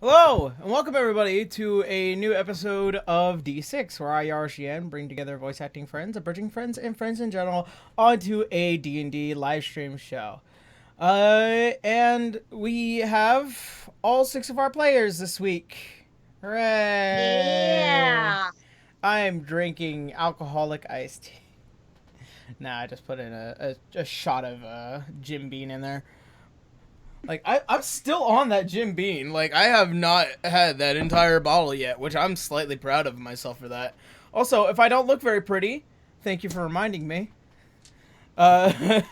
Hello, and welcome everybody to a new episode of D6, where I, Yaro, Shien, bring together voice acting friends, abridging friends, and friends in general onto a D&D live stream show. And we have all 6 of our players this week. Hooray! Yeah! I'm drinking alcoholic iced tea. Nah, I just put in a shot of Jim Beam in there. Like, I'm still on that Jim Beam. Like, I have not had that entire bottle yet, which I'm slightly proud of myself for that. Also, if I don't look very pretty, thank you for reminding me. No,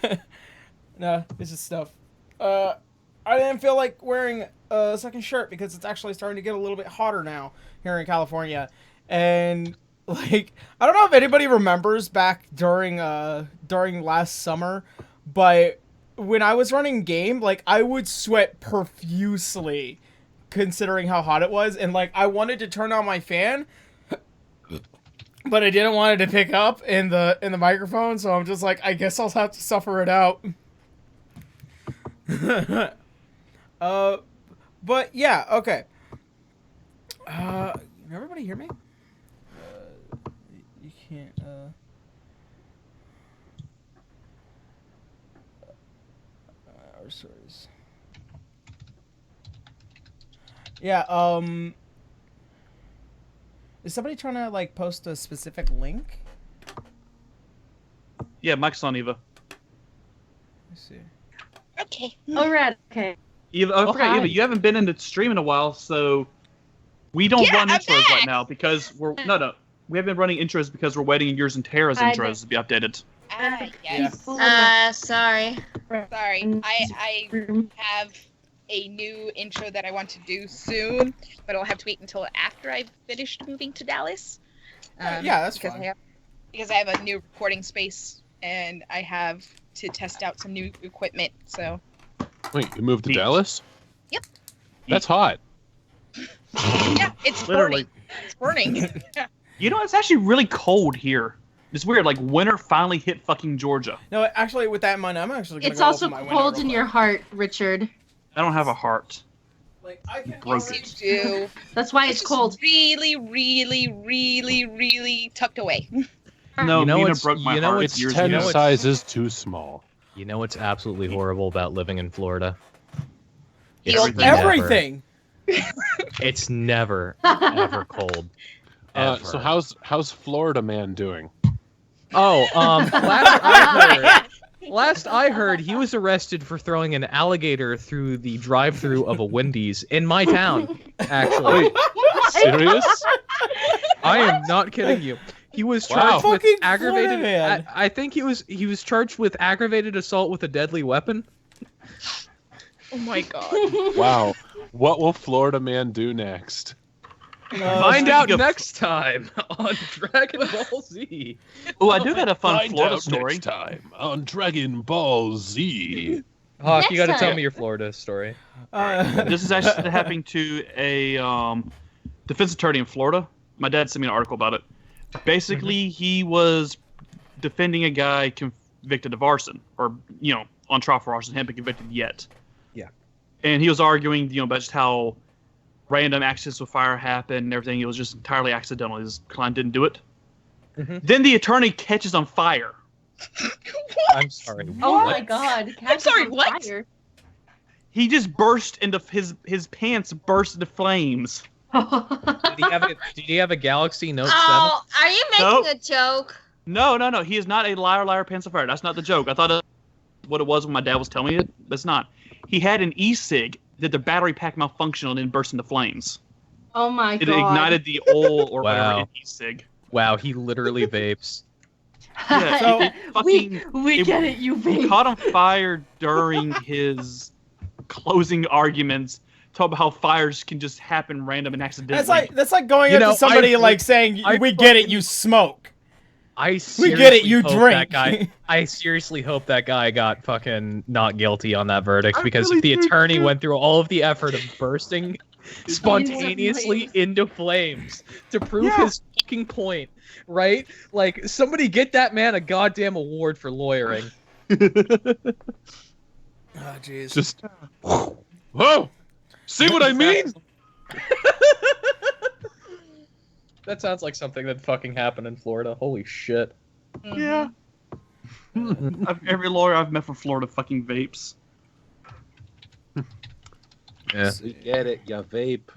it's just stuff. I didn't feel like wearing a second shirt because it's actually starting to get a little bit hotter now here in California. And, like, I don't know if anybody remembers back during last summer, but when I was running game, like, I would sweat profusely considering how hot it was, and, like, I wanted to turn on my fan, but I didn't want it to pick up in the microphone, so I'm just like, I guess I'll have to suffer it out. But yeah, okay. Can everybody hear me? You can't, stories. Yeah, is somebody trying to, like, post a specific link? Yeah, Mike's on Eva. Let's see. Okay. Alright, okay. Eva, I forgot, hi. Eva, you haven't been in the stream in a while, so we don't run I'm intros back! right now because we're we haven't been running intros because we're waiting yours and Tara's Hi, intros to be updated. Yes. Sorry. I have a new intro that I want to do soon, but I'll have to wait until after I've finished moving to Dallas. Yeah, that's because fine. Because I have a new recording space, and I have to test out some new equipment, so... Wait, you moved to Neat. Dallas? Yep. That's hot. Yeah, it's Literally. burning. It's burning. You know, it's actually really cold here. It's weird, like winter finally hit fucking Georgia. No, actually, with that in mind, I'm actually gonna It's go also open my window cold real in quick. your heart, Richard. I don't have a heart. Like, I can Broke Yes, you do. That's why it's just cold. really, really, really, really tucked away. No, You know Nina what's- broke my you know heart what's years 10 ago. sizes too small. You know what's absolutely horrible about living in Florida? The It's old never- everything. It's never, ever cold. Ever. So how's Florida man doing? Oh, last I heard, he was arrested for throwing an alligator through the drive-through of a Wendy's in my town. Actually, Wait, serious? I am not kidding you. He was Wow. charged with Fucking aggravated. Florida man. I think he was charged with aggravated assault with a deadly weapon. Oh my god. Wow. What will Florida man do next? Find out speaking of- next time on Dragon Ball Z. Oh, I do got a fun Find Florida out story. next time on Dragon Ball Z. Hawk, Next you gotta tell time. me your Florida story. This is actually happening to a defense attorney in Florida. My dad sent me an article about it. Basically, he was defending a guy convicted of arson, or, you know, on trial for arson, hadn't been convicted yet. Yeah. And he was arguing, you know, about just how random accidents with fire happen and everything. It was just entirely accidental. His client didn't do it. Mhm. Then the attorney catches on fire. I'm sorry. Oh what? my god. I'm sorry, Cat's on what? fire. He just burst into his pants burst into flames. Did he have a Galaxy Note 7? Oh, are you making Nope. a joke? No. He is not a liar, pants on fire. That's not the joke. I thought what it was when my dad was telling me it. That's not. He had an e-cig that the battery pack malfunctioned and then burst into flames. Oh my It god. ignited the oil or whatever Wow. in e-cig. Wow, he literally vapes. Yeah, So- it fucking we it- get it, you he babe. caught on fire during his closing arguments. Talk about how fires can just happen random and accidentally. That's like going You up know, to somebody I- like saying, I "We get it, fucking- you smoke." I We seriously get it, you hope drink. That guy, I seriously hope that guy got fucking not guilty on that verdict, I because really the do attorney too. went through all of the effort of bursting spontaneously flames. into flames to prove Yeah. his fucking point, right? Like, somebody get that man a goddamn award for lawyering. Oh, jeez. Just whoa! See what I mean? That sounds like something that fucking happened in Florida. Holy shit. Yeah. Every lawyer I've met from Florida fucking vapes. Yeah. So get it, ya vape.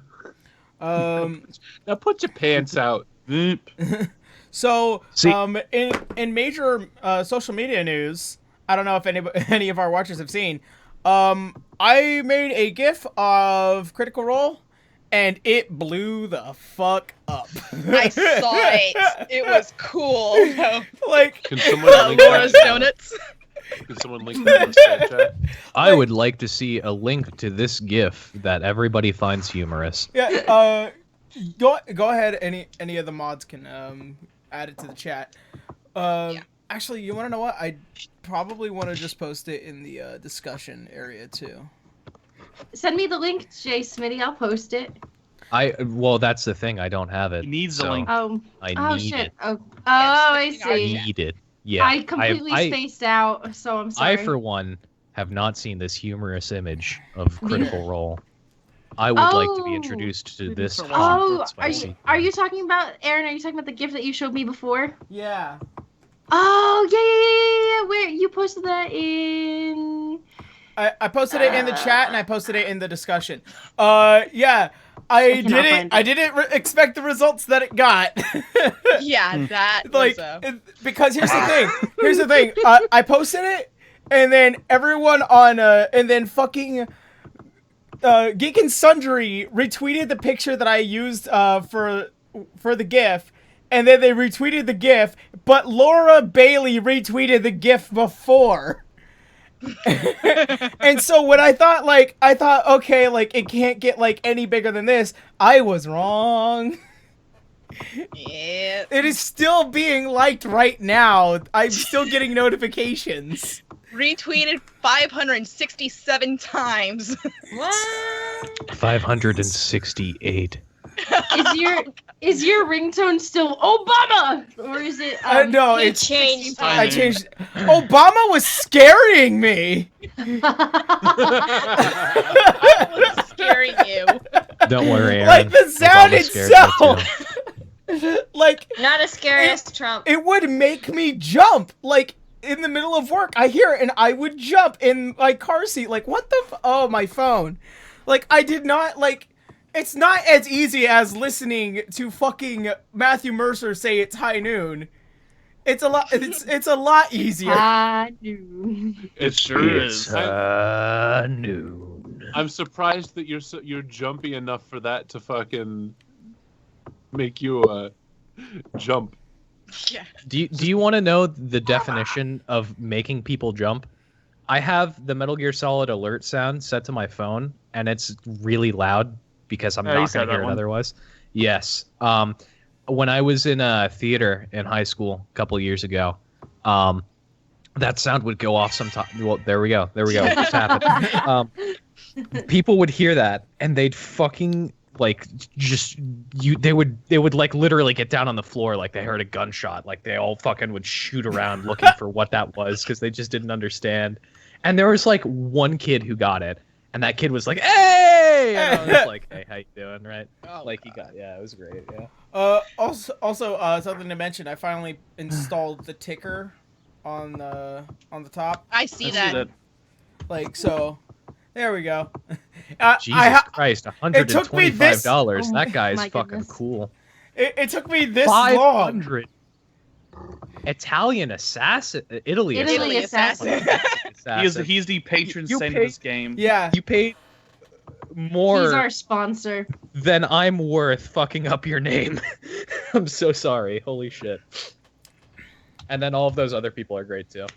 Now put your pants out. Vape. So, See- in major social media news, I don't know if any of our watchers have seen. I made a GIF of Critical Role, and it blew the fuck up. I saw it. It was cool. Like, Can someone link Laura's that? donuts. Can someone link that in the chat? I would like to see a link to this GIF that everybody finds humorous. yeah. Go ahead. Any of the mods can add it to the chat. Actually, you want to know what? I probably want to just post it in the discussion area too. Send me the link, Jay Smitty. I'll post it. Well, that's the thing. I don't have it. He needs the so link. Oh, I need shit. it. Oh, Yes, I it's in our see. chat. Need it. Yeah. I completely spaced out, so I'm sorry. I, for one, have not seen this humorous image of Critical Role. I would like to be introduced to this Oh, hot, are spicy. you talking about, Aaron, are you talking about the gift that you showed me before? Yeah. Oh, yeah. Where you posted that in... I posted it in the chat and I posted it in the discussion. Yeah. I cannot find it. didn't expect the results that it got. Yeah, that Like, was because here's the thing. I posted it, and then everyone on and then fucking Geek and Sundry retweeted the picture that I used for the GIF, and then they retweeted the GIF, but Laura Bailey retweeted the GIF before. And so when I thought okay, like it can't get like any bigger than this, I was wrong. Yeah. It is still being liked right now. I'm still getting notifications. Retweeted 567 times. What? 568. Is your ringtone still Obama, or is it? No, You it's changed. I changed. Obama was scaring me. I was scaring you. Don't worry, Aaron. Like the sound Obama scared me itself. Like Not as scary as Trump. it would make me jump. Like in the middle of work, I hear it and I would jump in my car seat. Like what the? Oh, my phone. Like I did not like. It's not as easy as listening to fucking Matthew Mercer say it's high noon. It's a lot. It's a lot easier. I knew. It sure is. Noon. I'm surprised that you're jumpy enough for that to fucking make you jump. Yeah. Do you want to know the definition of making people jump? I have the Metal Gear Solid alert sound set to my phone, and it's really loud because I'm Yeah, you not said going to that hear it one. otherwise. Yes. When I was in theater in high school a couple years ago, that sound would go off sometime. Well, there we go. It just happened. People would hear that, and they'd fucking like they would like literally get down on the floor like they heard a gunshot. Like they all fucking would shoot around looking for what that was because they just didn't understand. And there was like one kid who got it, and that kid was like, "Hey!" And I was like, "Hey, how you doing?" Right? Like he got, yeah, it was great. Yeah. Also, something to mention. I finally installed the ticker on the top. I see that. Like so, there we go. Jesus Christ, It took me this- $125. Oh That guy's my fucking goodness. cool. It took me this long. 500. Italian assassin, Italy Italy assassin. assassin. He's the patron You saint paid- of this game. Yeah. You paid more He's our sponsor. than I'm worth fucking up your name. I'm so sorry. Holy shit. And then all of those other people are great too.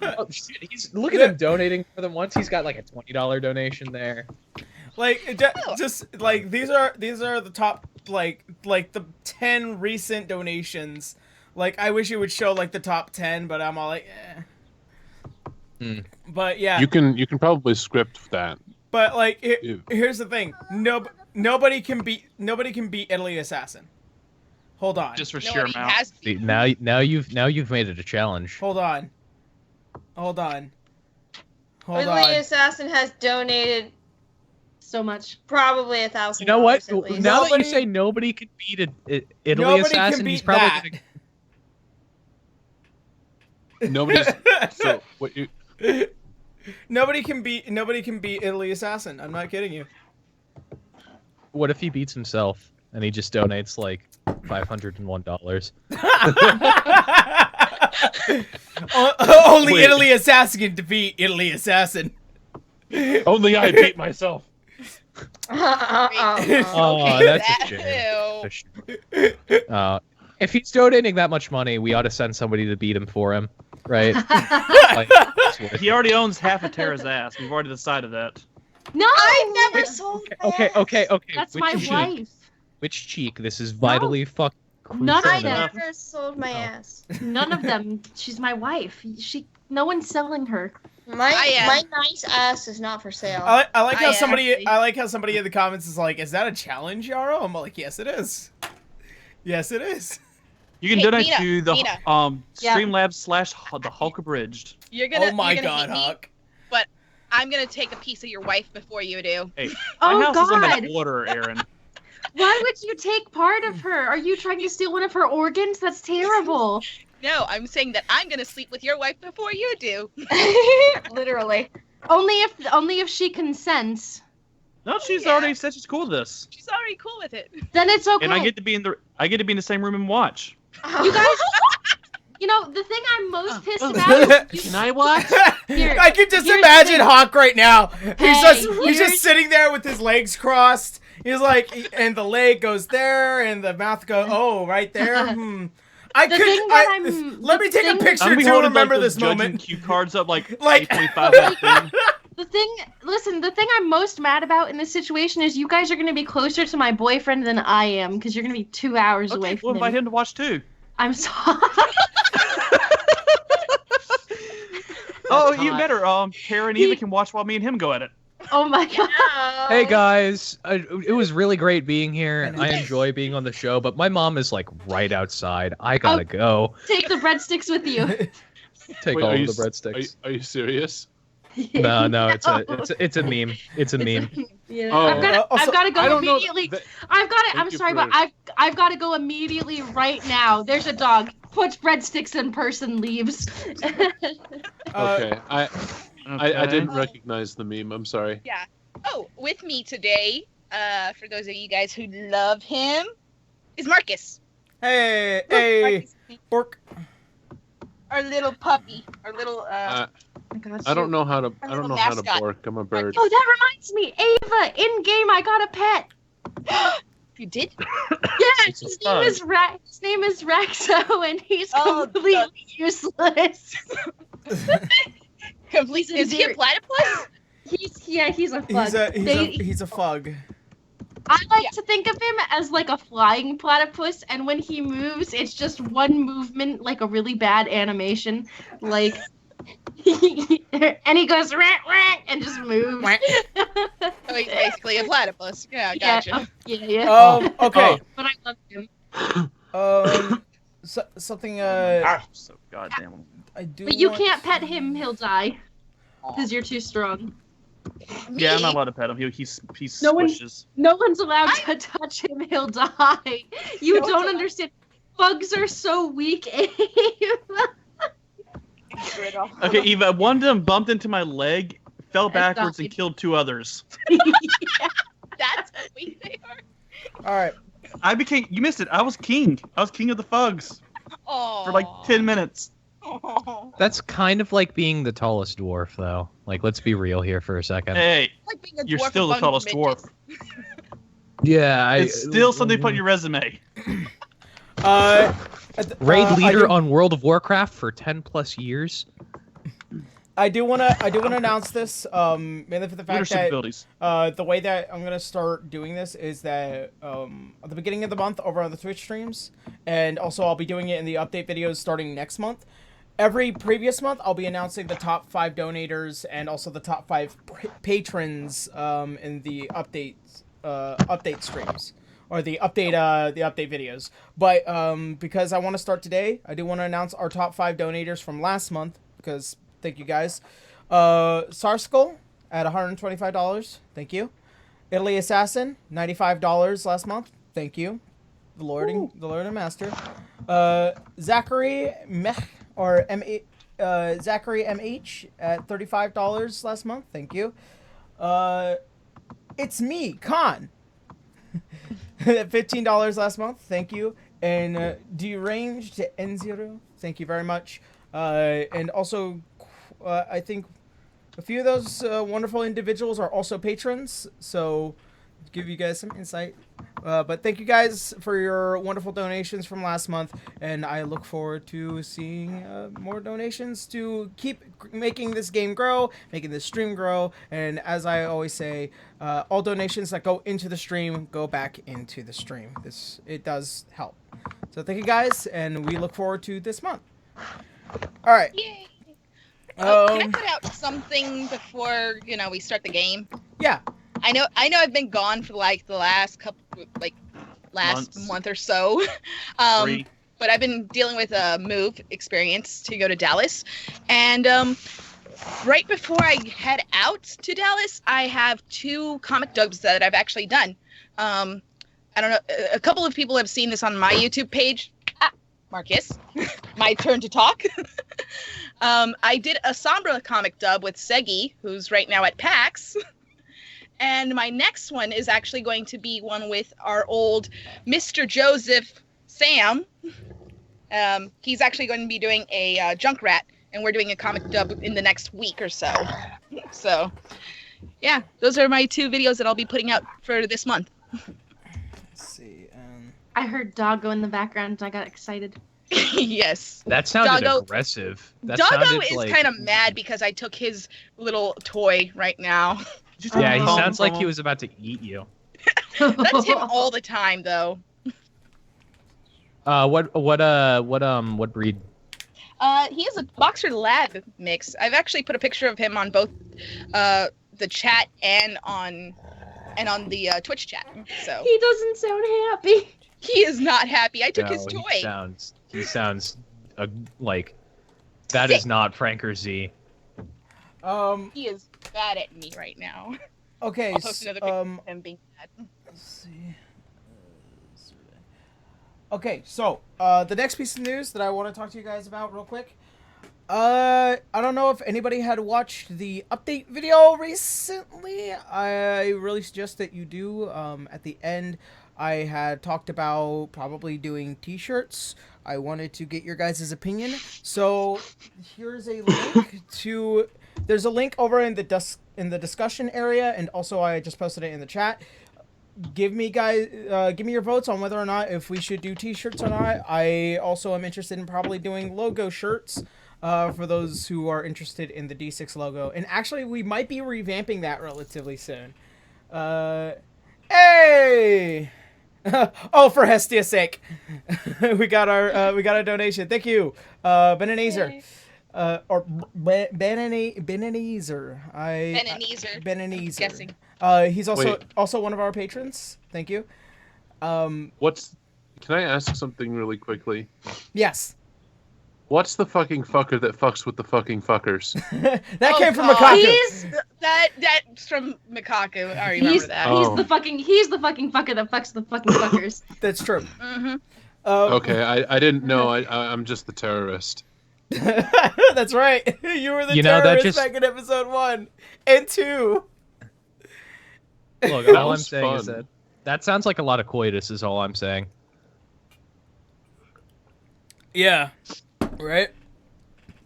Oh shit! Look at him donating for them once. He's got like a $20 donation there. Like just like these are the top like the 10 recent donations. Like I wish it would show like the top 10, but I'm all like, But yeah. You can probably script that. But like here's the thing. Nobody can beat Italy Assassin. Hold on. Just for sheer Nobody amount. has See, been. now you've made it a challenge. Hold on. Italy Assassin has donated so much. Probably $1,000. You know what? At least. Now that Nobody- you say nobody can beat an Italy Nobody assassin, can he's beat probably that. gonna. Nobody's. So what you? Nobody can beat Italy Assassin. I'm not kidding you. What if he beats himself and he just donates like $501? Only Wait. Italy Assassin can defeat Italy Assassin. Only I beat myself. Oh, that's a shame. Ew. For sure. If he's donating that much money, we ought to send somebody to beat him for him, right? Like, it's worth He it. already owns half of Tara's ass. We've already decided that. No! I never sold Okay. That's Which my cheek? wife. Which cheek? This is vitally fucking crucial. None of I them. never sold my ass. None of them. She's my wife. No one's selling her. My I, my nice ass is not for sale. I like how I somebody actually- I like how somebody in the comments is like, "Is that a challenge, Yaro?" I'm like, "Yes, it is. Yes, it is." You can Hey, donate Mina, to the Mina. Yeah. Streamlabs / the Hulk Abridged. You're gonna. Oh my you're gonna God, hate me, Huck. but I'm gonna take a piece of your wife before you do. Hey, Oh my house is on God! the water, Aaron. Why would you take part of her? Are you trying to steal one of her organs? That's terrible. No, I'm saying that I'm gonna sleep with your wife before you do. Literally. Only if she consents. No, she's Yeah. already said she's cool with this, She's already cool with it. Then it's okay. and I get to be in the same room and watch. You guys. You know the thing I'm most pissed about. Can I watch? Here, I can just here's the imagine thing. Hawk right now. He's here's- just sitting there with his legs crossed. He's like, and the leg goes there, and the mouth goes, oh, right there. I The could. thing that I'm- Let me the take a thing- picture I'm gonna be to holding remember like, this those judging moment. cue cards up like Like- 8.5 The thing I'm most mad about in this situation is you guys are going to be closer to my boyfriend than I am because you're going to be 2 hours away Okay, we'll from invite him. him to watch too. I'm sorry. Oh, That's even hot. better. Tara and Eva can watch while me and him go at it. Oh my god. Hey guys, it was really great being here. I enjoy being on the show, but my mom is like right outside. I gotta go. Take the breadsticks with you. Take Wait, all are of you the s- breadsticks. Are you serious? No, it's a meme. It's a meme. Yeah. Oh. I've got to go I don't know immediately. that- I've got to. Thank I'm you sorry, for- but I've got to go immediately right now. There's a dog. Puts breadsticks in person, leaves. Okay, I Okay. didn't recognize the meme. I'm sorry. Yeah. Oh, with me today, for those of you guys who love him, is Marcus. Hey, hey, Marcus, Bork. our little puppy, our little I don't know how to. I don't little know how to mascot. bark. I'm a bird. Oh, that reminds me, Ava. In game, I got a pet. You did? Yeah, It's a his name is His name is Rexo, and he's Oh, completely useless. Complete. Is he a very- platypus? He's a fug. He's a fug. I like Yeah. to think of him as like a flying platypus, and when he moves, it's just one movement, like a really bad animation, like. And he goes rat rat and just moves. So he's basically a platypus. Yeah, gotcha. Yeah. Okay. But I love him. Something. So goddamn. I do. But you want can't pet to- him; he'll die because you're too strong. Yeah, I'm not Me? allowed to pet him. He No one- squishes. No one's allowed to touch him; he'll die. You No one's don't allowed- understand. Bugs are so weak, Abe. Okay, Eva, one of them bumped into my leg, fell And backwards, and died. killed 2 others. That's how weak they are. All right. You missed it. I was king. I was king of the fugs Oh. for like 10 minutes. That's kind of like being the tallest dwarf, though. Like, let's be real here for a second. Hey, Like being a you're dwarf still the among tallest midgets. dwarf. Yeah, It's still something to put on your resume. Raid leader I on World of Warcraft for 10 plus years. do want to announce this. Mainly for the fact Leadership that abilities. the way that I'm gonna start doing this is that at the beginning of the month over on the Twitch streams, and also I'll be doing it in the update videos starting next month. Every previous month, I'll be announcing the top 5 donators and also the top 5 patrons in the update streams or the update videos. But because I want to start today, I do want to announce our top 5 donators from last month because thank you guys. Sarskull at $125. Thank you. Italy Assassin, $95 last month. Thank you, the Lord and Master. Zachary Mech or Zachary MH at $35 last month. Thank you. It's me, Khan. $15 last month. Thank you. And Deranged N0. Thank you very much. And also, I think a few of those wonderful individuals are also patrons, so to give you guys some insight. But thank you guys for your wonderful donations from last month, and I look forward to seeing more donations to keep making this game grow, making this stream grow, and as I always say, all donations that go into the stream go back into the stream. It does help. So thank you guys, and we look forward to this month. All right. Yay! Can I put out something before we start the game? Yeah. I know I've been gone for the last month or so. But I've been dealing with a move experience to go to Dallas, and right before I head out to Dallas, I have 2 comic dubs that I've actually done. I don't know, a couple of people have seen this on my YouTube page. Marcus, my turn to talk. I did a Sombra comic dub with Segi, who's right now at PAX. And my next one is actually going to be one with our old Mr. Joseph Sam. He's actually going to be doing a Junkrat, and we're doing a comic dub in the next week or so. So, yeah, those are my 2 videos that I'll be putting out for this month. Let's see. I heard Doggo in the background and I got excited. Yes. That sounded Doggo- aggressive. That Doggo sounded is like... kind of mad because I took his little toy right now. Yeah, he sounds like he was about to eat you. That's him all the time, though. What breed? He is a Boxer Lab mix. I've actually put a picture of him on both the chat and on the Twitch chat. So He doesn't sound happy. he is not happy. I took his toy. He sounds like that is not Franker Z. He is bad at me right now. Okay. I'll post another picture of him being bad. Let's see. Okay, so the next piece of news that I want to talk to you guys about real quick. I don't know if anybody had watched the update video recently. I really suggest that you do. At the end, I had talked about probably doing t-shirts. I wanted to get your guys' opinion. So here's a link to... There's a link over in the discussion area, and also I just posted it in the chat. Give me your votes on whether or not if we should do t-shirts or not. I also am interested in probably doing logo shirts for those who are interested in the D6 logo. And actually, we might be revamping that relatively soon. Hey! Oh, for Hestia's sake, we got a donation. Thank you, Benenezer. Or Benenezer. Benenezer. Guessing. He's also one of our patrons. Thank you. Can I ask something really quickly? Yes. What's the fucking fucker that fucks with the fucking fuckers? That came from God. Makaku. That's from Makaku. I remember that. Oh. He's the fucking fucker that fucks the fucking fuckers. That's true. Mm-hmm. Okay, I didn't know. I'm just the terrorist. That's right. You were the terrorist back in episode 1 and 2. Look, all I'm saying is that sounds like a lot of coitus is all I'm saying. Yeah. Right?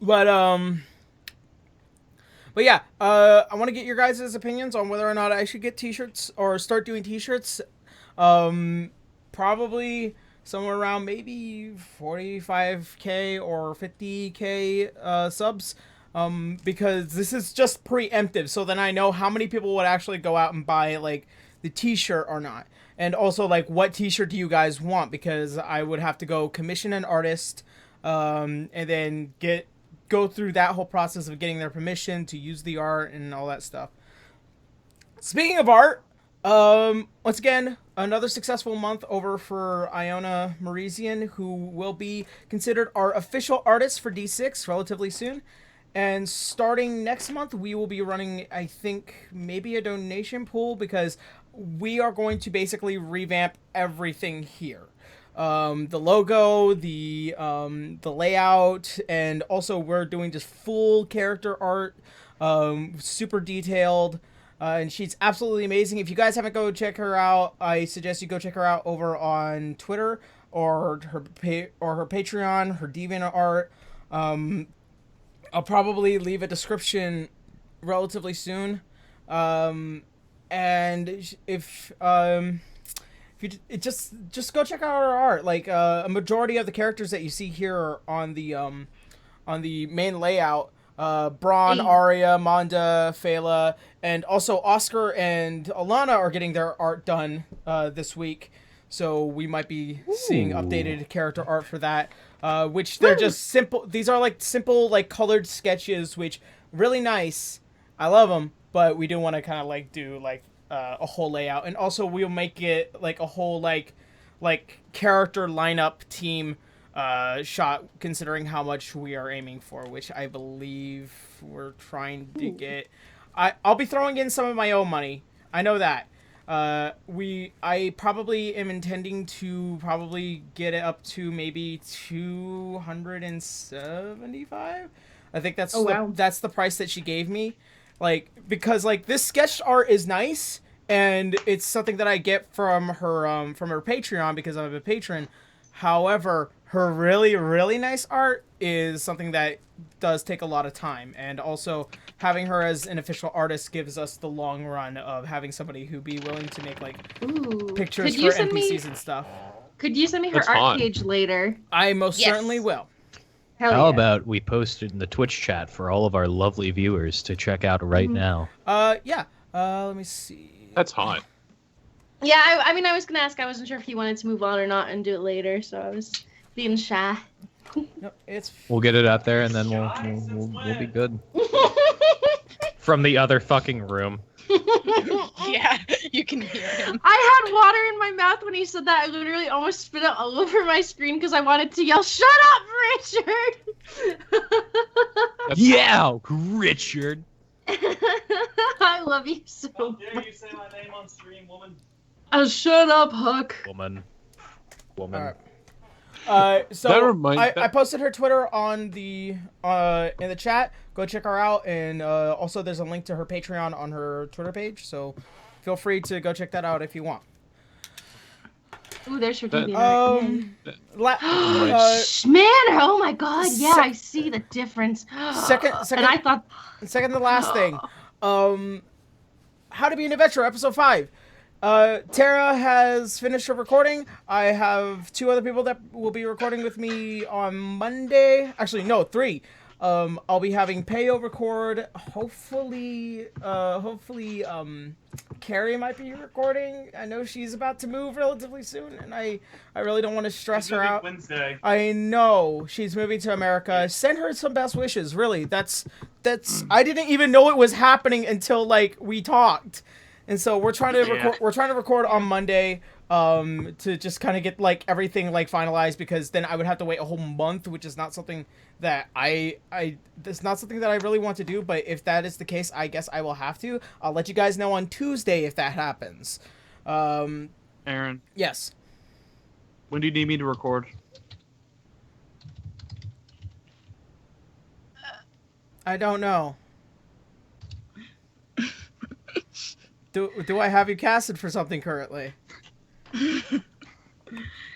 But yeah, I want to get your guys' opinions on whether or not I should get t-shirts or start doing t-shirts. Probably somewhere around maybe 45k or 50k subs. Because this is just preemptive, so then I know how many people would actually go out and buy like the t-shirt or not. And also like what t-shirt do you guys want, because I would have to go commission an artist and then go through that whole process of getting their permission to use the art and all that stuff. Speaking of art, once again, another successful month over for Iona Marisian, who will be considered our official artist for D6 relatively soon. And starting next month, we will be running, I think, maybe a donation pool, because we are going to basically revamp everything here. The logo, the layout, and also we're doing just full character art, super detailed, and she's absolutely amazing. If you guys haven't go check her out, I suggest you go check her out over on Twitter or her Patreon, her DeviantArt. I'll probably leave a description relatively soon, and if you just go check out our art. Like a majority of the characters that you see here are on the main layout. Braun, Arya, Manda, Fela, and also Oscar and Alana are getting their art done this week. So we might be seeing updated character art for that. Which they're just simple. These are like simple, like colored sketches, which really nice. I love them, but we do want to kind of like do like a whole layout, and also we'll make it like a whole like character lineup team shot, considering how much we are aiming for, which I believe we're trying to get. I'll be throwing in some of my own money. I know that. I probably am intending to probably get it up to maybe 275. I think that's that's the price that she gave me. Like, because like this sketch art is nice, and it's something that I get from her Patreon because I'm a patron. However, her really, really nice art is something that does take a lot of time, and also having her as an official artist gives us the long run of having somebody who be willing to make like pictures for NPCs and stuff. Could you send me her art page later? I most certainly will. How about we post it in the Twitch chat for all of our lovely viewers to check out right now? Yeah. Let me see. That's hot. Yeah, I mean, I was gonna ask. I wasn't sure if you wanted to move on or not and do it later, so I was being shy. No, it's. We'll get it out there, and then we'll be good. From the other fucking room. Yeah, you can hear him. I had water in my mouth when he said that. I literally almost spit it all over my screen because I wanted to yell, "Shut up, Richard!" Yeah, Richard. I love you so much. How dare you say my name on stream, woman? Oh, shut up, Huck. Woman. All right. So that I posted her Twitter on the in the chat. Go check her out, and also there's a link to her Patreon on her Twitter page. So feel free to go check that out if you want. Ooh, there's her TV. Man, oh my God, yeah, I see the difference. Second, and I thought, second to last thing, How to Be an Adventurer, episode 5. Tara has finished her recording. I have 2 other people that will be recording with me on Monday. Actually, no, 3. I'll be having Payo record. Hopefully, Carrie might be recording. I know she's about to move relatively soon, and I really don't want to stress her out. Wednesday. I know she's moving to America. Send her some best wishes. Really, that's. I didn't even know it was happening until like we talked, and so we're trying to record. We're trying to record on Monday. To just kind of get like everything like finalized, because then I would have to wait a whole month, which is not something that that's not something that I really want to do. But if that is the case, I guess I will have to. I'll let you guys know on Tuesday if that happens. Aaron. Yes. When do you need me to record? I don't know. Do I have you casted for something currently? I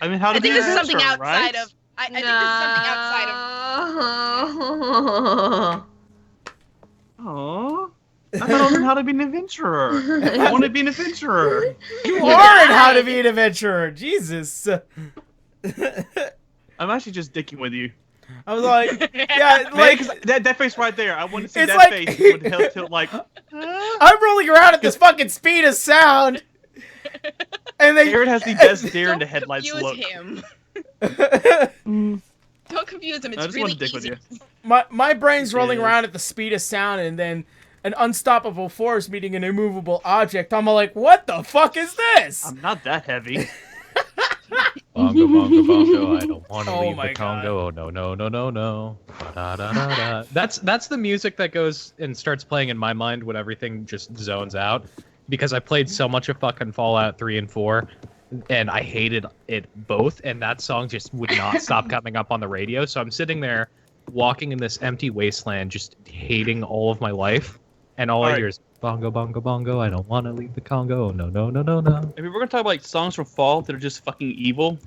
mean, how to I think be this is an something adventurer, outside right? of. I think this is something outside of. Aww. I thought I learned how to be an adventurer. I want to be an adventurer. You are in How to Be an Adventurer. Jesus. I'm actually just dicking with you. I was like, yeah, like that face right there. I want to see it's that like, face with the tilt like. I'm rolling around at this fucking speed of sound. And they. Aaron has the best deer in the Don't headlights confuse look. him. Don't confuse him. It's I just really want to dick easy. with you. My brain's rolling Yes. around at the speed of sound, and then an unstoppable force meeting an immovable object. I'm like, what the fuck is this? I'm not that heavy. Bongo, bongo, bongo, I don't want to Oh leave my the Congo. Oh, no, no, no, no, no. Da, da, da, da. That's the music that goes and starts playing in my mind when everything just zones out. because I played so much of fucking Fallout 3 and 4, and I hated it both, and that song just would not stop coming up on the radio. So I'm sitting there, walking in this empty wasteland, just hating all of my life, and all I hear is bongo, bongo, bongo. I don't want to leave the Congo. No, no, no, no, no. If we're gonna talk about like songs from Fallout that are just fucking evil,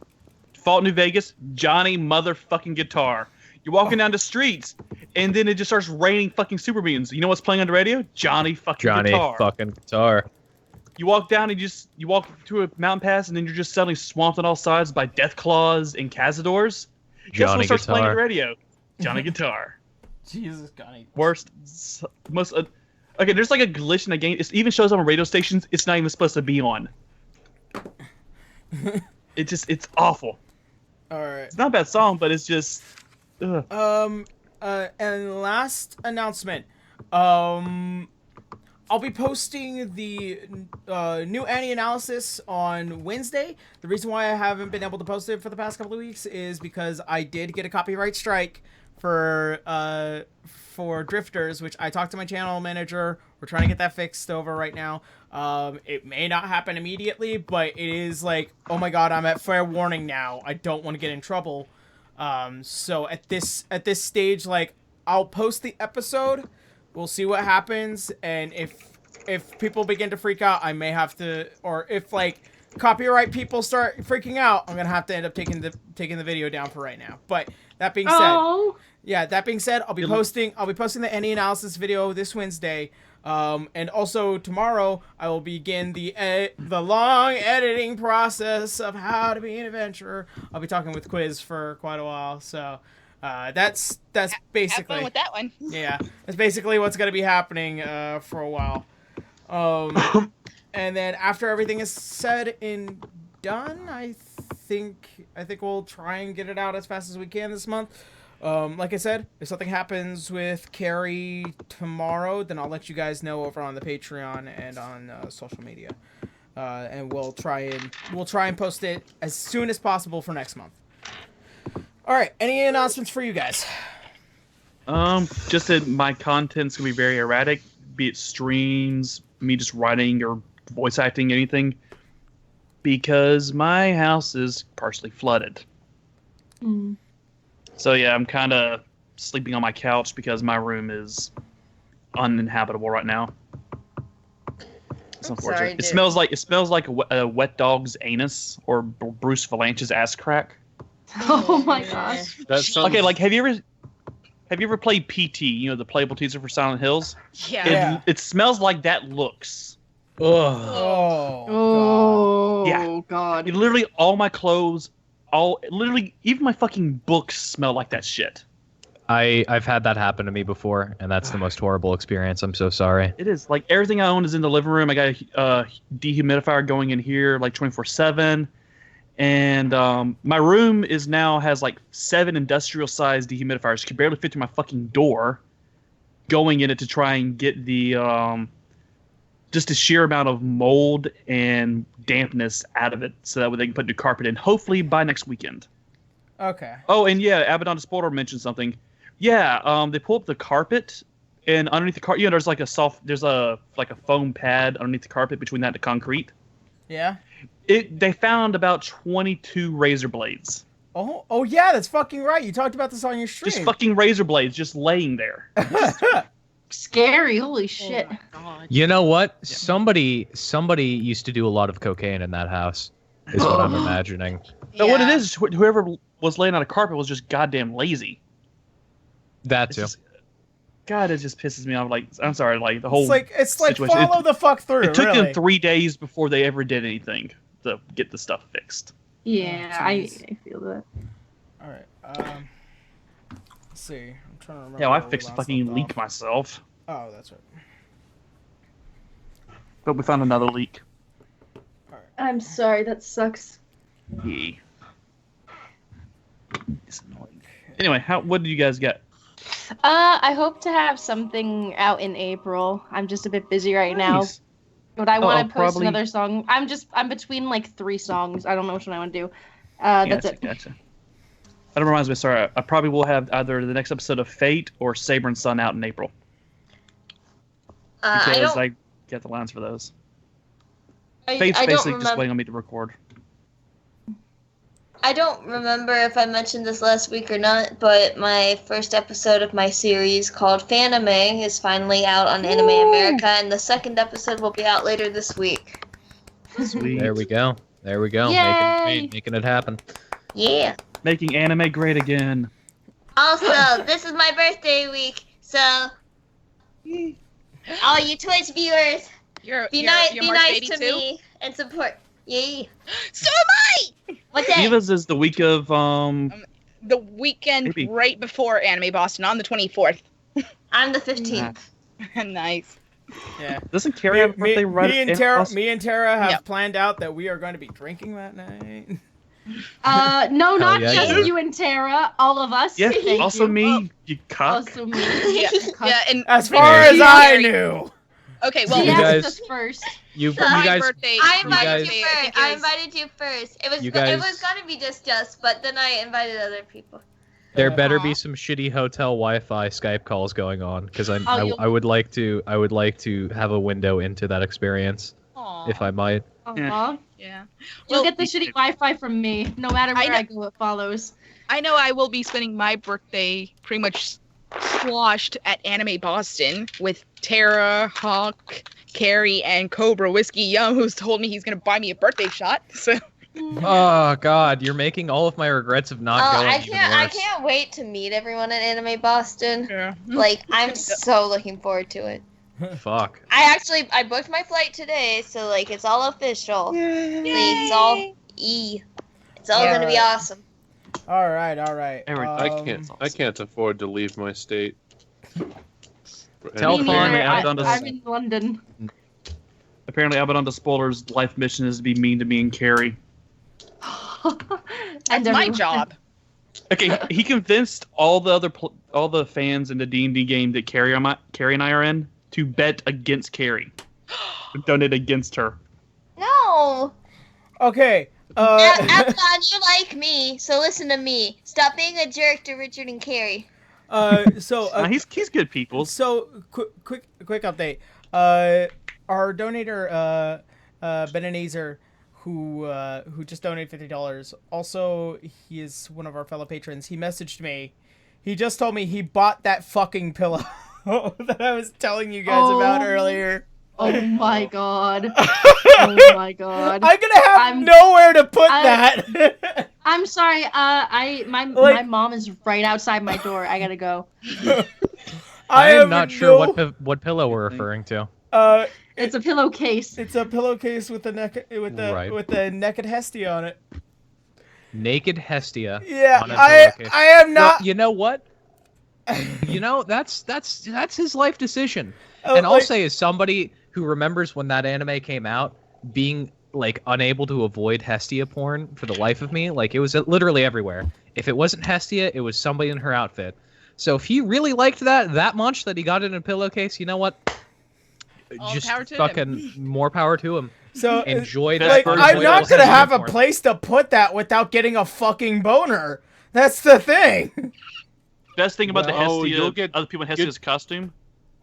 Fallout New Vegas, Johnny motherfucking Guitar. You're walking down the streets, and then it just starts raining fucking super beans. You know what's playing on the radio? Johnny fucking Guitar. You walk down and you walk to a mountain pass, and then you're just suddenly swamped on all sides by Deathclaws and Cazadors. Guess what starts playing on the radio? Johnny Guitar. Jesus, Johnny. Worst, most. Okay, there's like a glitch in the game. It even shows up on radio stations. It's not even supposed to be on. It's awful. All right. It's not a bad song, but it's just. Ugh. And last announcement. I'll be posting the new Annie analysis on Wednesday. The reason why I haven't been able to post it for the past couple of weeks is because I did get a copyright strike for Drifters, which I talked to my channel manager. We're trying to get that fixed over right now. It may not happen immediately, but it is like, oh my god, I'm at fair warning now. I don't want to get in trouble. So at this stage, like, I'll post the episode. We'll see what happens, and if people begin to freak out, I may have to, or if like copyright people start freaking out, I'm gonna have to end up taking the video down for right now. But that being said, I'll be posting the Any analysis video this Wednesday, and also tomorrow I will begin the long editing process of how to be an adventurer. I'll be talking with Quiz for quite a while, so. That's basically. Have fun with that one. Yeah, that's basically what's gonna be happening for a while. And then after everything is said and done, I think we'll try and get it out as fast as we can this month. Like I said, if something happens with Carrie tomorrow, then I'll let you guys know over on the Patreon and on social media, and we'll try and post it as soon as possible for next month. All right, any announcements for you guys? Just that my content's gonna be very erratic, be it streams, me just writing or voice acting, anything, because my house is partially flooded. Mm. So yeah, I'm kind of sleeping on my couch because my room is uninhabitable right now. It's unfortunate. Sorry, it smells like a wet dog's anus or Bruce Valanche's ass crack. Oh my gosh. That's Okay, like have you ever played PT? You know, the playable teaser for Silent Hills. Yeah. It smells like that looks. Ugh. Oh Yeah. god. Literally all my clothes, literally even my fucking books smell like that shit. I've had that happen to me before, and that's the most horrible experience. I'm so sorry. It is. Like everything I own is in the living room. I got a dehumidifier going in here like 24/7. And my room has like 7 industrial-sized dehumidifiers. You can barely fit through my fucking door, going in it to try and get the just a sheer amount of mold and dampness out of it, so that way they can put new carpet in. Hopefully by next weekend. Okay. Oh, and yeah, Abaddon Spoiler mentioned something. Yeah, they pull up the carpet, and underneath the carpet, there's like a foam pad underneath the carpet between that and the concrete. Yeah. They found about 22 razor blades. Oh yeah, that's fucking right. You talked about this on your stream. Just fucking razor blades just laying there. Scary, holy shit. Oh my god. You know what? Yeah. Somebody used to do a lot of cocaine in that house, is what I'm imagining. No, what it is, whoever was laying on a carpet was just goddamn lazy. That too. God, it just pisses me off. Like, I'm sorry, like the whole. It's like situation. follow the fuck through. It took really. them 3 days before they ever did anything to get the stuff fixed. Yeah, Oh, I jeez. feel that. All right. Let's see. I'm trying to remember. Yeah, I where we fixed the last fucking left leak off. myself, Oh, that's right. but we found another leak. I'm sorry, that sucks. Yeah. It's annoying. Anyway, what do you guys get? I hope to have something out in April. I'm just a bit busy right now. Nice. But I want to post probably- another song. I'm between like 3 songs. I don't know which one I want to do. That's it. Gotcha. That reminds me, sorry, I probably will have either the next episode of Fate or Saber and Sun out in April. I Because don't. I get the lines for those. Faith's I don't basically remember. just waiting on me to record. I don't remember if I mentioned this last week or not, but my first episode of my series called Fanime is finally out on Anime America, and the second episode will be out later this week. Sweet. There we go. There we go. Yay! Making it happen. Yeah. Making anime great again. Also, this is my birthday week, so all you Twitch viewers, be nice to me and support. Yay. So am I! What day? Divas is the week of The weekend Maybe. right before Anime Boston on the 24th. I'm the 15th. Nice. Yeah. Doesn't Carrie have a birthday right? Me and in Tara, Boston? me and Tara have No. planned out that we are going to be drinking that night. No, not yeah, just yeah. you and Tara. All of us. Yeah, Thank also you. me, you cock. Also me. Yeah, yeah, and As far as I knew. Okay, She well, You asked guys- us first. You My guys. birthday. I You guys- invited you I first. think I it was- invited you first. It You guys- was gonna be just us, but then I invited other people. There better Aw. be some shitty hotel Wi-Fi Skype calls going on because you'll- I would like to have a window into that experience Aw, if I might. Aw. yeah. You'll Well, get the shitty Wi-Fi from me. No matter I where know- I go, it follows. I know I will be spending my birthday pretty much sloshed at Anime Boston with Tara, Hawk, Carrie, and Cobra Whiskey Young, who's told me he's gonna buy me a birthday shot. So Oh God, you're making all of my regrets of not going I even can't worse. wait to meet everyone at Anime Boston. yeah. Like, I'm so looking forward to it. Fuck. I booked my flight today, so like it's all official. Like, it's all It's all gonna be awesome. All right, all right. I can't afford to leave my state. Tell Me Fawn neither. I've done this- I'm in London. Apparently, Abaddon Spoiler's life mission is to be mean to me and Carrie. That's my job. Okay, he convinced all the fans in the D&D game that Carrie and I are in to bet against Carrie, to donate against her. No. Okay. Abaddon, you like me, so listen to me. Stop being a jerk to Richard and Carrie. He's good people. So quick update. Our donator Benenazer, who just donated $50. Also, he is one of our fellow patrons. He messaged me. He just told me he bought that fucking pillow that I was telling you guys about earlier. Oh my god. Oh my god. I'm gonna have I'm- nowhere to put that. I'm sorry. My Like- mom is right outside my door. I gotta go. I have am not sure no- what pillow we're referring to. It's a pillowcase. It's a pillowcase with the naked Hestia on it. Naked Hestia. Yeah, on a I pillowcase. am Well, not. you know what? That's his life decision. Oh, And I'll like- say, as somebody who remembers when that anime came out, being like unable to avoid Hestia porn for the life of me, like it was literally everywhere. If it wasn't Hestia, it was somebody in her outfit. So if he really liked that much that he got it in a pillowcase, you know what? All Just power to fucking more power to him. So Enjoy Like, that. like, first I'm enjoy not the gonna have a porn. place to put that without getting a fucking boner. That's the thing. Best thing about the No, Hestia, you'll get- other people in Hestia's costume,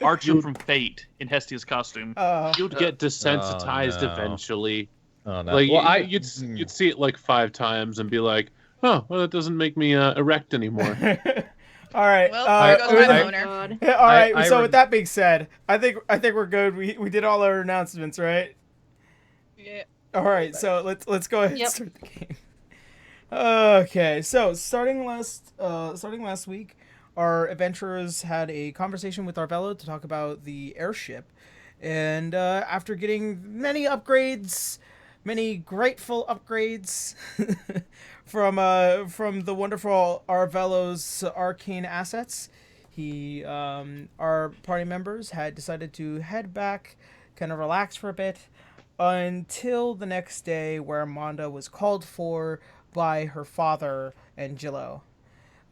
Archer from Fate in Hestia's costume. You'd get desensitized no. eventually. Oh, no. Like Well, you'd see it like 5 times and be like, oh, well, that doesn't make me erect anymore. All right. Well, uh, there goes my I- boner. God. yeah, all right. I So rem- with that being said, I think we're good. We did all our announcements, right? Yeah. All right. So let's go ahead Yep. and start the game. Okay. So starting last week, our adventurers had a conversation with Arvello to talk about the airship, and after getting many upgrades, many grateful upgrades from the wonderful Arvello's arcane assets, our party members had decided to head back, kind of relax for a bit, until the next day, where Monda was called for by her father, Angelo.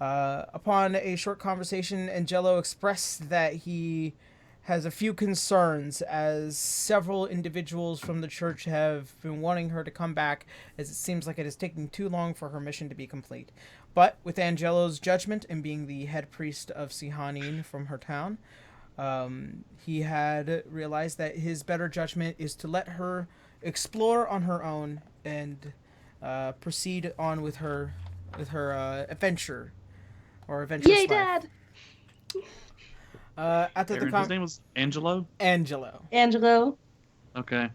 Upon a short conversation, Angelo expressed that he has a few concerns, as several individuals from the church have been wanting her to come back, as it seems like it is taking too long for her mission to be complete. But with Angelo's judgment and being the head priest of Sihanin from her town, he had realized that his better judgment is to let her explore on her own and proceed on with her adventure or adventurous Yay, life. Dad! After the His name was Angelo? Angelo. Okay.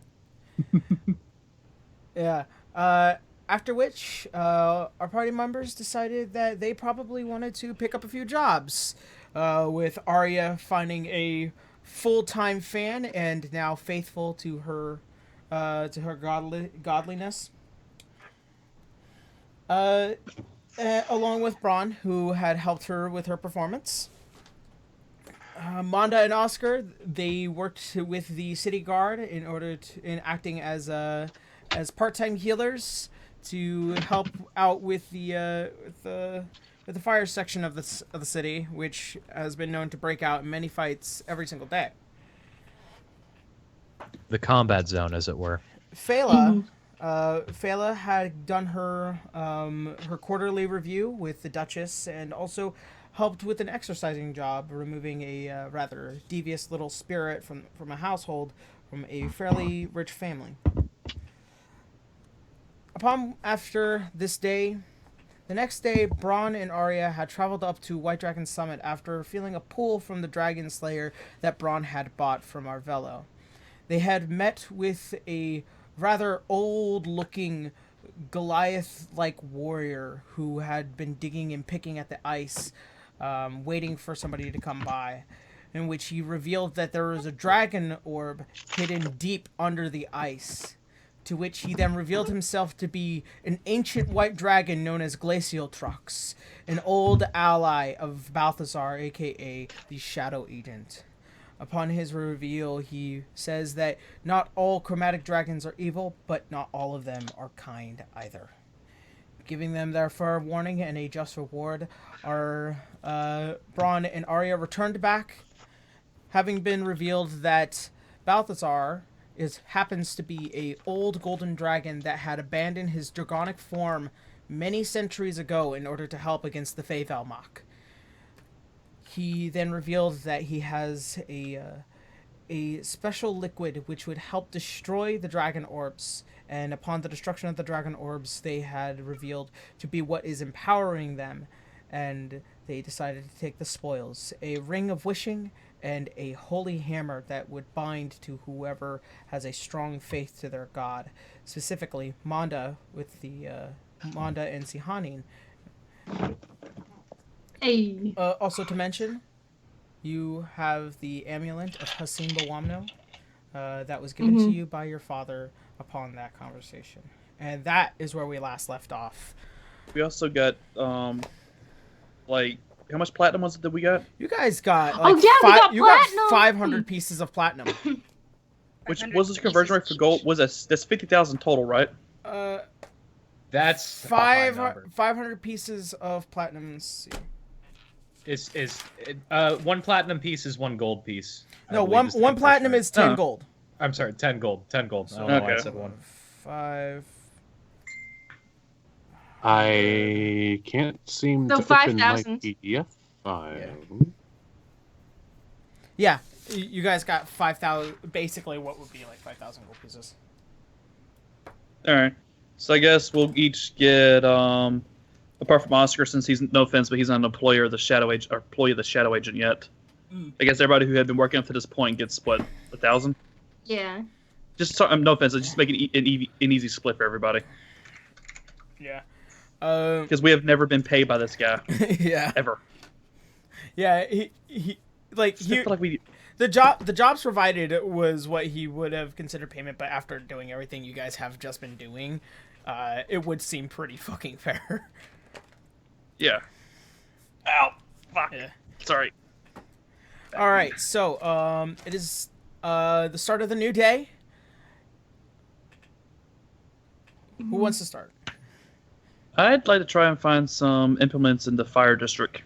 Yeah. After which, our party members decided that they probably wanted to pick up a few jobs, with Arya finding a full-time fan and now faithful to her godliness. Along with Braun, who had helped her with her performance. Manda and Oscar, they worked with the city guard in acting as part-time healers to help out with the fire section of the city, which has been known to break out in many fights every single day. The combat zone, as it were. Fela had done her quarterly review with the Duchess and also helped with an exercising job, removing a rather devious little spirit from a household from a fairly rich family. After this day, the next day, Braun and Arya had traveled up to White Dragon Summit after feeling a pull from the Dragon Slayer that Braun had bought from Arvello. They had met with a rather old-looking Goliath-like warrior who had been digging and picking at the ice, waiting for somebody to come by, in which he revealed that there was a dragon orb hidden deep under the ice, to which he then revealed himself to be an ancient white dragon known as Glacial Trux, an old ally of Balthazar, aka the Shadow Agent. Upon his reveal, he says that not all chromatic dragons are evil, but not all of them are kind either. Giving them their fair warning and a just reward, our Braun and Arya returned back, having been revealed that Balthazar happens to be a old golden dragon that had abandoned his dragonic form many centuries ago in order to help against the Fae Velmach. He then revealed that he has a special liquid which would help destroy the dragon orbs, and upon the destruction of the dragon orbs, they had revealed to be what is empowering them, and they decided to take the spoils: a ring of wishing and a holy hammer that would bind to whoever has a strong faith to their god, specifically Manda with the Manda and Sihanin. Hey. Also to mention, you have the amulet of Hasim Bawamno that was given to you by your father upon that conversation. And that is where we last left off. We also got, how much platinum was it that we got? You guys got, we got platinum! 500 pieces of platinum. Which was this conversion rate for gold? That's 50,000 total, right? That's 500 pieces of platinum. Let's see. One platinum piece is one gold piece. No, one platinum is 10 gold. I'm sorry, 10 gold. 10 gold. So, I don't know why I said one. 5. I can't seem to open my PDF file. Yeah, you guys got 5,000. Basically, what would be like 5,000 gold pieces. All right. So I guess we'll each get, apart from Oscar, since he's, no offense, but he's not an employee of the Shadow Agent yet. I guess everybody who had been working up to this point gets, what, 1,000? Yeah. Just, no offense, just make it an easy split for everybody. Yeah. Because we have never been paid by this guy. Yeah. Ever. Yeah, the jobs provided was what he would have considered payment, but after doing everything you guys have just been doing, it would seem pretty fucking fair. Yeah. Ow. Fuck. Yeah. Sorry. All right, so it is the start of the new day. Who wants to start? I'd like to try and find some implements in the fire district.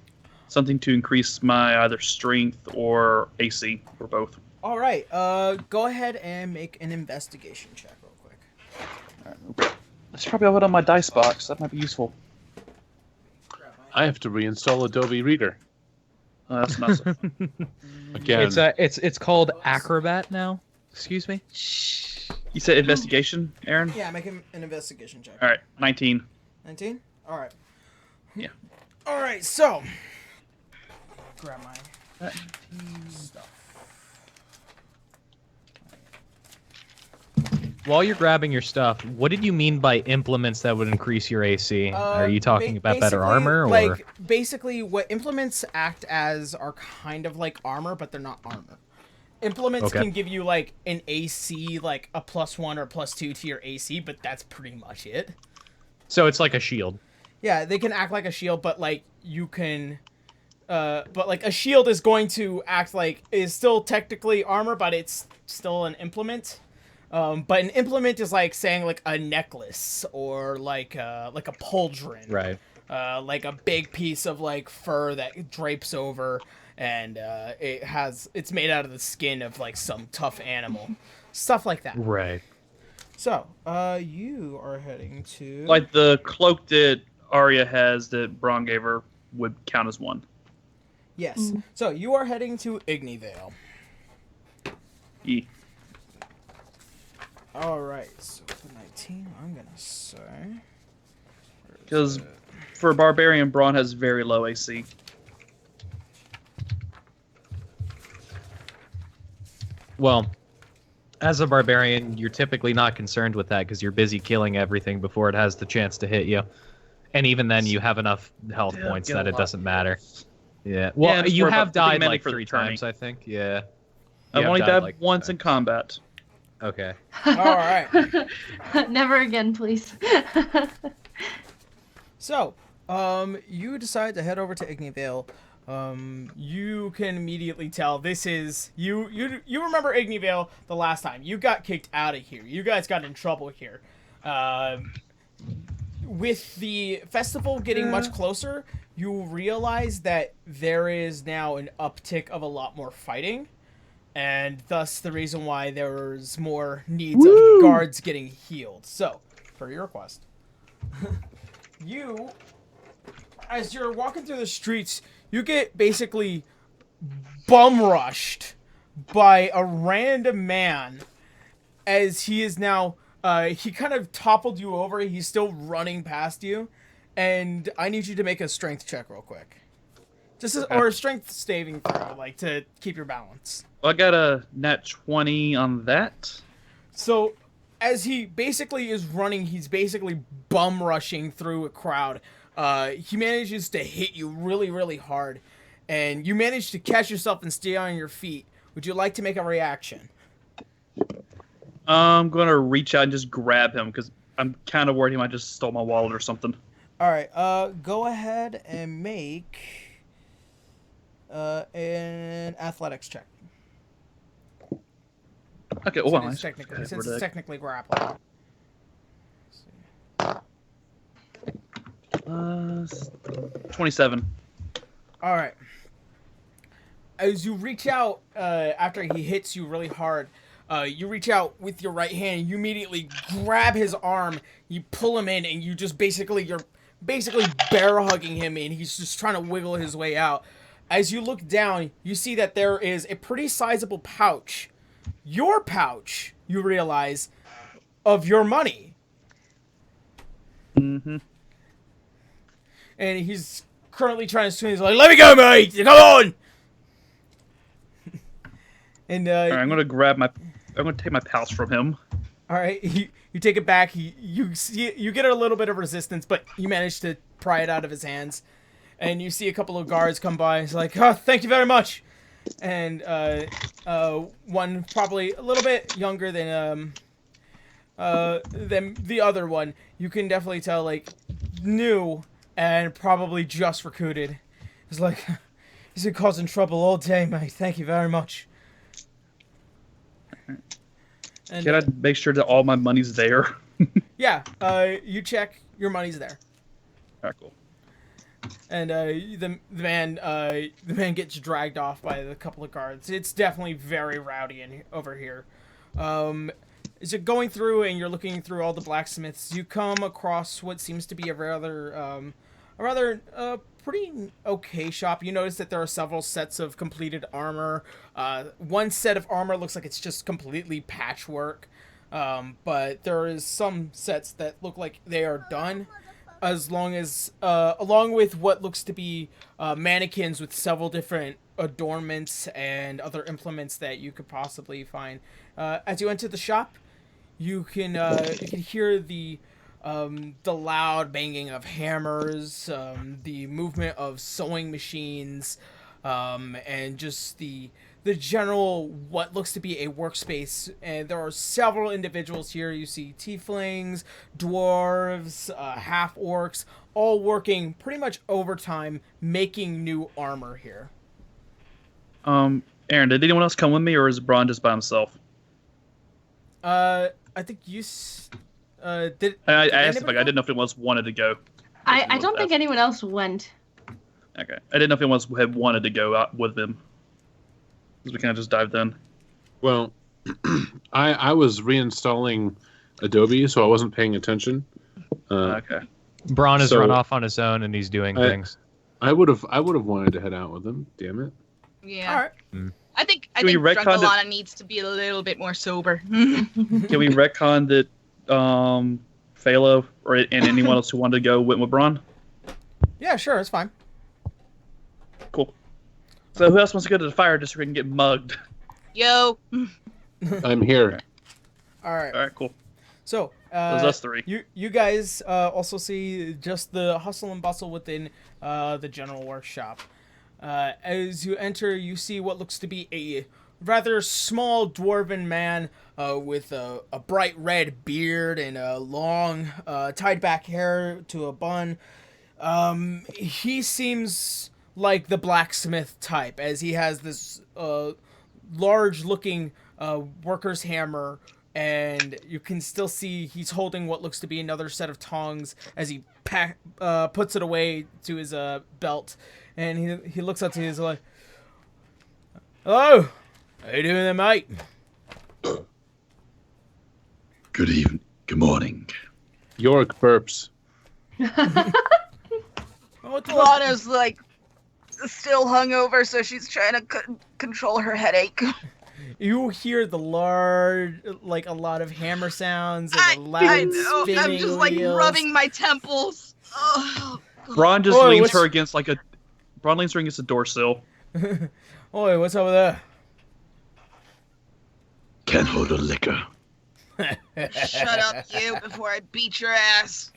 Something to increase my either strength or AC, or both. All right, go ahead and make an investigation check real quick. All right. I should probably have it on my dice box. That might be useful. I have to reinstall Adobe Reader. That's not so again. It's called Acrobat now. Excuse me. You said investigation, Aaron? Yeah, make an investigation check. All right, 19. 19? All right. Yeah. All right, so grab my stuff. While you're grabbing your stuff, what did you mean by implements that would increase your AC? Are you talking about better armor, or like basically what implements act as are kind of like armor, but they're not armor. Implements can give you like an AC, like a +1 or +2 to your AC, but that's pretty much it. So it's like a shield. Yeah, they can act like a shield, but like you can, but like a shield is going to act like is still technically armor, but it's still an implement. But an implement is like saying like a necklace or like a pauldron, Right? like a big piece of like fur that drapes over, and it's made out of the skin of like some tough animal, stuff like that. Right. So, you are heading to Like the cloak that Arya has that Braun gave her would count as one. yes. So you are heading to Ignyvale. E. All right. So for 19, I'm gonna say Because for Barbarian, Braun has very low AC. Well, as a barbarian, you're typically not concerned with that because you're busy killing everything before it has the chance to hit you. And even then, you have enough health points that it doesn't matter. Yeah. Well, just you worry have about putting died money like for the 3 tourney. times, I think. Yeah. I've only died like once in combat. Okay. all right. Never again, please. So, you decide to head over to Ignyvale. You can immediately tell this is you remember Ignyvale the last time. You got kicked out of here. You guys got in trouble here. With the festival getting much closer, you realize that there is now an uptick of a lot more fighting, and thus the reason why there's more needs of guards getting healed. So, for your request, as you're walking through the streets, you get basically bum rushed by a random man as he is now, he kind of toppled you over. He's still running past you. And I need you to make a strength check real quick. Or a strength saving throw, like to keep your balance. Well, I got a nat 20 on that. So, as he basically is running, he's basically bum rushing through a crowd. He manages to hit you really, really hard, and you manage to catch yourself and stay on your feet. Would you like to make a reaction? I'm going to reach out and just grab him, because I'm kind of worried he might just stole my wallet or something. Alright, go ahead and make an athletics check. Okay, Since it's technically grappling. 27. All right. As you reach out, after he hits you really hard, you reach out with your right hand. You immediately grab his arm. You pull him in, and you're basically bear hugging him, and he's just trying to wiggle his way out. As you look down, you see that there is a pretty sizable pouch. Your pouch, you realize, of your money. Mm-hmm. And he's currently trying to swing. He's like, "Let me go, mate! Come on!" And All right, I'm gonna take my pouch from him. all right, you take it back. You get a little bit of resistance, but you manage to pry it out of his hands. And you see a couple of guards come by. He's like, "Oh, thank you very much." And one probably a little bit younger than the other one. You can definitely tell, like, new and probably just recruited. He's like, "He's been causing trouble all day, mate. Thank you very much." And, Can I make sure that all my money's there? yeah, you check. Your money's there. All right, cool. And the man gets dragged off by a couple of guards. It's definitely very rowdy over here. As you're going through and you're looking through all the blacksmiths, you come across what seems to be a rather pretty okay shop. You notice that there are several sets of completed armor. One set of armor looks like it's just completely patchwork. But there is some sets that look like they are done, as long as along with what looks to be mannequins with several different adornments and other implements that you could possibly find. As you enter the shop, you can hear the loud banging of hammers, the movement of sewing machines, and just the general what looks to be a workspace. And there are several individuals here. You see tieflings, dwarves, half orcs, all working pretty much overtime making new armor here. Aaron, did anyone else come with me, or is Braun just by himself? I think you did. I asked if I didn't know if anyone else wanted to go. I don't think anyone else went. Okay, I didn't know if anyone else had wanted to go out with them. Because we kind of just dived in. Well, I was reinstalling Adobe, so I wasn't paying attention. Okay. Braun has run off on his own, and he's doing things. I would have wanted to head out with him. Damn it. Yeah. All right. I think we retcon Drunkalana needs to be a little bit more sober. Can we retcon that Phalo and anyone else who wanted to go went with Braun? Yeah, sure, it's fine. Cool. So who else wants to go to the fire district and get mugged? Yo. I'm here. All right. All right, cool. So, There's us three. You guys also see just the hustle and bustle within the general workshop. As you enter, you see what looks to be a rather small dwarven man with a bright red beard and a long tied back hair to a bun. He seems like the blacksmith type, as he has this large looking worker's hammer, and you can still see he's holding what looks to be another set of tongs as he puts it away to his belt. And he looks up to you, he's like, "Hello, how you doing there, mate?" Good evening. Good morning. York burps. Lana's like still hungover, so she's trying to control her headache. You hear the large, like a lot of hammer sounds and a loud spinning I'm just like wheels. rubbing my temples. Oh, Braun just leans her against Braun leans her against the door sill. Oi, what's over there? Can't hold a liquor. Shut up, you, before I beat your ass.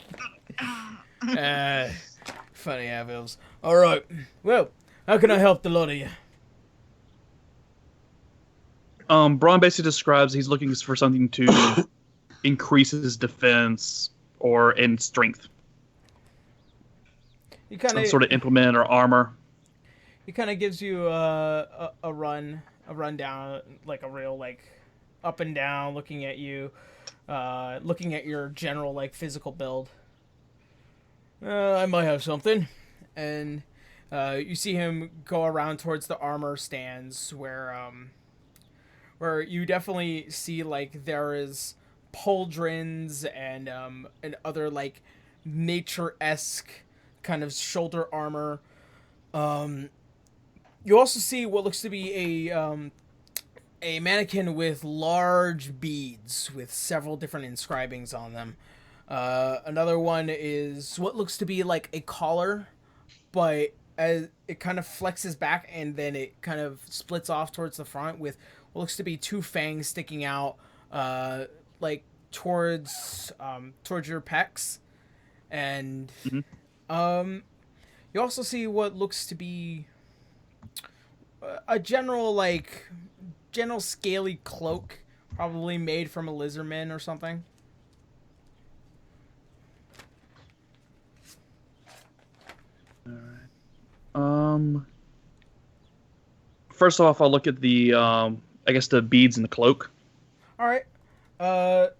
Funny half-elves. Alright, well, how can I help the lot of you? Braun basically describes he's looking for something to increase his defense and strength. Some sort of implement or armor. He kind of gives you a rundown, like a real up and down, looking at you, looking at your general physical build. I might have something, and you see him go around towards the armor stands where you definitely see there is pauldrons and other nature-esque kind of shoulder armor. You also see what looks to be a mannequin with large beads with several different inscribings on them. Another one is what looks to be like a collar, but as it kind of flexes back and then it kind of splits off towards the front with what looks to be two fangs sticking out, towards your pecs. And you also see what looks to be a general scaly cloak, probably made from a lizardman or something. First off, I'll look at the the beads in the cloak. All right. The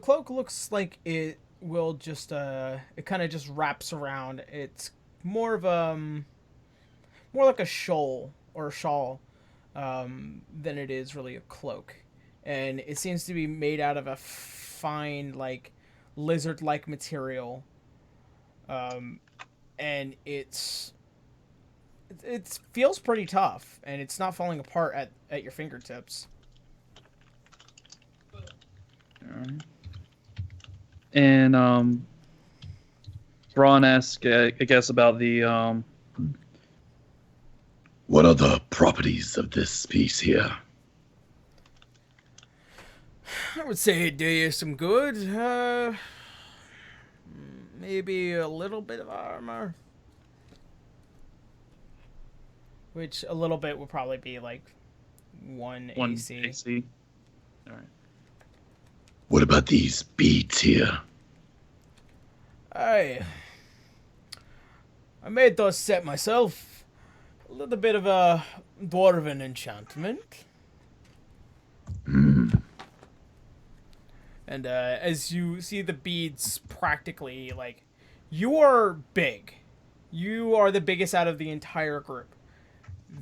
cloak looks like it will just it kind of just wraps around. It's more like a shawl or a shawl than it is really a cloak, and it seems to be made out of a fine lizard-like material, and it feels pretty tough, and it's not falling apart at your fingertips. Alright. And Braun asks, I guess, about the What are the properties of this piece here? I would say it'd do you some good. Maybe a little bit of armor. Which a little bit would probably be like 1 AC. Alright. What about these beads here? I made those set myself. A little bit of a dwarven enchantment. And as you see the beads practically, like, you are big. You are the biggest out of the entire group.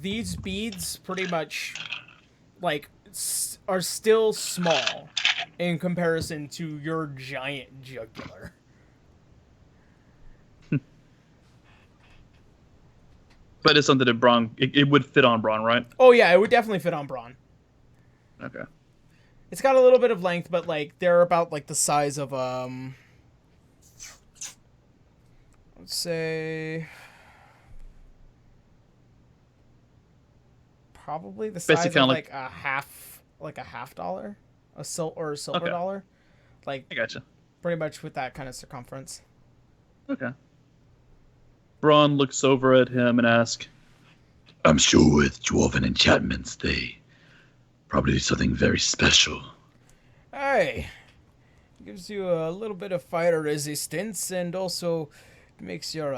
These beads pretty much, like, are still small in comparison to your giant jugular. But it's something that Braun, it would fit on Braun, right? Oh yeah, it would definitely fit on Braun. Okay. It's got a little bit of length, but like they're about like the size of let's say probably the size Basically of like a half dollar, a silver dollar. Like I gotcha. Pretty much with that kind of circumference. Okay. Braun looks over at him and asks, I'm sure with dwarven enchantments, they probably do something very special. Hey, gives you a little bit of fire resistance and also makes your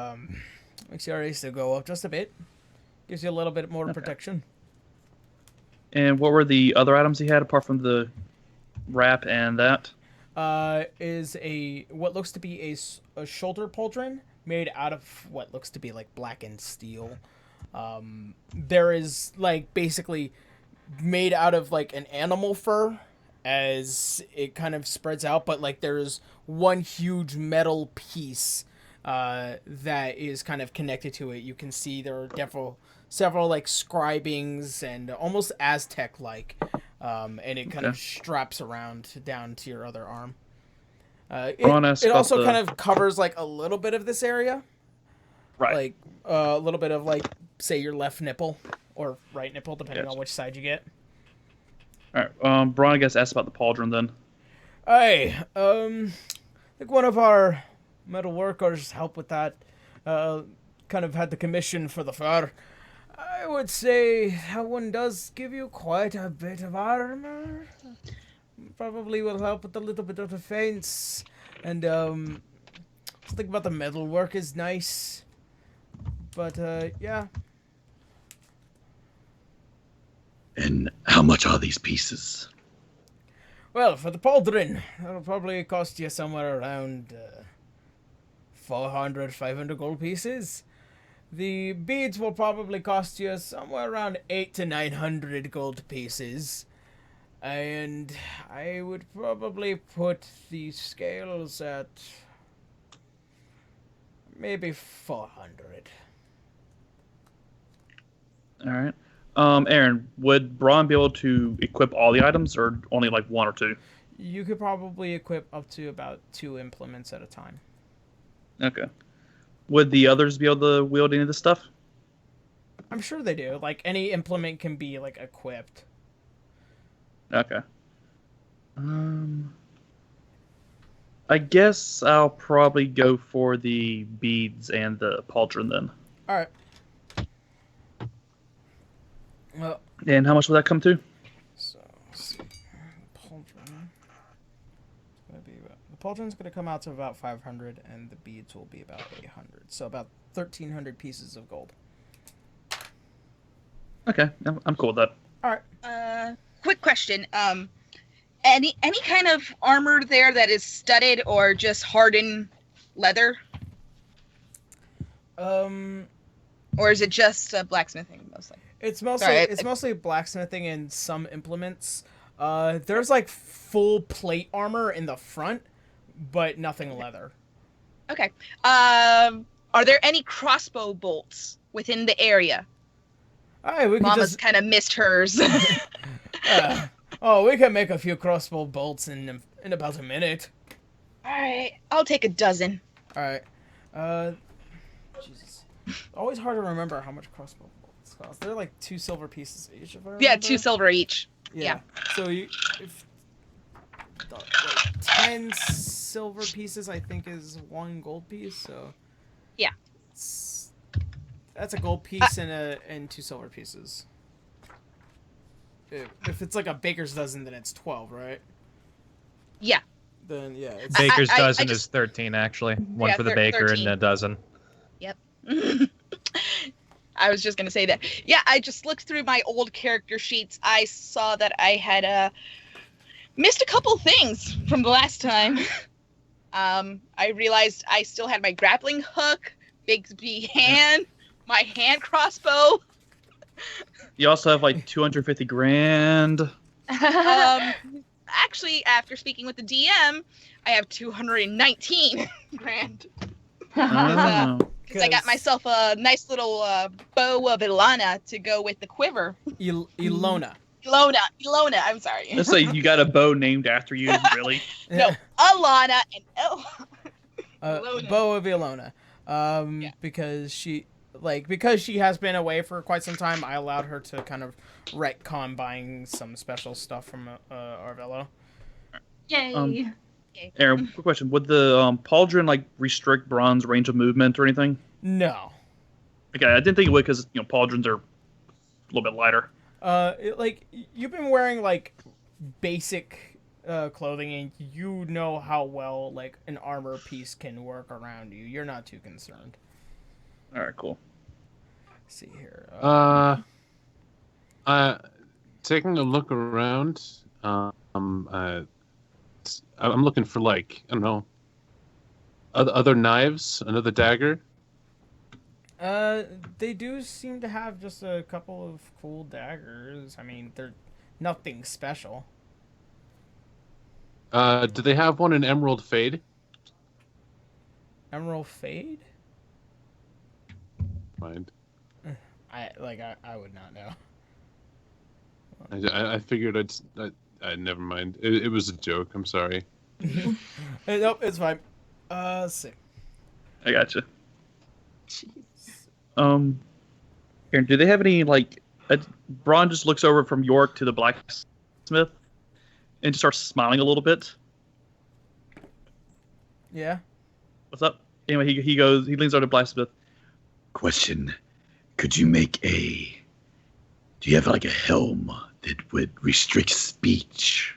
AC go up just a bit. Gives you a little bit more protection. And what were the other items he had apart from the wrap and that? Is what looks to be a shoulder pauldron made out of what looks to be like blackened steel. There is like basically made out of like an animal fur as it kind of spreads out, but like there's one huge metal piece that is kind of connected to it. You can see there are several like scribings and almost Aztec-like, and it kind of straps around down to your other arm. It also kind of covers like a little bit of this area, right? Like a little bit of like say your left nipple or right nipple, depending on which side you get. All right. Braun, I guess, asked about the pauldron then. Hey, I think one of our metal workers helped with that. Kind of had the commission for the fur. I would say that one does give you quite a bit of armor. Probably will help with a little bit of defense. And, something about the metal work is nice. But, yeah. And how much are these pieces? Well, for the pauldron, that'll probably cost you somewhere around 500 gold pieces. The beads will probably cost you somewhere around 800 to 900 gold pieces. And I would probably put the scales at maybe 400. All right. Aaron, would Braun be able to equip all the items or only like one or two? You could probably equip up to about 2 implements at a time. Okay. Would the others be able to wield any of this stuff? I'm sure they do. Like, any implement can be, like, equipped. Okay. I guess I'll probably go for the beads and the pauldron then. All right. Well. And how much will that come to? So, let's see. Pauldron. The pauldron's going to come out to about 500, and the beads will be about 800. So about 1,300 pieces of gold. Okay, I'm cool with that. All right. Quick question. Any kind of armor there that is studded or just hardened leather? Or is it just blacksmithing mostly? It's mostly blacksmithing and some implements. There's like full plate armor in the front, but nothing leather. Okay. Are there any crossbow bolts within the area? Mama's kind of missed hers. We can make a few crossbow bolts in In about a minute. Alright, I'll take a dozen. Alright. Jesus. Always hard to remember how much crossbow bolts cost. They're like 2 silver pieces each, if I remember. Yeah, 2 silver each. Yeah. So if 10 silver pieces, I think, is 1 gold piece. So yeah, that's a gold piece and 2 silver pieces. If it's like a baker's dozen, then it's 12, right? Yeah. Then yeah, it's... Baker's dozen is 13 actually. One for the baker 13. and a dozen. Yep. I was just gonna say that. Yeah, I just looked through my old character sheets. I saw that I had missed a couple things from the last time. I realized I still had my grappling hook, Bigsby hand, my hand crossbow. You also have like 250 grand. Actually, after speaking with the DM, I have 219 grand. Because I got myself a nice little bow of Ilana to go with the quiver. Ilona, I'm sorry. Let's say you got a bow named after you, really? No, Alana and bow of Ilona. Because she has been away for quite some time, I allowed her to kind of retcon buying some special stuff from Arvello. Yay. Aaron, quick question. Would the pauldron like restrict Bron's range of movement or anything? No. Okay, I didn't think it would because pauldrons are a little bit lighter. You've been wearing like basic clothing, and you know how well like an armor piece can work around you. You're not too concerned. All right, cool. Let's see here. Taking a look around. I'm looking for like, I don't know, other knives, another dagger. They do seem to have just a couple of cool daggers. I mean, they're nothing special. Do they have one in Emerald Fade? Emerald Fade? Mind. I would not know. I figured I'd never mind. It was a joke. I'm sorry. Nope, it's fine. Let's see. I gotcha. Aaron, do they have any like? Bron just looks over from York to the blacksmith and just starts smiling a little bit. Yeah. What's up? Anyway, he leans over to blacksmith. Question: could you make do you have like a helm that would restrict speech?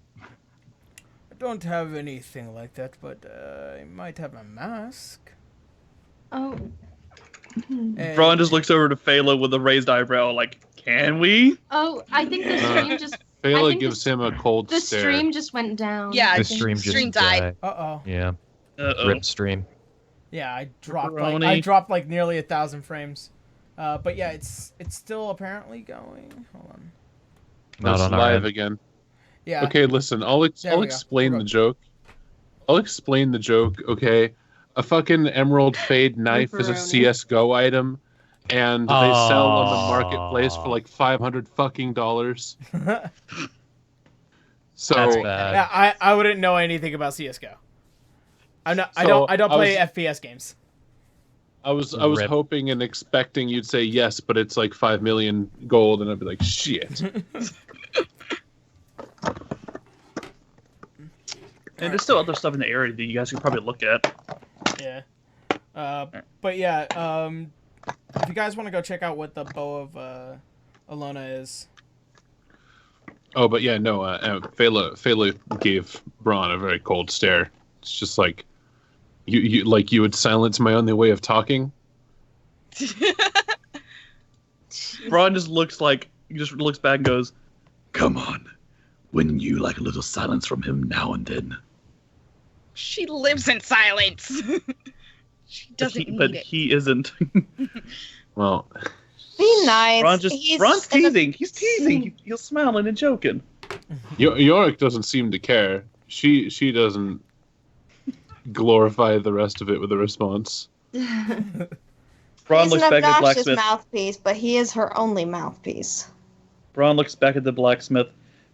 I don't have anything like that, but I might have a mask. Oh. Bron just looks over to Phala with a raised eyebrow, like, can we? Oh, I think the stream just... Phala gives him a cold the stare. The stream just went down. Yeah, the stream died. Uh-oh. Yeah. Uh-oh. Rip stream. Yeah, I dropped like nearly 1,000 frames. But yeah, it's still apparently going. Hold on. Not on live our again. Yeah. Okay, listen. I'll explain the joke. I'll explain the joke. Okay, a fucking Emerald Fade knife is a CS:GO item, and they sell on the marketplace for like $500 fucking dollars. So that's bad. Yeah, I wouldn't know anything about CS:GO. I don't play FPS games. I was hoping and expecting you'd say yes, but it's like 5 million gold, and I'd be like, shit. And there's still other stuff in the area that you guys could probably look at. Yeah. But yeah, if you guys want to go check out what the bow of Ilona is. Oh, but yeah, no. Phala gave Bron a very cold stare. It's just like, you would silence my only way of talking. Bron just looks back and goes, "Come on, wouldn't you like a little silence from him now and then?" She lives in silence. She doesn't need it. He isn't. Well, be nice. Bron's teasing. He's teasing. He's smiling and joking. Yorick doesn't seem to care. She doesn't glorify the rest of it with a response. Bron looks back at the obnoxious blacksmith. mouthpiece, but he is her only mouthpiece. Bron looks back at the blacksmith,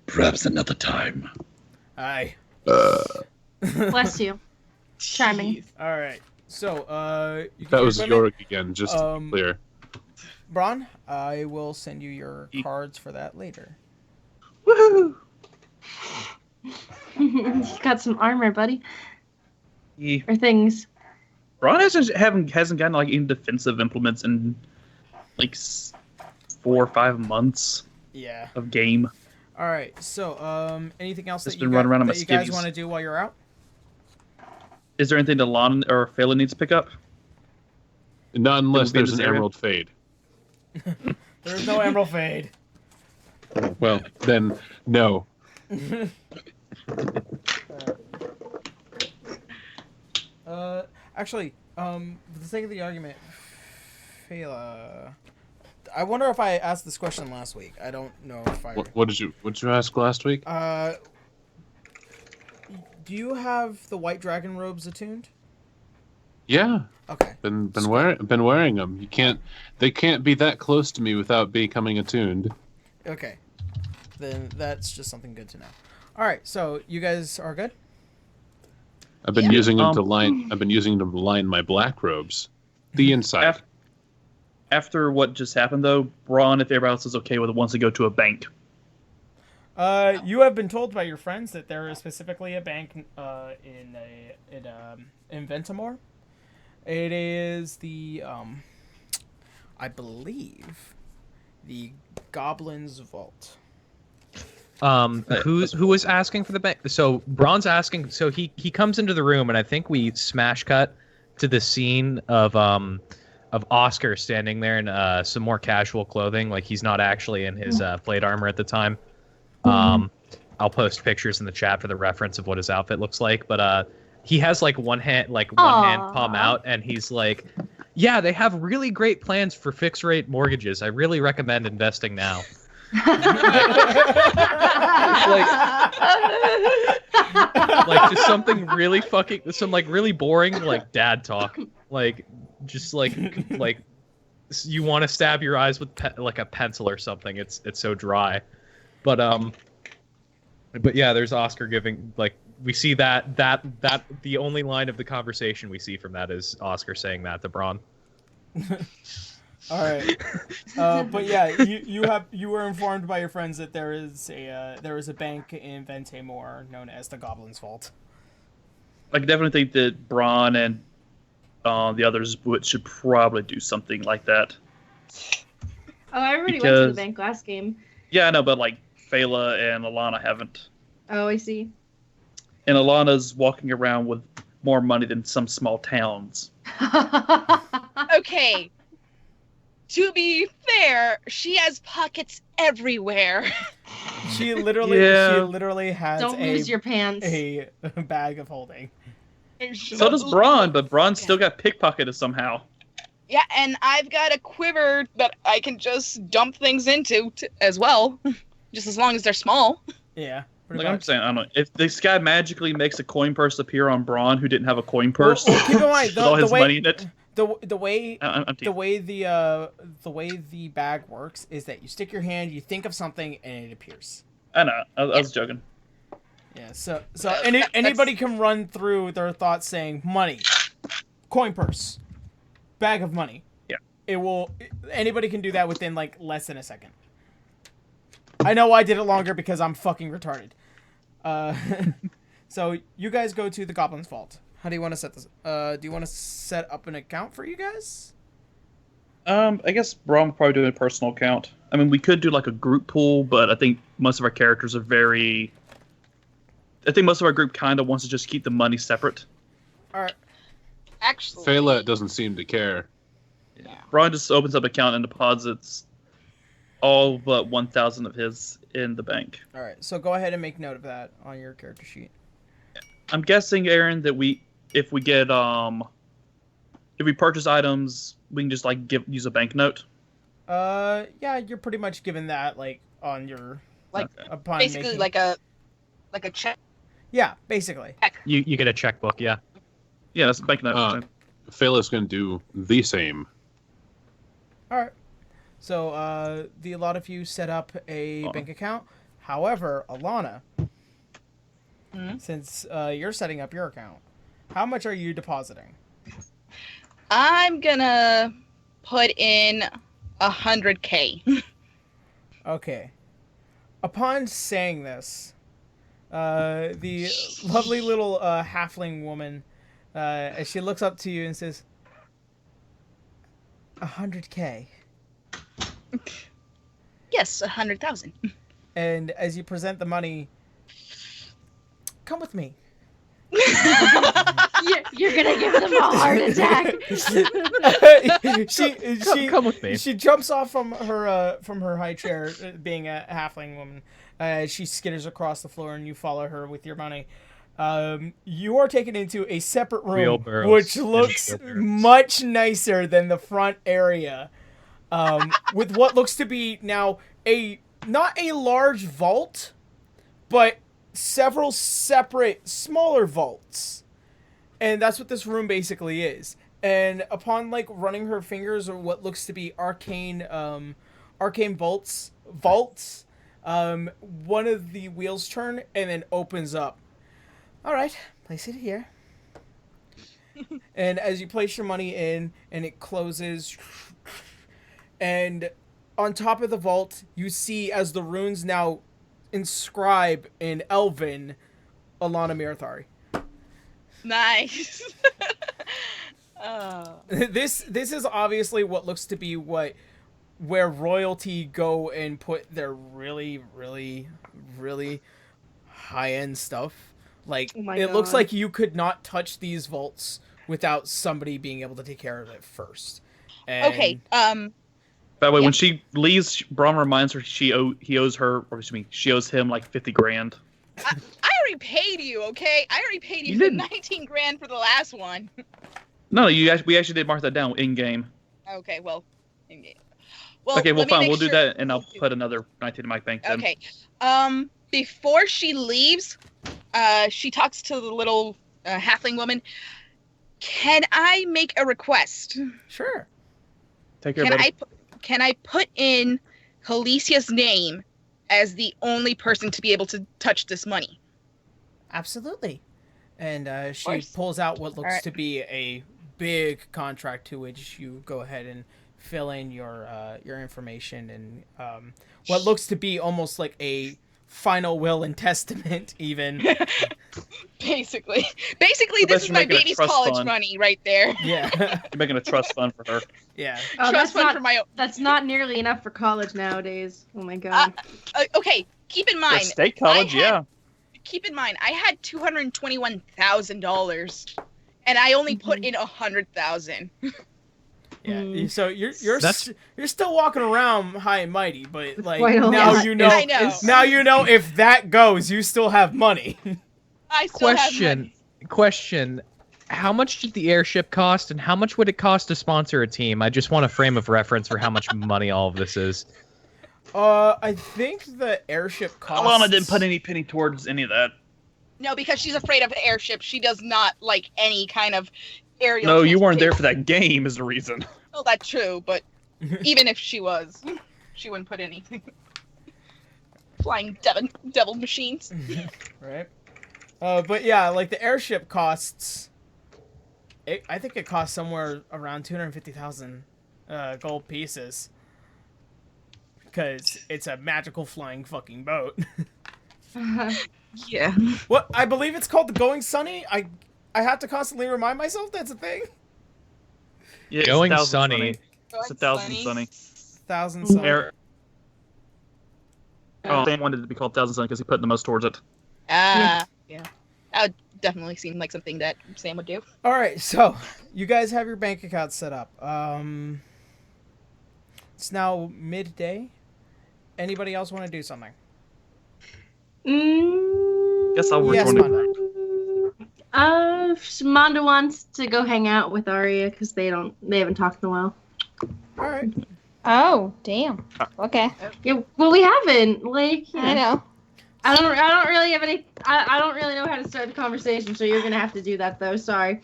Perhaps another time. Aye. Bless you. Charming. All right. So, you that was Yorick again, just to be clear. Braun, I will send you your cards for that later. Woohoo! You got some armor, buddy. Or things. Braun hasn't gotten like any defensive implements in like 4 or 5 months. Yeah. Of game. All right. So, anything else that you guys want to do while you're out? Is there anything that Lon or Phelan needs to pick up? Not unless there's an Emerald Fade. There's no Emerald Fade. Well, then, no. Actually, for the sake of the argument, Phala, I wonder if I asked this question last week. I don't know if I... What did you ask last week? Do you have the White Dragon robes attuned? Yeah. Okay. Been wearing them. They can't be that close to me without becoming attuned. Okay. Then that's just something good to know. All right. So you guys are good? I've been using them to line my black robes. The inside. After what just happened, though, Braun, if everybody else is okay with it, wants to go to a bank. You have been told by your friends that there is specifically a bank in Ventimore. It is the I believe the Goblin's Vault. Who was asking for the bank? So Braun's asking. So he comes into the room, and I think we smash cut to the scene of Oscar standing there in some more casual clothing, like he's not actually in his plate armor at the time. I'll post pictures in the chat for the reference of what his outfit looks like, but he has like one hand palm out, and he's like, yeah, they have really great plans for fixed rate mortgages. I really recommend investing now. like just something really really boring, like dad talk, like just like you want to stab your eyes with like a pencil or something. It's so dry, but yeah, there's Oscar giving, like, we see that the only line of the conversation we see from that is Oscar saying that to Braun. All right, but yeah, you were informed by your friends that there is a bank in Ventimore known as the Goblin's Vault. I definitely think that Braun and the others should probably do something like that. Oh, I already went to the bank last game. Yeah, I know, but like Phala and Alana haven't. Oh, I see. And Alana's walking around with more money than some small towns. Okay. To be fair, she has pockets everywhere. She literally has Don't lose your pants. A bag of holding. So does Braun, but Braun still got pickpocketed somehow. Yeah, and I've got a quiver that I can just dump things into as well, just as long as they're small. Yeah. Like I'm saying, I don't know. If this guy magically makes a coin purse appear on Braun, who didn't have a coin purse, keep in mind, with all his money in it. The way the bag works is that you stick your hand, you think of something, and it appears. I know. I was joking. Yeah. So anybody can run through their thoughts saying money, coin purse, bag of money. Yeah. Anybody can do that within like less than a second. I know I did it longer because I'm fucking retarded. So you guys go to the Goblin's Vault. How do you want to set this? Do you want to set up an account for you guys? I guess Braun would probably do a personal account. I mean, we could do like a group pool, but I think most of our characters are very... I think most of our group kind of wants to just keep the money separate. Alright. Actually... Phala doesn't seem to care. Yeah. Braun just opens up an account and deposits all but 1,000 of his in the bank. Alright, so go ahead and make note of that on your character sheet. I'm guessing, Aaron, that if we purchase items, we can just like use a banknote. Yeah, you're pretty much given that like on your upon basically making... like a check. Yeah, basically. You get a checkbook, yeah. Yeah, that's a banknote. Phala's going to do the same. All right. So a lot of you set up a bank account. However, Alana, since you're setting up your account, how much are you depositing? I'm gonna put in 100K. Okay. Upon saying this, the lovely little halfling woman, as she looks up to you and says, 100K. Yes, 100,000. And as you present the money, come with me. You're gonna give them a heart attack. Come with me. She jumps off from her high chair, being a halfling woman. She skitters across the floor, and you follow her with your money. You are taken into a separate room, which looks much nicer than the front area, with what looks to be now not a large vault, but several separate smaller vaults. And that's what this room basically is. And upon running her fingers or what looks to be arcane vaults, one of the wheels turn and then opens up. All right, place it here. And as you place your money in and it closes, and on top of the vault, you see as the runes now inscribe in Elven, Alana Mirathari. Nice. Oh. This is obviously what looks to be where royalty go and put their really, really, really high-end stuff. It looks like you could not touch these vaults without somebody being able to take care of it first. And okay. By the way, when she leaves, Braun reminds her she owes him like 50 grand. I already paid you, okay? I already paid you the 19 grand for the last one. No, we actually did mark that down in game. Okay, well, in game. Well, okay, well, fine. We'll do that, and I'll put another 19 in my bank then. Okay. Before she leaves, she talks to the little halfling woman. Can I make a request? Sure. Take care, buddy. Can I put in Halicia's name as the only person to be able to touch this money? Absolutely. And she pulls out what looks to be a big contract, to which you go ahead and fill in your information and what looks to be almost like a final will and testament, even. Basically, this is my baby's college money right there. Yeah. You're making a trust fund for her. Yeah. Oh, trust fund for my own. That's not nearly enough for college nowadays. Oh my god. Okay, keep in mind. State college, yeah. Keep in mind, I had $221,000, and I only put in 100,000. Yeah, so you're still walking around high and mighty, but now you know if that goes, you still have money. I still have money. Question: how much did the airship cost, and how much would it cost to sponsor a team? I just want a frame of reference for how much money all of this is. I think the airship costs... Alana didn't put any penny towards any of that. No, because she's afraid of airships. She does not like any kind of aerial. No, you weren't there for that game is the reason. Well, that's true, but even if she was, she wouldn't put anything. Flying devil machines. Right. But yeah, the airship costs... I think it costs somewhere around 250,000 gold pieces. Because it's a magical flying fucking boat. Yeah. What? I believe it's called the Going Sunny? I have to constantly remind myself that's a thing? Yeah, Going Sunny. It's 1,000 Sunny. 1,000 Sunny. Sam wanted it to be called 1,000 Sunny because he put the most towards it. Yeah. That would definitely seem like something that Sam would do. Alright, so you guys have your bank account set up. It's now midday. Anybody else want to do something? Guess I'll rejoin Manda. Manda wants to go hang out with Arya because they haven't talked in a while. All right. Oh, damn. Okay. Yeah, well, we haven't. I know. I don't really have any. I don't really know how to start the conversation, so you're gonna have to do that though. Sorry.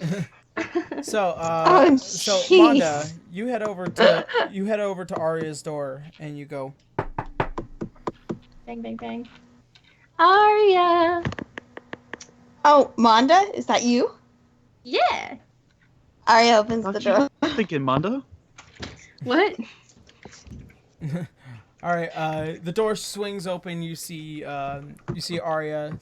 So, so Manda, you head over to Arya's door and you go. Bang, bang, bang. Arya. Oh, Manda, is that you? Yeah. Arya opens the door. Thinking Mondo? What? All right. The door swings open. You see Arya,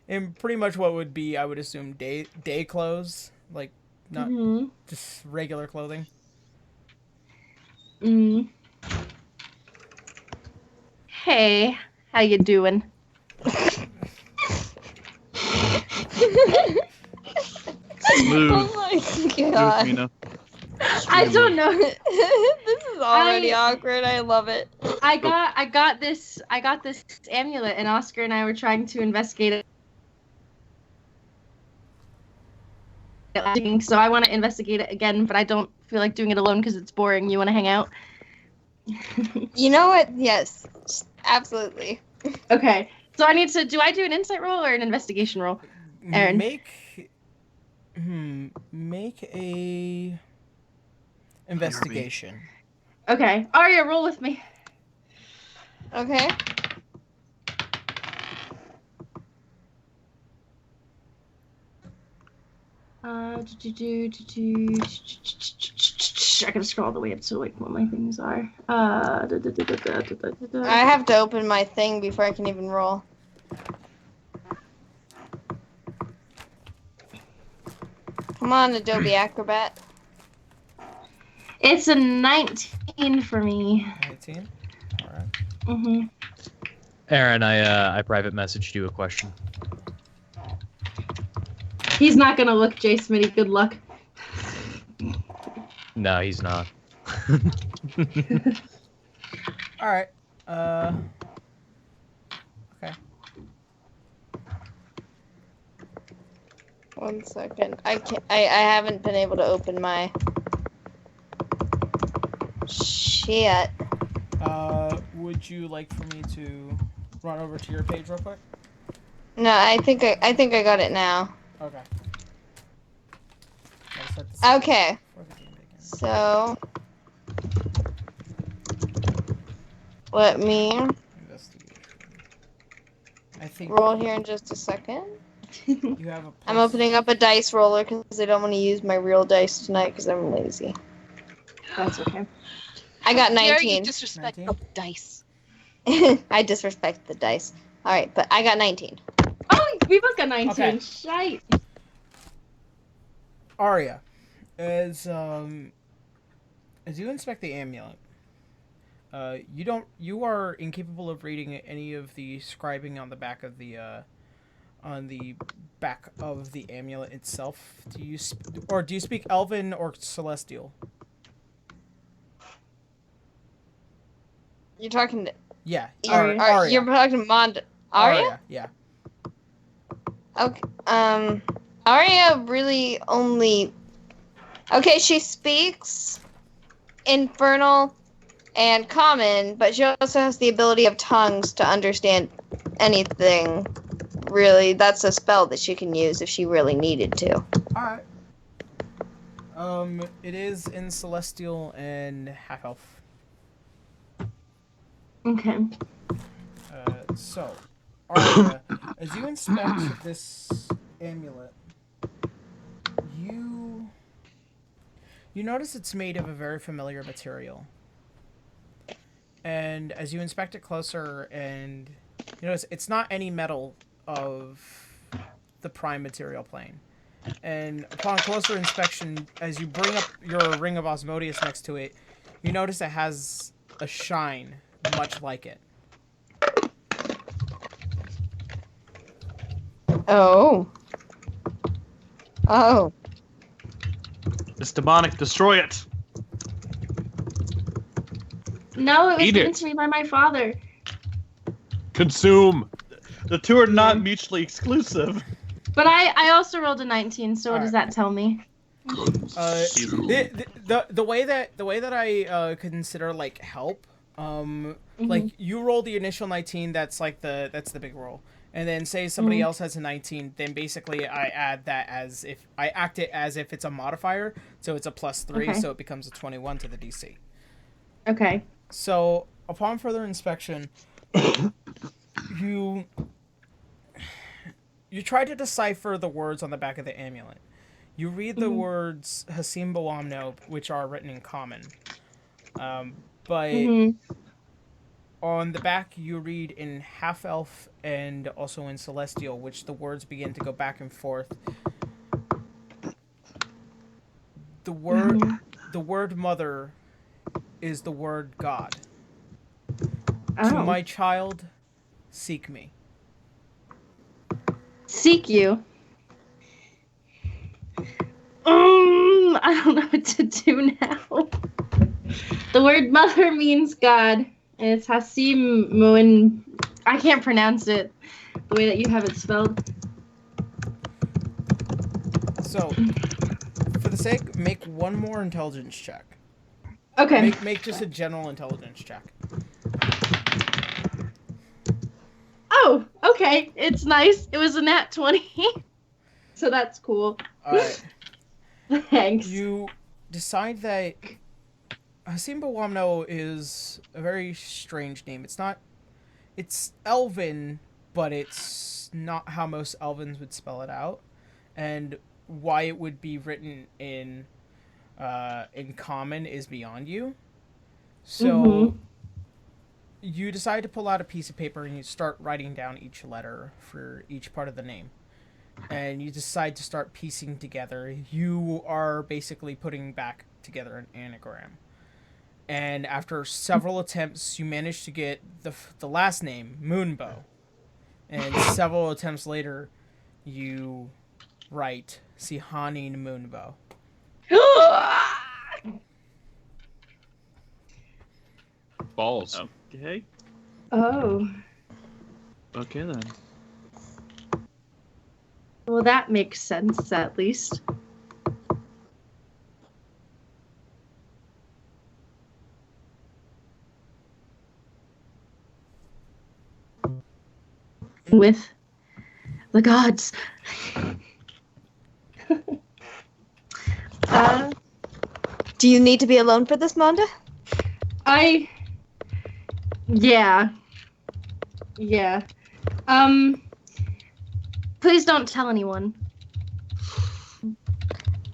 in pretty much what would be, I would assume, day clothes, like not just regular clothing. Hey, how you doing? Smooth. Oh my god. Mina. I don't know. This is already awkward. I love it. I got this amulet, and Oscar and I were trying to investigate it. So I want to investigate it again, but I don't feel like doing it alone because it's boring. You want to hang out? You know what? Yes, absolutely. Okay. So I need to. Do I do an insight roll or an investigation roll? Aaron. Make a investigation. Okay. Arya, roll with me. Okay. I gotta scroll all the way up to like what my things are. I have to open my thing before I can even roll. Come on, Adobe Acrobat. It's a 19 for me. 19. All right. Aaron, I private messaged you a question. He's not gonna look, Jay Smitty. Good luck. No, he's not. All right. Okay. 1 second. I haven't been able to open my shit. Would you like for me to run over to your page real quick? No, I think I got it now. Okay. Okay. So let me roll here in just a second. You have a I'm opening up a dice roller because I don't want to use my real dice tonight because I'm lazy. That's okay. I got Here 19. you disrespect the dice. I disrespect the dice. All right, but I got 19. Oh, we both got 19. Okay. Shite. Arya, as you inspect the amulet, you are incapable of reading any of the scribing on the back of the amulet itself. Do you speak Elven or Celestial? You're talking to... Yeah. Arya. You're talking to Mond... Arya? Yeah. Okay. Arya really only... Okay, she speaks Infernal and Common, but she also has the ability of tongues to understand anything. Really, that's a spell that she can use if she really needed to. Alright. It is in Celestial and Half-Elf. Okay. So, Arya, as you inspect this amulet, you notice it's made of a very familiar material. And as you inspect it closer, and you notice it's not any metal of the prime material plane. And upon closer inspection, as you bring up your Ring of Osmodeus next to it, you notice it has a shine much like it. Oh. It's demonic. Destroy it. No, it was Eat given it. to me by my father. Consume. The two are not mutually exclusive. But I also rolled a 19, so what does Alright. that tell me? The way that I consider like help, like you roll the initial 19, that's the big roll, and then say somebody else has a 19, then basically I add that as if I act it as if it's a modifier, so it's a +3, so it becomes a 21 to the DC. Okay. So upon further inspection, you try to decipher the words on the back of the amulet. You read the words Hasim Bawamno, which are written in common. But on the back you read in half-elf and also in celestial, which the words begin to go back and forth. The word mother is the word God. Oh. To my child, seek me. Seek you. I don't know what to do now. The word mother means God. And it's Hasim Moen. I can't pronounce it the way that you have it spelled. So, for the sake, make one more intelligence check. Okay. Make just a general intelligence check. Oh, okay. It's nice. It was a nat 20. So that's cool. Alright. Thanks. You decide that Hasim Bawamno is a very strange name. It's Elven, but it's not how most Elvens would spell it out. And why it would be written in common is beyond you. So you decide to pull out a piece of paper and you start writing down each letter for each part of the name. And you decide to start piecing together. You are basically putting back together an anagram. And after several attempts, you manage to get the last name, Moonbow. And several attempts later, you write Sihanin Moonbow. Balls. Okay. Oh. Okay then. Well, that makes sense, at least. With the gods. Do you need to be alone for this, Manda? Yeah. Please don't tell anyone.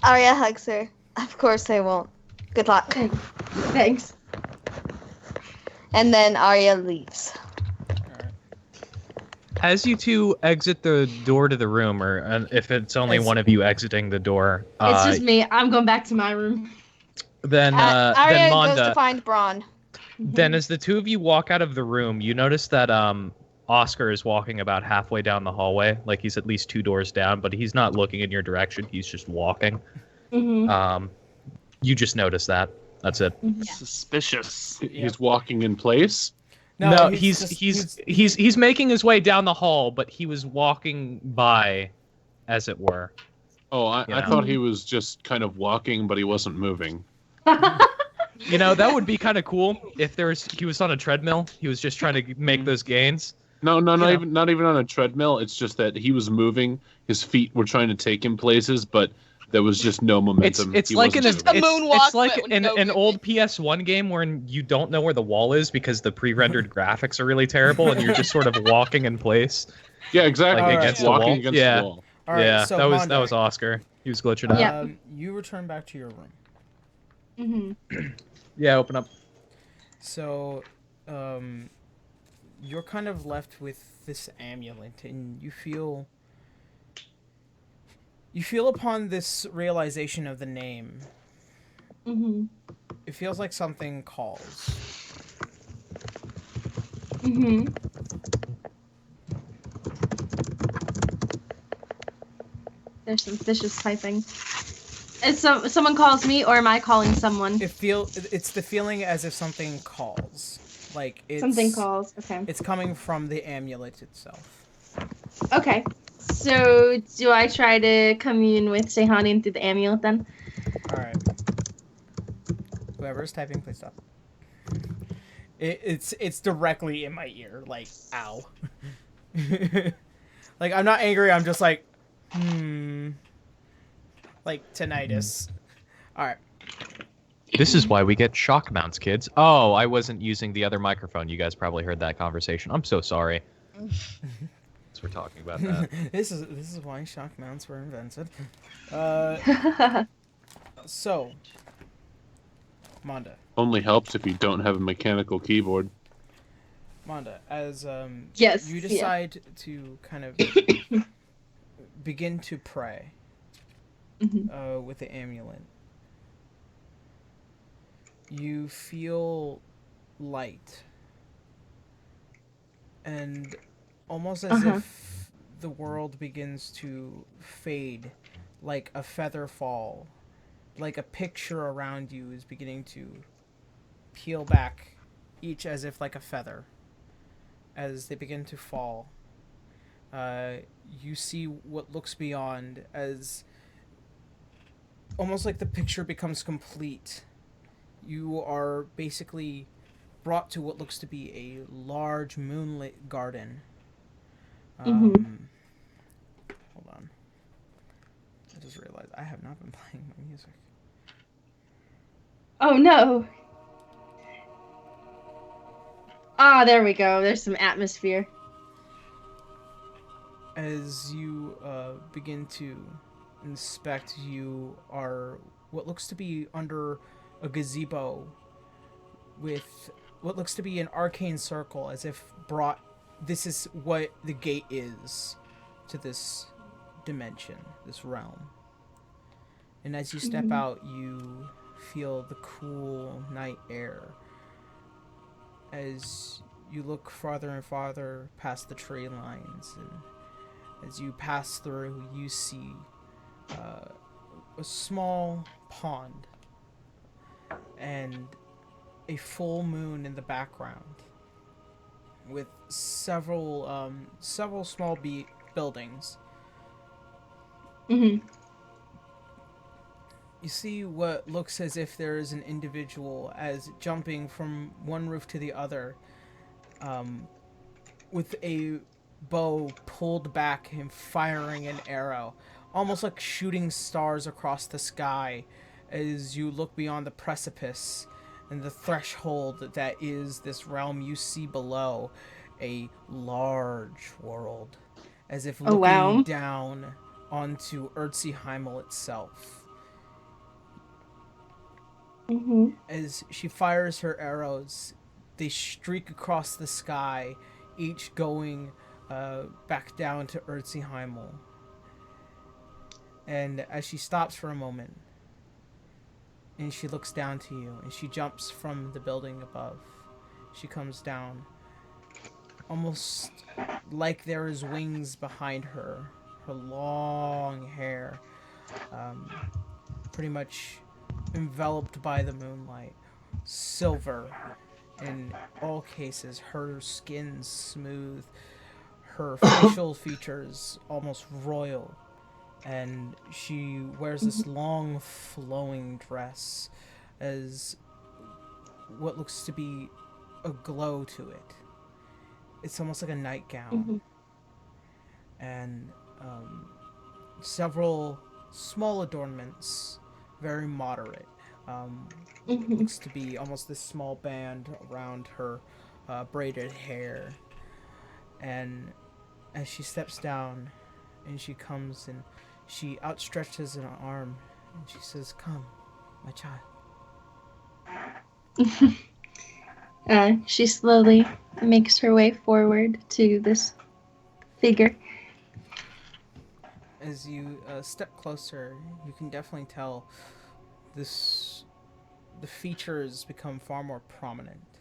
Arya hugs her. Of course I won't. Good luck. Thanks. And then Arya leaves. As you two exit the door to the room, or if it's only one of you exiting the door, it's just me. I'm going back to my room. Then Arya Manda, goes to find Braun. Then as the two of you walk out of the room, you notice that Oscar is walking about halfway down the hallway. Like he's at least 2 doors down, but he's not looking in your direction. He's just walking. You just notice that. That's it. Suspicious. He's walking in place. No, he's making his way down the hall, but he was walking by, as it were. Oh, I thought he was just kind of walking, but he wasn't moving. You know, that would be kind of cool if he was on a treadmill. He was just trying to make those gains. No, not even on a treadmill. It's just that he was moving. His feet were trying to take him places, but there was just no momentum. It's like an old PS1 game where you don't know where the wall is because the pre-rendered graphics are really terrible, and you're just sort of walking in place. Yeah, exactly. Like against the wall. Against the wall. All right, yeah, so that was Oscar. He was glitching out. You return back to your room. Yeah, open up. So, you're kind of left with this amulet, and you feel upon this realization of the name, it feels like something calls. There's some vicious typing. Someone calls me, or am I calling someone? It's the feeling as if something calls. Like something calls. Okay. It's coming from the amulet itself. Okay. So do I try to commune with Sehanin through the amulet then? All right. Whoever is typing, please stop. It's directly in my ear, like ow. Like I'm not angry. I'm just like, like tinnitus. All right. This is why we get shock mounts, kids. Oh, I wasn't using the other microphone. You guys probably heard that conversation. I'm so sorry. We're talking about that. This is why shock mounts were invented. So, Manda. Only helps if you don't have a mechanical keyboard. Manda, as yes, you decide to kind of begin to pray with the amulet, you feel light, and almost as if the world begins to fade, like a feather fall, like a picture around you is beginning to peel back, each as if like a feather. As they begin to fall, you see what looks beyond, as almost like the picture becomes complete. You are basically brought to what looks to be a large moonlit garden. Hold on. I just realized I have not been playing my music. Oh no! Ah, there we go. There's some atmosphere. As you begin to inspect, you are what looks to be under a gazebo with what looks to be an arcane circle, as if brought... This is what the gate is to this dimension, this realm. And as you step out, you feel the cool night air. As you look farther and farther past the tree lines, and as you pass through, you see a small pond and a full moon in the background, with several small buildings. You see what looks as if there is an individual as jumping from one roof to the other, with a bow pulled back and firing an arrow, almost like shooting stars across the sky as you look beyond the precipice and the threshold that is this realm. You see below a large world, as if looking down onto Heimel itself. As she fires her arrows, they streak across the sky, each going back down to Heimel. And as she stops for a moment, and she looks down to you, and she jumps from the building above. She comes down, almost like there is wings behind her. Her long hair, pretty much enveloped by the moonlight, silver in all cases, her skin smooth, her facial features almost royal, and she wears this long flowing dress as what looks to be a glow to it. It's almost like a nightgown. And several small adornments, very moderate. Looks to be almost this small band around her braided hair. And as she steps down and she comes and she outstretches an arm and she says, "Come, my child." She slowly makes her way forward to this figure. As you step closer, you can definitely tell the features become far more prominent.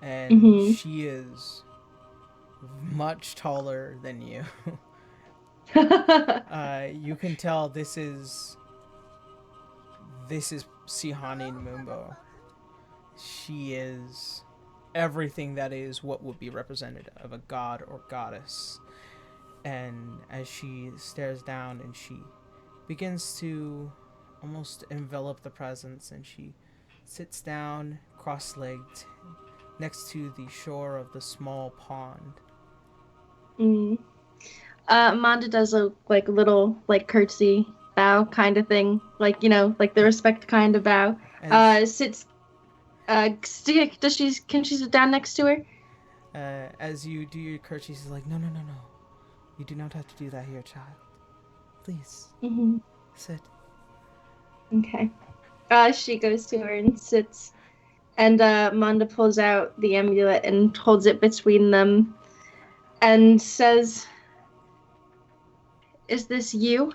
And she is much taller than you. You can tell this is Sihani Mumbo. She is everything that is what would be represented of a god or goddess. And as she stares down and she begins to almost envelop the presence, and she sits down cross-legged next to the shore of the small pond. Manda does a little curtsy bow kind of thing, like the respect kind of bow. Sits. Can she sit down next to her? as you do your curtsy, she's like, no. You do not have to do that here, child. Please. Sit. Okay. She goes to her and sits. And Manda pulls out the amulet and holds it between them and says, "Is this you?"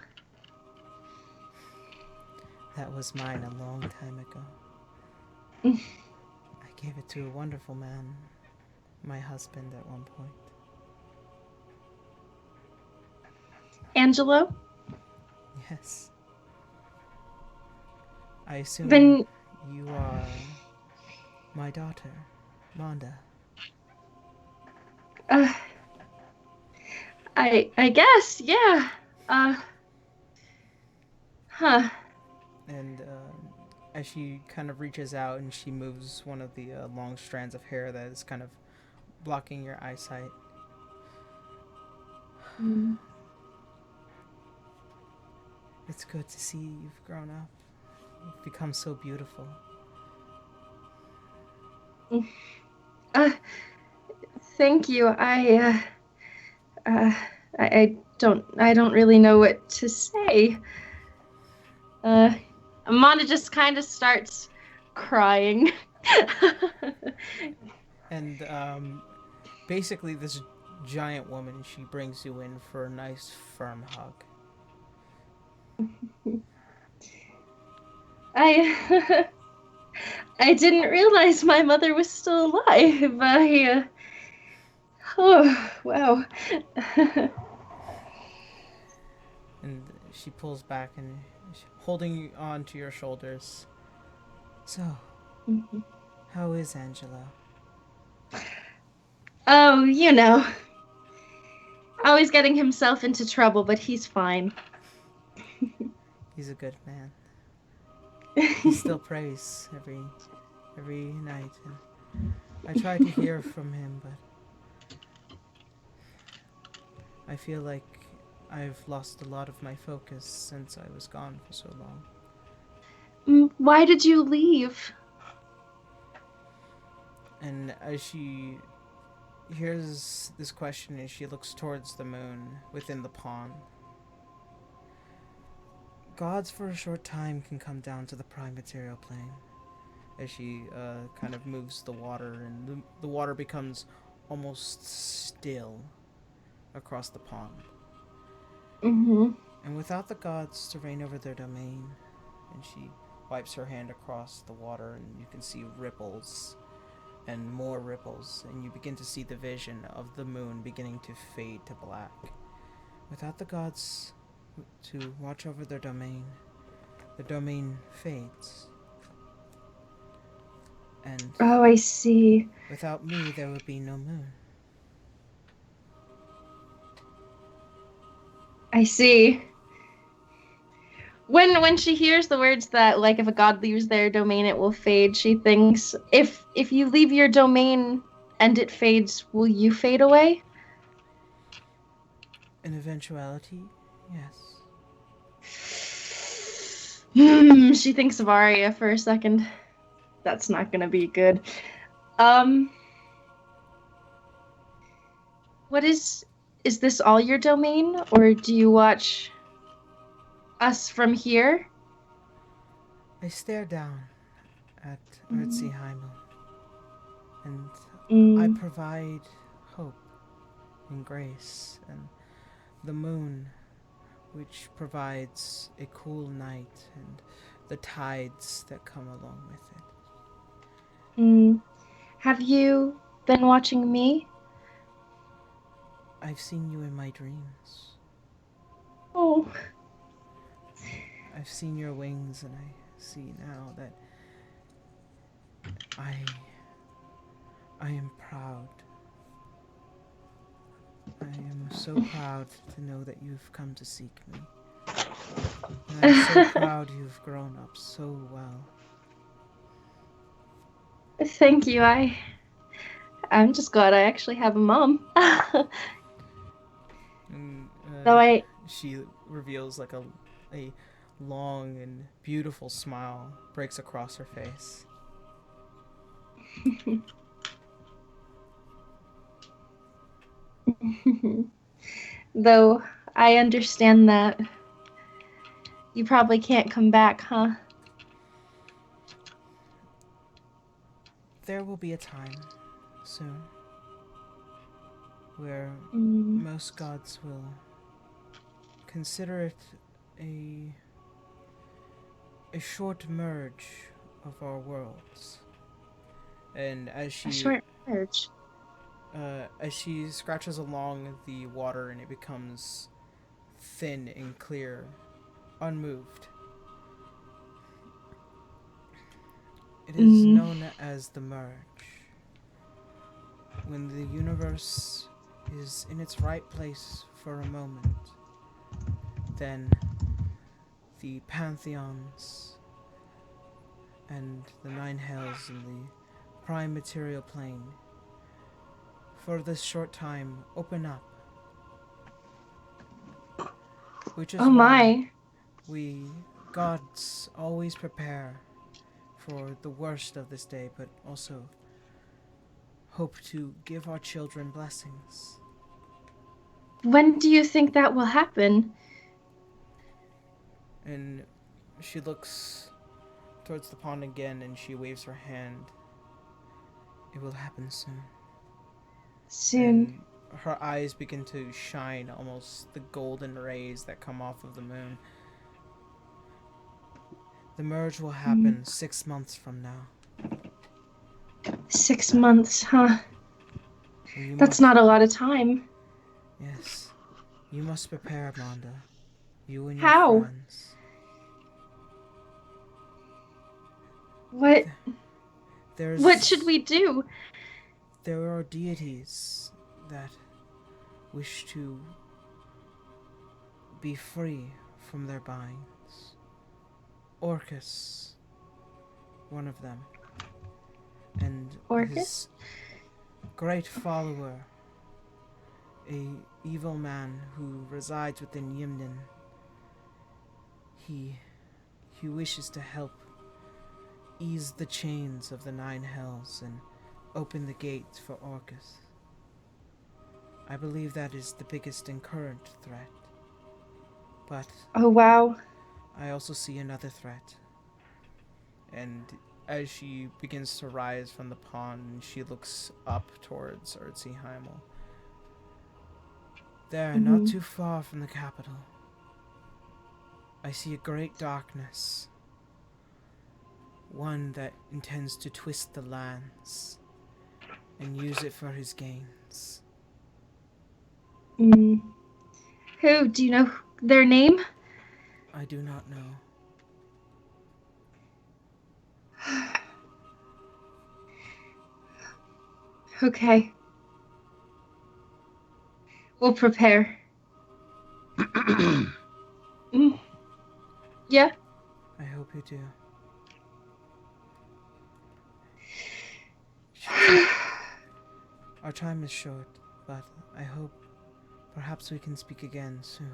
That was mine a long time ago. I gave it to a wonderful man, my husband at one point. Angelo? Yes. I assume Then you are my daughter, Manda. I guess, yeah. Huh. And as she kind of reaches out and she moves one of the long strands of hair that is kind of blocking your eyesight. It's good to see you've grown up. You've become so beautiful. Thank you. I don't really know what to say. Amanda just kind of starts crying. And basically this giant woman, she brings you in for a nice firm hug. I didn't realize my mother was still alive. Oh, wow. And she pulls back and holding you on to your shoulders. So, how is Angelo? Oh, you know. Always getting himself into trouble, but he's fine. He's a good man. He still prays every night. And I try to hear from him, but I feel like I've lost a lot of my focus since I was gone for so long. Why did you leave? And as she hears this question, as she looks towards the moon within the pond, gods for a short time can come down to the prime material plane. As she kind of moves the water, and the water becomes almost still across the pond. And without the gods to reign over their domain, and she wipes her hand across the water, and you can see ripples and more ripples, and you begin to see the vision of the moon beginning to fade to black. Without the gods to watch over their domain, the domain fades. And oh, I see. Without me, there would be no moon. I see. When she hears the words that, like, if a god leaves their domain, it will fade, she thinks, if you leave your domain and it fades, will you fade away? An eventuality, yes. She thinks of Arya for a second. That's not gonna be good. What is this all your domain, or do you watch us from here? I stare down at Heimel, and I provide hope and grace, and the moon, which provides a cool night and the tides that come along with it. Have you been watching me? I've seen you in my dreams. Oh. I've seen your wings, and I see now that I am proud. I am so proud to know that you've come to seek me. And I'm so proud you've grown up so well. Thank you. I'm just glad I actually have a mom. She reveals like a long and beautiful smile breaks across her face. Though I understand that you probably can't come back, huh? There will be a time soon where most gods will consider it a short merge of our worlds. And as she as she scratches along the water and it becomes thin and clear, unmoved, it is known as the merge. When the universe is in its right place for a moment, then the pantheons and the nine hells and the prime material plane for this short time open up, which is why we gods always prepare for the worst of this day, but also hope to give our children blessings. When do you think that will happen? And she looks towards the pond again and she waves her hand. It will happen soon. Soon. And her eyes begin to shine, almost the golden rays that come off of the moon. The merge will happen 6 months from now. 6 months, huh? That's not a lot of time. Yes. You must prepare, Amanda. You and your friends. What? What should we do? There are deities that wish to be free from their binds. Orcus, one of them. And his great follower, a evil man who resides within Yimden. He wishes to help ease the chains of the nine hells and open the gates for Orcus. I believe that is the biggest and current threat. But oh wow, I also see another threat. And as she begins to rise from the pond, she looks up towards Heimel. There, not too far from the capital, I see a great darkness. One that intends to twist the lands and use it for his gains. Who? Do you know their name? I do not know. Okay. We'll prepare. Yeah? I hope you do. Our time is short, but I hope perhaps we can speak again soon.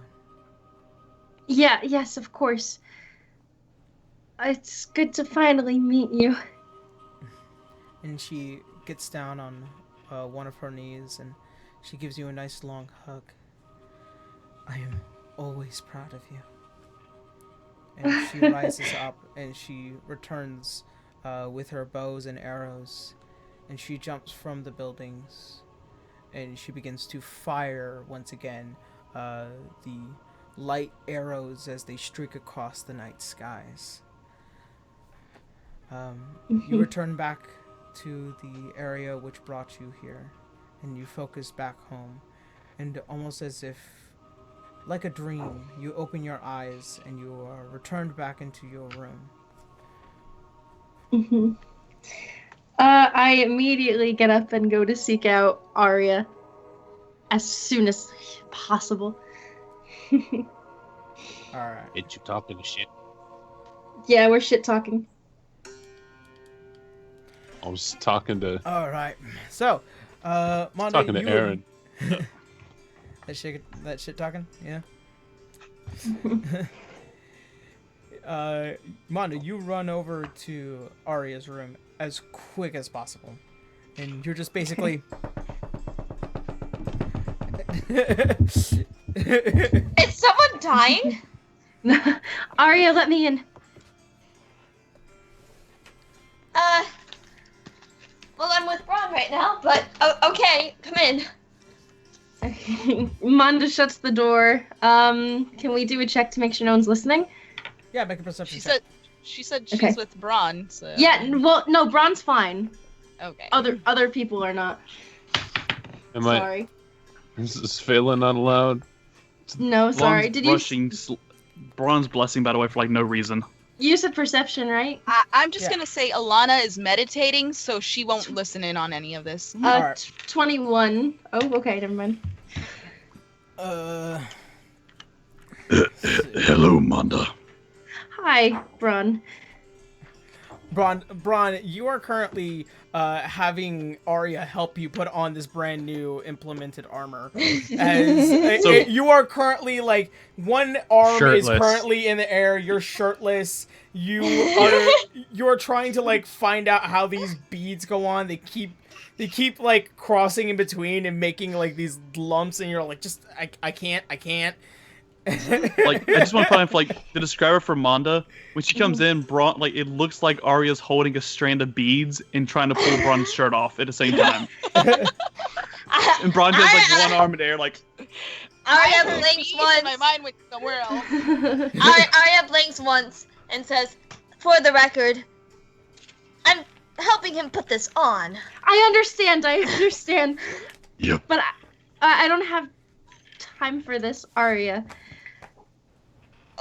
Yeah, yes, of course. It's good to finally meet you. And she gets down on one of her knees and she gives you a nice long hug. I am always proud of you. And she rises up and she returns with her bows and arrows. And she jumps from the buildings and she begins to fire once again the light arrows as they streak across the night skies. You return back to the area which brought you here, and you focus back home, and almost as if, like a dream, you open your eyes and you are returned back into your room. I immediately get up and go to seek out Arya as soon as possible. Alright. Ain't you talking to shit? Yeah, we're shit talking. I was talking to... Alright. So, Mondo, talking to Aaron. that shit talking? Yeah? Mondo, you run over to Arya's room as quick as possible. And you're just basically... Is someone dying? Arya, let me in. Well, I'm with Braun right now, but okay, come in. Okay. Manda shuts the door. Can we do a check to make sure no one's listening? Yeah, make a perception check. She said she's Okay. with Braun, so... Yeah, well, no, Braun's fine. Okay. Other people are not. Sorry. Is Phelan not allowed? No, sorry. Did you... Braun's blessing, by the way, for like no reason. You said perception, right? I'm just gonna say Alana is meditating, so she won't listen in on any of this. 21. Oh, okay, never mind. Hello, Manda. Hi, Braun. Braun, you are currently having Arya help you put on this brand new implemented armor. You are currently like one arm shirtless. Is currently in the air. You're shirtless. You're trying to like find out how these beads go on. They keep like crossing in between and making like these lumps, and you're like, just I can't. Like, I just want to find like the describer for Manda. When she comes in, Braun, like, it looks like Arya's holding a strand of beads and trying to pull Braun's shirt off at the same time. And Braun does like one arm in the air, like. Arya blinks once. My mind went somewhere else. Arya blinks once and says, "For the record, I'm helping him put this on." I understand. Yep. But I don't have time for this, Arya.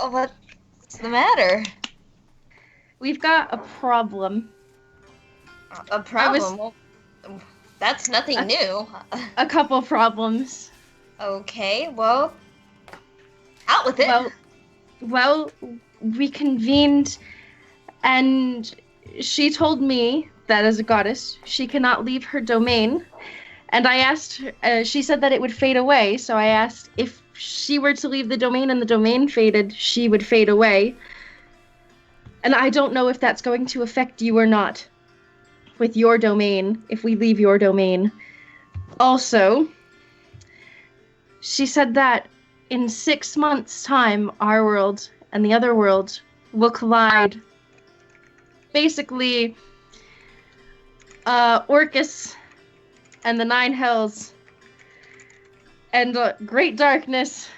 Oh, what's the matter? We've got a problem. A problem? Well, that's nothing new. A couple problems. Okay, well, out with it. Well, we convened, and she told me that as a goddess, she cannot leave her domain. And I asked, she said that it would fade away, so I asked if she were to leave the domain and the domain faded, she would fade away. And I don't know if that's going to affect you or not with your domain, if we leave your domain. Also, she said that in 6 months' time, our world and the other world will collide. Basically, Orcus and the Nine Hells and Great Darkness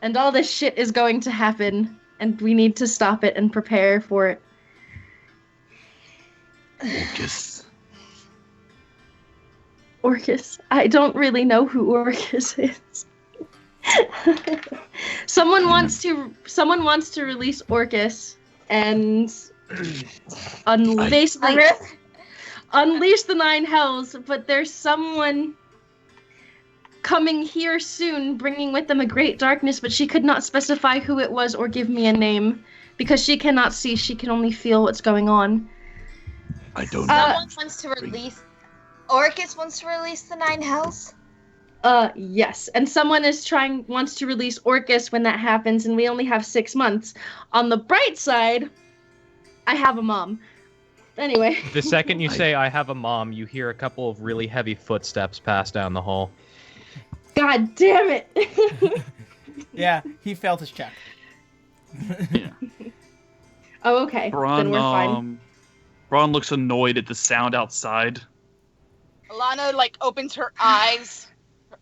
and all this shit is going to happen, and we need to stop it and prepare for it. Orcus? I don't really know who Orcus is. Someone wants to release Orcus and basically unleash the Nine Hells, but there's someone coming here soon, bringing with them a great darkness, but she could not specify who it was or give me a name, because she cannot see, she can only feel what's going on. I don't know. Someone wants to release... Orcus wants to release the Nine Hells? Yes, and someone wants to release Orcus when that happens, and we only have 6 months. On the bright side, I have a mom. Anyway. The second you say I have a mom, you hear a couple of really heavy footsteps pass down the hall. God damn it! Yeah, he failed his check. Yeah. Oh, okay. Then we're fine. Braun looks annoyed at the sound outside. Alana opens her eyes,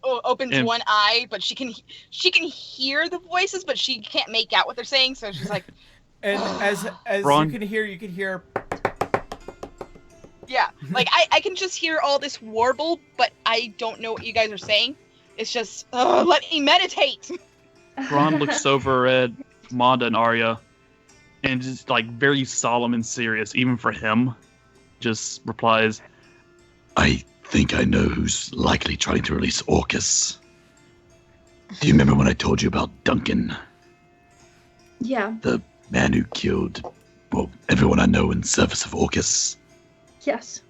opens one eye, but she can hear the voices, but she can't make out what they're saying. So she's like, and as Braun, you can hear. Yeah, I can just hear all this warble, but I don't know what you guys are saying. It's just, let me meditate. Braun looks over at Manda and Arya, and just very solemn and serious, even for him. Just replies, I think I know who's likely trying to release Orcus. Do you remember when I told you about Duncan? Yeah. The man who killed, everyone I know in service of Orcus? Yes.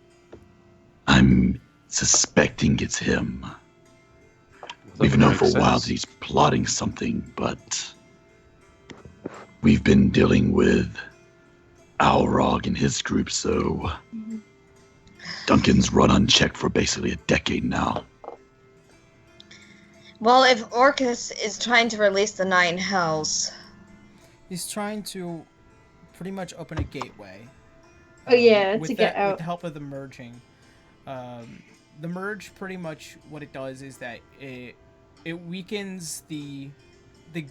I'm suspecting it's him. We've known for a while that he's plotting something, but we've been dealing with Alrog and his group, so Duncan's run unchecked for basically a decade now. Well, if Orcus is trying to release the 9 hells... He's trying to pretty much open a gateway. To get out. With the help of the merging. The merge, pretty much what it does is that it weakens the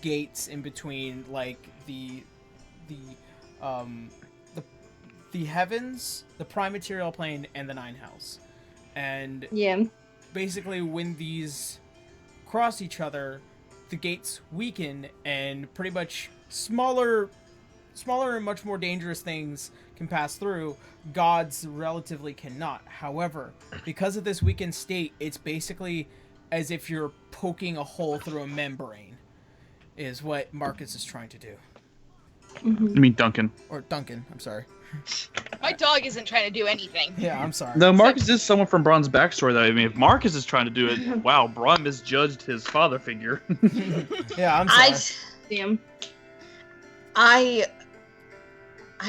gates in between, like the heavens, the prime material plane, and the 9 hells. And basically when these cross each other, the gates weaken, and pretty much smaller and much more dangerous things can pass through. Gods relatively cannot. However, because of this weakened state, it's basically as if you're poking a hole through a membrane, is what Marcus is trying to do. Mm-hmm. I mean Duncan. Or Duncan, I'm sorry. My dog isn't trying to do anything. Yeah, I'm sorry. No, Marcus is someone from Braun's backstory, though. I mean, if Marcus is trying to do it, wow, Braun misjudged his father figure. Yeah, I'm sorry. Damn. I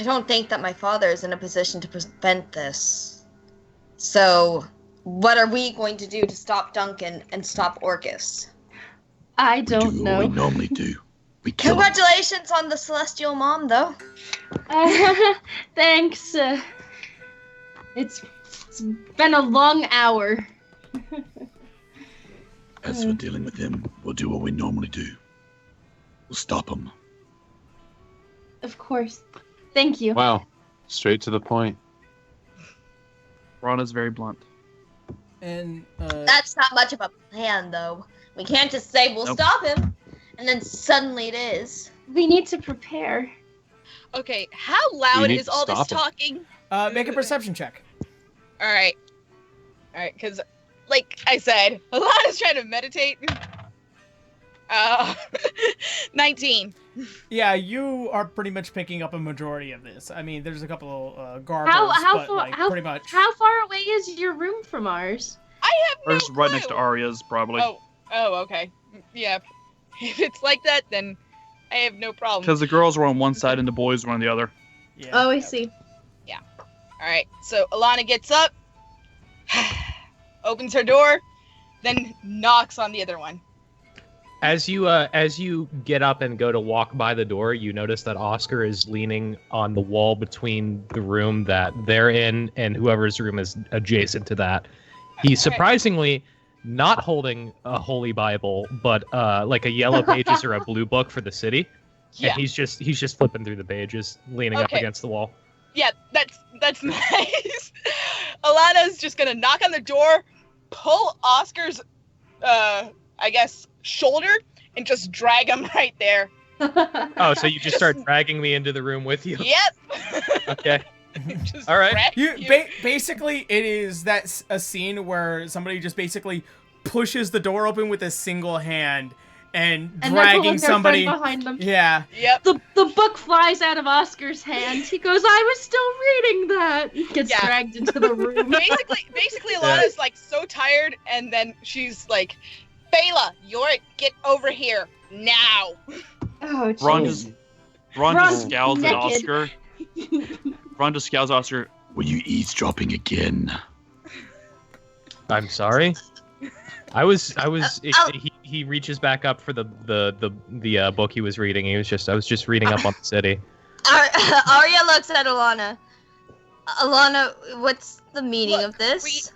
don't think that my father is in a position to prevent this. So, what are we going to do to stop Duncan and stop Orcus? I don't know. What we normally do. We kill him. Congratulations on the celestial mom, though. Thanks. It's been a long hour. As for dealing with him, we'll do what we normally do. We'll stop him. Of course. Thank you. Wow. Straight to the point. Braun is very blunt. And That's not much of a plan, though. We can't just say we'll stop him, and then suddenly it is. We need to prepare. Okay, how loud is all this talking? Make a perception check. Alright, because, like I said, Alana's trying to meditate. 19. Yeah, you are pretty much picking up a majority of this. I mean, there's a couple garbles, pretty much. How far away is your room from ours? I have no Ours right next to Arya's, probably. Oh, okay. Yeah. If it's like that, then I have no problem. Because the girls were on one side and the boys were on the other. Yeah. Oh, I see. Yeah. Alright, so Alana gets up, opens her door, then knocks on the other one. As you get up and go to walk by the door, you notice that Oscar is leaning on the wall between the room that they're in and whoever's room is adjacent to that. He's surprisingly not holding a holy Bible, but like a yellow pages or a blue book for the city. Yeah. And he's just flipping through the pages, leaning up against the wall. Yeah, that's nice. Alana's just gonna knock on the door, pull Oscar's I guess shoulder, and just drag him right there. Oh, so you just start dragging me into the room with you? Yep. Okay. Just all right. Basically, it is a scene where somebody just basically pushes the door open with a single hand and dragging somebody behind them. Yeah. Yep. The book flies out of Oscar's hand. He goes, "I was still reading that." Gets dragged into the room. Basically, Alana's like so tired, and then she's like, "Bela, get over here now." Oh, Ron jeez. just scowls at Oscar. Ron just scowls at Oscar. Were you eavesdropping again? I'm sorry. I was. He reaches back up for the book he was reading. I was just reading up on the city. Arya looks at Alana. Alana, what's the meaning of this?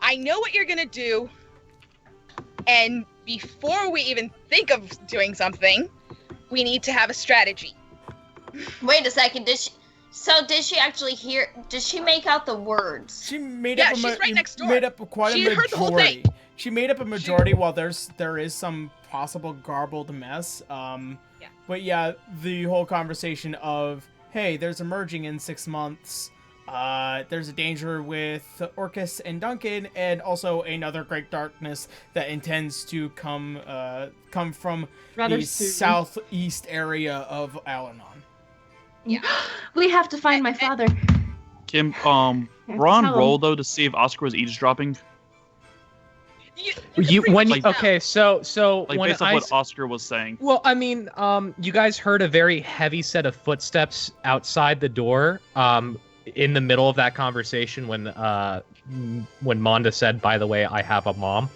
I know what you're gonna do, and before we even think of doing something, we need to have a strategy. Wait a second. Did she actually hear? Did she make out the words? She made up. She's right next door. Made up quite a majority. Heard the whole thing. She made up a majority while there is some possible garbled mess. But yeah, the whole conversation of, hey, there's a merging in 6 months. There's a danger with Orcus and Duncan, and also another great darkness that intends to come from the southeast area of Alanon. Yeah. We have to find my father. Kim, Ron rolled though to see if Oscar was eavesdropping. So like based on what Oscar was saying. Well, I mean, you guys heard a very heavy set of footsteps outside the door. In the middle of that conversation, when Monda said, "By the way, I have a mom."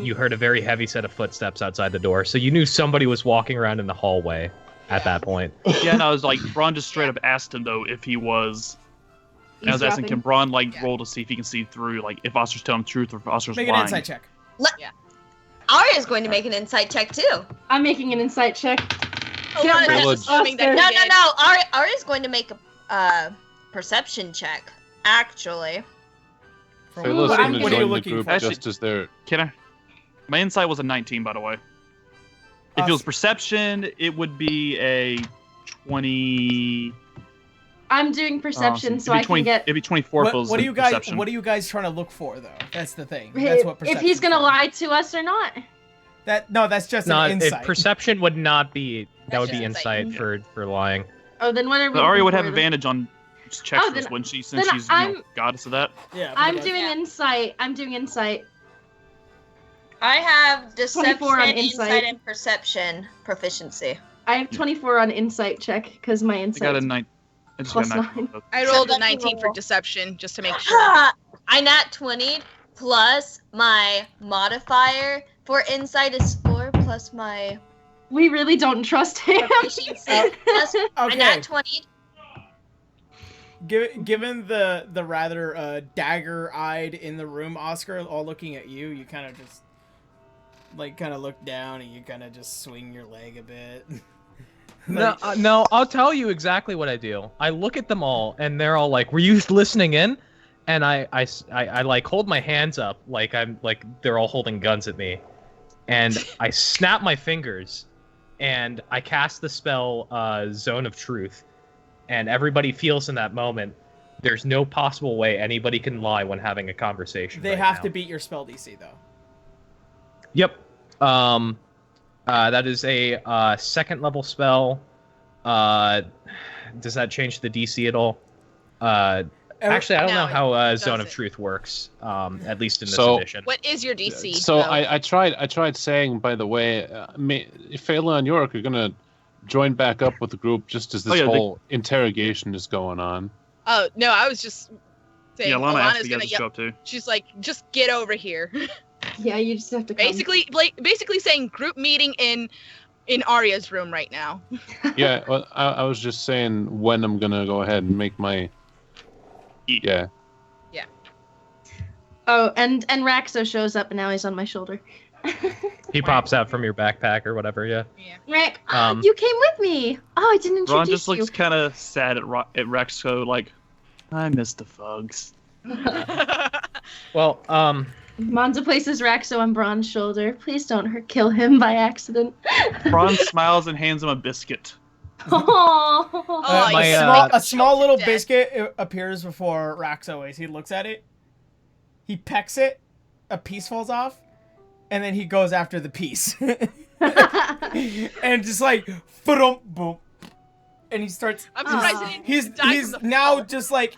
You heard a very heavy set of footsteps outside the door, so you knew somebody was walking around in the hallway at that point. Yeah, no, I was like, Braun just straight up asked him, though, if he was... I was asking, can Braun, roll to see if he can see through, if Oscar's telling the truth or if Oscar's lying. Make an insight check. Arya's going to make an insight check, too. I'm making an insight check. No. Arya's going to make a perception check, actually. Fayla's going to what are you join the looking group for? just as they're... Can I? My insight was a 19, by the way. If it was perception, it would be a 20... I'm doing perception, so I can get... It'd be 24 if it was what are you guys? perception. What are you guys trying to look for, though? That's the thing. That's what perception. If he's gonna lie to us or not. That's just an insight. Perception would not be. That would be insight for lying. Oh, then what are we? But Arya would have advantage on checks when since she's goddess of that. Yeah. I'm doing insight. I have deception, 24 on insight, and perception proficiency. I have 24 on insight check because my insight. I got a 9. I rolled a 19 for deception just to make sure. I nat 20 plus my modifier for insight is 4 plus my. We really don't trust him. I nat 20. Given the rather dagger-eyed in the room, Oscar, all looking at you, you kind of just look down and you kind of just swing your leg a bit. No, I'll tell you exactly what I do. I look at them all, and they're all like, "Were you listening in?" And I hold my hands up like they're all holding guns at me, and I snap my fingers, and I cast the spell Zone of Truth, and everybody feels in that moment. There's no possible way anybody can lie when having a conversation. They have to beat your spell DC though. Yep. That is a 2nd level spell. Does that change the DC at all? Actually, I don't know how Zone of Truth works. At least in this edition. What is your DC? So I tried saying, by the way, Fayla and York are gonna join back up with the group just as this whole interrogation is going on. Oh no, I was just saying. Yeah, Lana asked Alana's you guys to show up too. She's like, just get over here. Yeah, you just have to come. Basically saying group meeting in Arya's room right now. Yeah, well, I was just saying when I'm gonna go ahead and make my. Yeah. Yeah. Oh, and Raxo shows up and now he's on my shoulder. He pops out from your backpack or whatever. Yeah. Rax, you came with me. Oh, I didn't introduce you. Ron just looks kind of sad at Raxo, like, I miss the Fugs. Well, Monza places Raxo on Braun's shoulder. Please don't kill him by accident. Braun smiles and hands him a biscuit. A small little biscuit appears before Raxo as he looks at it. He pecks it, a piece falls off, and then he goes after the piece. And just like, boom. And he starts. I'm surprised he's now just like,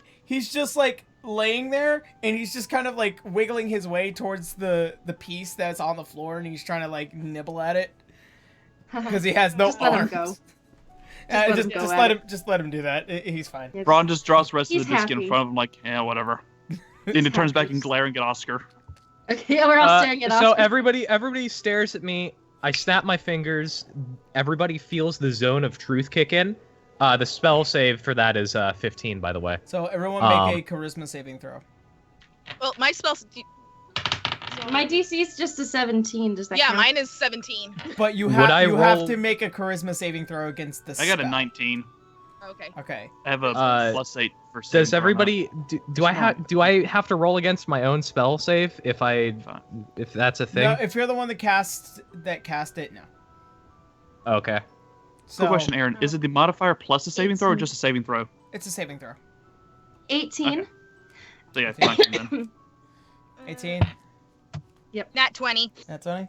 laying there, and he's just kind of like wiggling his way towards the piece that's on the floor, and he's trying to like nibble at it because he has no arms. Just let him do that. He's fine. Braun just drops the rest of the biscuit in front of him, like, yeah, whatever. Then he turns back and glaring at Oscar. Okay, we're all staring at Oscar. So everybody stares at me. I snap my fingers. Everybody feels the Zone of Truth kick in. The spell save for that is 15, by the way. So everyone make a charisma saving throw. Well, my spell. My DC is just a 17. Does that count? Mine is 17. But you have to make a charisma saving throw against the spell. I got a 19. Okay. I have a +8 for saving. Does everybody do I have to roll against my own spell save if that's a thing? No, if you're the one that cast it, no. Okay. Quick question, Aaron. Is it the modifier plus a saving throw or just a saving throw? It's a saving throw. 18. Okay. So yeah, 19 then. 18. Yep. Nat 20. Nat 20.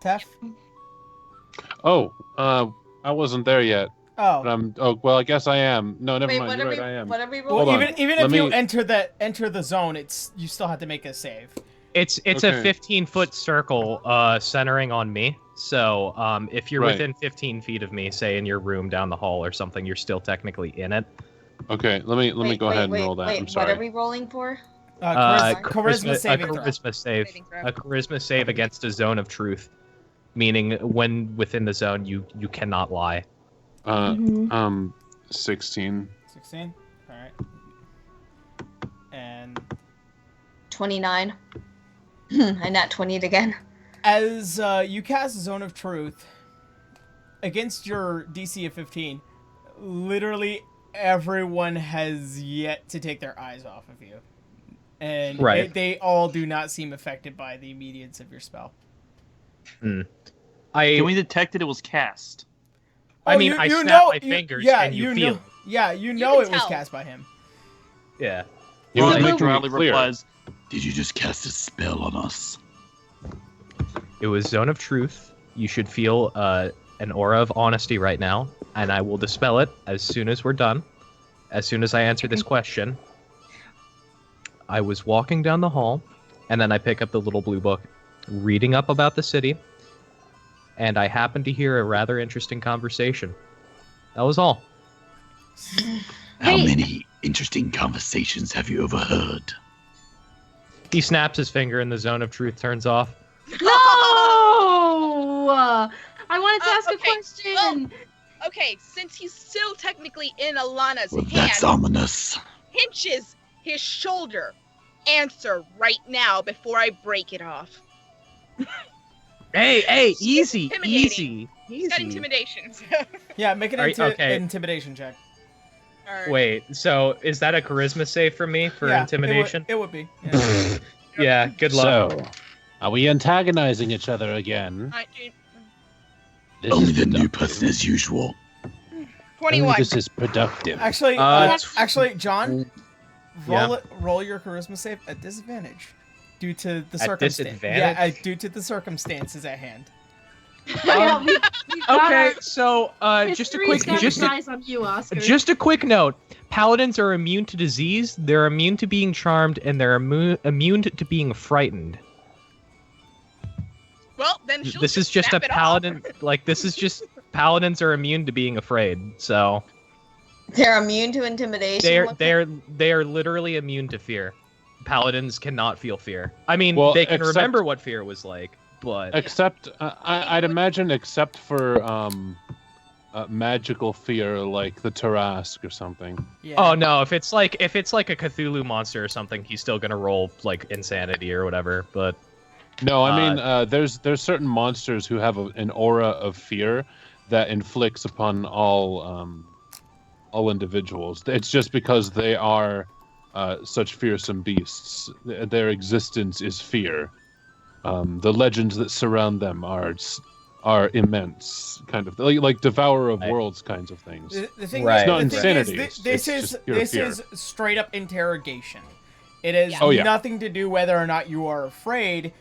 Tef? Oh, I wasn't there yet. Oh. But well, I guess I am. No, never mind. You're right, I am. What are we rolling? rolling? Even if you enter the zone, you still have to make a save. It's a 15-foot circle centering on me. So if you're within 15 feet of me, say in your room down the hall or something, you're still technically in it. Okay, let me go ahead and roll that. I'm sorry. What are we rolling for? Charisma saving throw. Charisma save. Saving throw. A charisma save against a zone of truth, meaning when within the zone you cannot lie. 16. 16. All right. And 29. I nat 20'd again. as you cast Zone of Truth against your DC of 15, literally everyone has yet to take their eyes off of you. And Right. they all do not seem affected by the immediates of your spell. Can we detect that it was cast? I mean, I snap my fingers and you feel it. Yeah, you know it was tell. cast by him. Yeah. It was Ron making it Victorali clear. replies, Did you just cast a spell on us? It was Zone of Truth. You should feel an aura of honesty right now, and I will dispel it as soon as we're done. As soon as I answer this question. I was walking down the hall, and then I pick up the little blue book, reading up about the city, and I happened to hear a rather interesting conversation. That was all. How Hey. many interesting conversations have you overheard? He snaps his finger, and the Zone of Truth turns off. No! I wanted to ask a okay, question. Okay, since he's still technically in Alana's Well, hand, that's ominous. pinches his shoulder. Answer right now before I break it off. Hey, easy, intimidating. easy. He's got intimidation. Yeah, make an Okay. intimidation check. Alright. Wait, so is that a charisma save for me for Yeah, intimidation? It would be. Yeah. Yeah, good luck. So, are we antagonizing each other again? This Only is the new productive. person as usual. 21. This is productive. Actually, John, Yeah. roll your charisma save at disadvantage due to the At circumstances. disadvantage? Yeah, due to the circumstances at hand. Yeah, we've got Okay, our so just a history's quick, got just its eyes on you, Oscar. a quick note: paladins are immune to disease, they're immune to being charmed, and they're immune to being frightened. Well, then she'll This is just a snap it off. paladin. Like this is just paladins are immune to being afraid. So They're immune to intimidation. What the- they are literally immune to fear. Paladins cannot feel fear. I mean, Well, they can except- remember what fear was like, but Except, I'd imagine, except for magical fear like the Tarask or something. Yeah. oh no, if it's like a Cthulhu monster or something, he's still gonna roll like insanity or whatever. But No, I mean, there's certain monsters who have an aura of fear that inflicts upon all individuals. It's just because they are such fearsome beasts. Their existence is fear. The legends that surround them are immense, kind of like Devourer of Worlds kinds of things. The thing Right. is, It's not the thing insanity, is, this it's is just pure this fear. is straight up interrogation. It is Yeah. Oh, yeah. nothing to do whether or not you are afraid.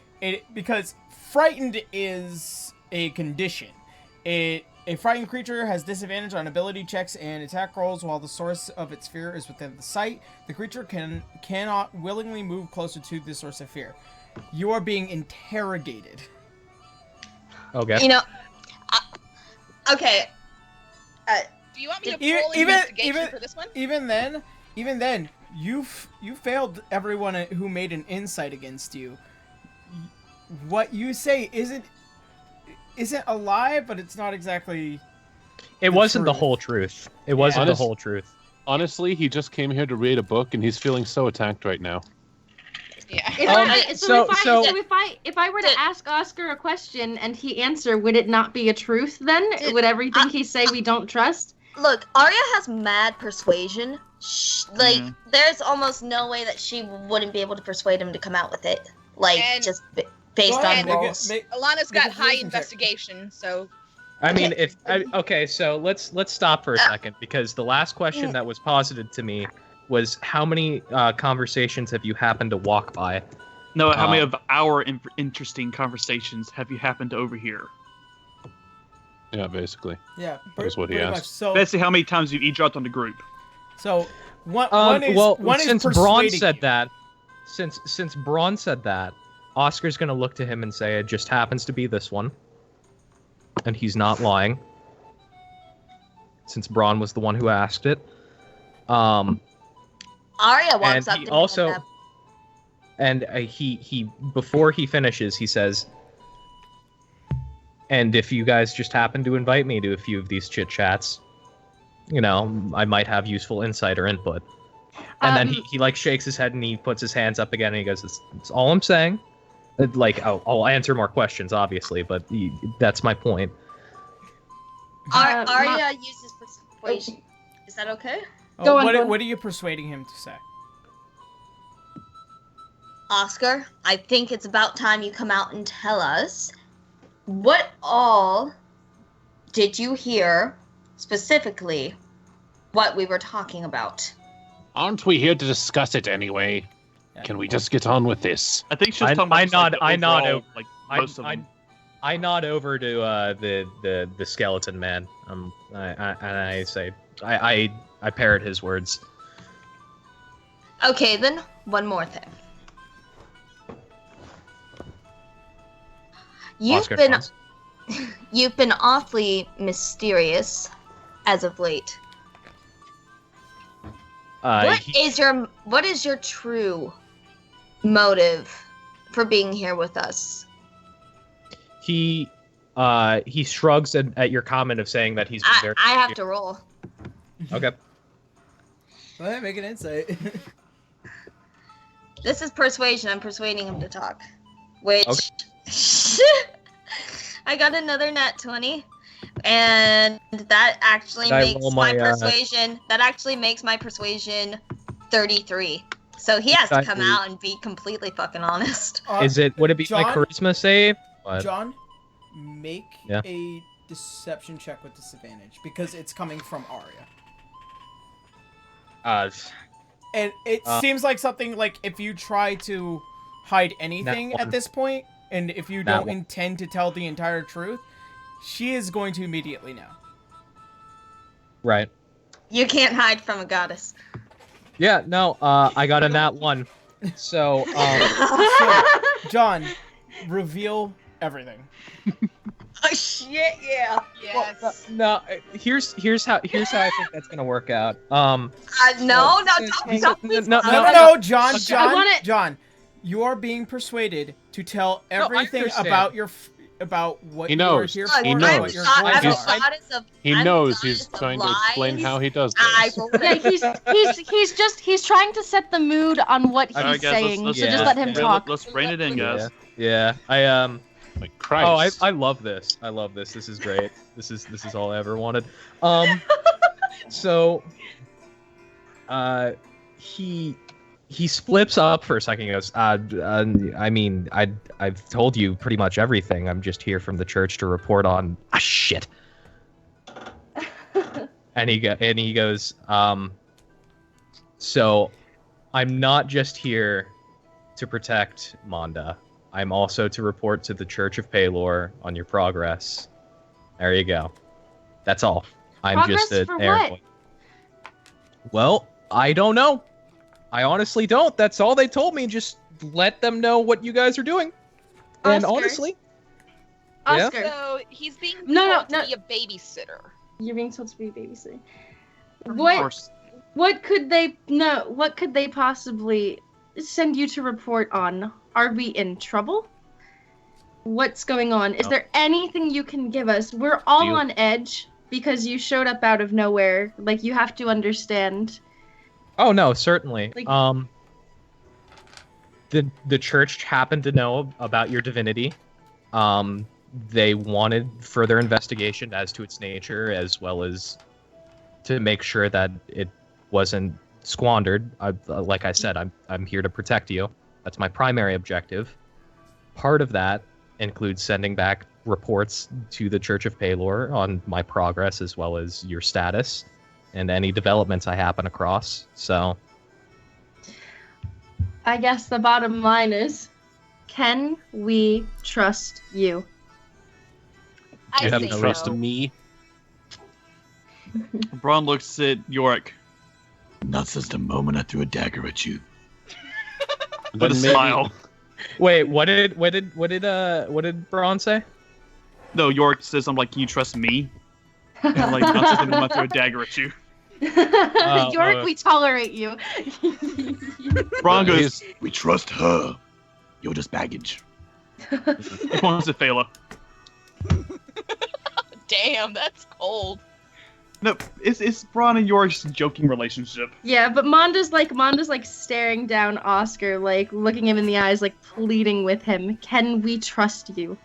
Because frightened is a condition. A frightened creature has disadvantage on ability checks and attack rolls while the source of its fear is within the sight. The creature cannot willingly move closer to the source of fear. You are being interrogated. okay. You know, okay. Do you want me to Even- roll even- investigation even- for this one? Even then, you failed everyone who made an insight against you. What you say isn't a lie, but it's not exactly. It wasn't the truth. whole truth. It wasn't the Honest- whole truth. Honestly, he just came here to read a book, and he's feeling so attacked right now. Yeah. If I were to ask Oscar a question and he answer, would it not be a truth then? Would everything he say we don't trust? Look, Arya has mad persuasion. Mhm. There's almost no way that she wouldn't be able to persuade him to come out with it. Like, And- just based Go on ahead, rolls. Alana's Make got a high persuasion check. investigation, so I mean, okay, so let's stop for a second because the last question that was posited to me was how many conversations have you happened to walk by? No, how many of our interesting conversations have you happened to overhear? Yeah, basically. Yeah, That's what he pretty asked. much. So, Basically, how many times you've eavesdropped on the group? one is since Braun persuading said you. that, since Braun said that, Oscar's gonna look to him and say it just happens to be this one, and he's not lying. Since Braun was the one who asked it, Arya walks and up he to also- him. And he before he finishes, he says, and if you guys just happen to invite me to a few of these chit chats, you know, I might have useful insight or input. And then he like shakes his head and he puts his hands up again and he goes, "That's all I'm saying." Like, I'll answer more questions, obviously, but that's my point. Arya uses persuasion. Is that okay? Go on. What are you persuading him to say? Oscar, I think it's about time you come out and tell us what all did you hear specifically what we were talking about. Aren't we here to discuss it anyway? Can we just get on with this? I think she's talking about I nod over to the skeleton man. I say I parrot his words. Okay, then one more thing. You've been awfully mysterious as of late. What is your true motive for being here with us? He shrugs at your comment of saying that he's been very... I have to roll. Okay. Well, make an insight. This is persuasion. I'm persuading him to talk. Which... Okay. I got another nat 20. And that actually makes my persuasion... That actually makes my persuasion 33. So he has to come out and be completely fucking honest. Would it be my charisma save? What? John, make a deception check with disadvantage because it's coming from Arya. And it seems like something like if you try to hide anything at this point, and if you don't intend to tell the entire truth, she is going to immediately know. Right. You can't hide from a goddess. Yeah, no, I got a nat 1. So, John, reveal everything. Oh shit, yeah. Yes. Well, no, here's how I think that's gonna work out. No, John, you are being persuaded to tell everything about what he knows. You are here for. He knows. He knows. He's trying to explain how he does this. He's trying to set the mood on what he's saying. So just let him talk. Let's rein it in, guys. Yeah. Like Christ. Oh, I love this. I love this. This is great. This is all I ever wanted. So, he flips up for a second. He goes, I mean, I've told you pretty much everything. I'm just here from the church to report on shit. and he goes, so I'm not just here to protect Monda. I'm also to report to the Church of Paylor on your progress. There you go. That's all. I'm progress just for what? Well, I don't know. I honestly don't. That's all they told me. Just let them know what you guys are doing. And honestly, Oscar. So he's being told to be a babysitter. You're being told to be a babysitter. What could they possibly send you to report on? Are we in trouble? What's going on? Is there anything you can give us? We're all on edge because you showed up out of nowhere. Like, you have to understand. Oh no, certainly. The church happened to know about your divinity. They wanted further investigation as to its nature, as well as to make sure that it wasn't squandered. Like I said, I'm here to protect you. That's my primary objective. Part of that includes sending back reports to the Church of Paylor on my progress, as well as your status and any developments I happen across. So, I guess the bottom line is, can we trust you? You have no trust in me. Braun looks at Yorick. Not since the moment I threw a dagger at you. With a smile. Wait, what did Braun say? No, Yorick says, "I'm like, can you trust me?" And I'm like, not since the moment I threw a dagger at you. York, we tolerate you. Braun goes, we trust her. You're just baggage. he wants to Phala. Damn, that's cold. No, it's Braun and York's joking relationship. Yeah, but Monda's like staring down Oscar, like looking him in the eyes, like pleading with him. Can we trust you?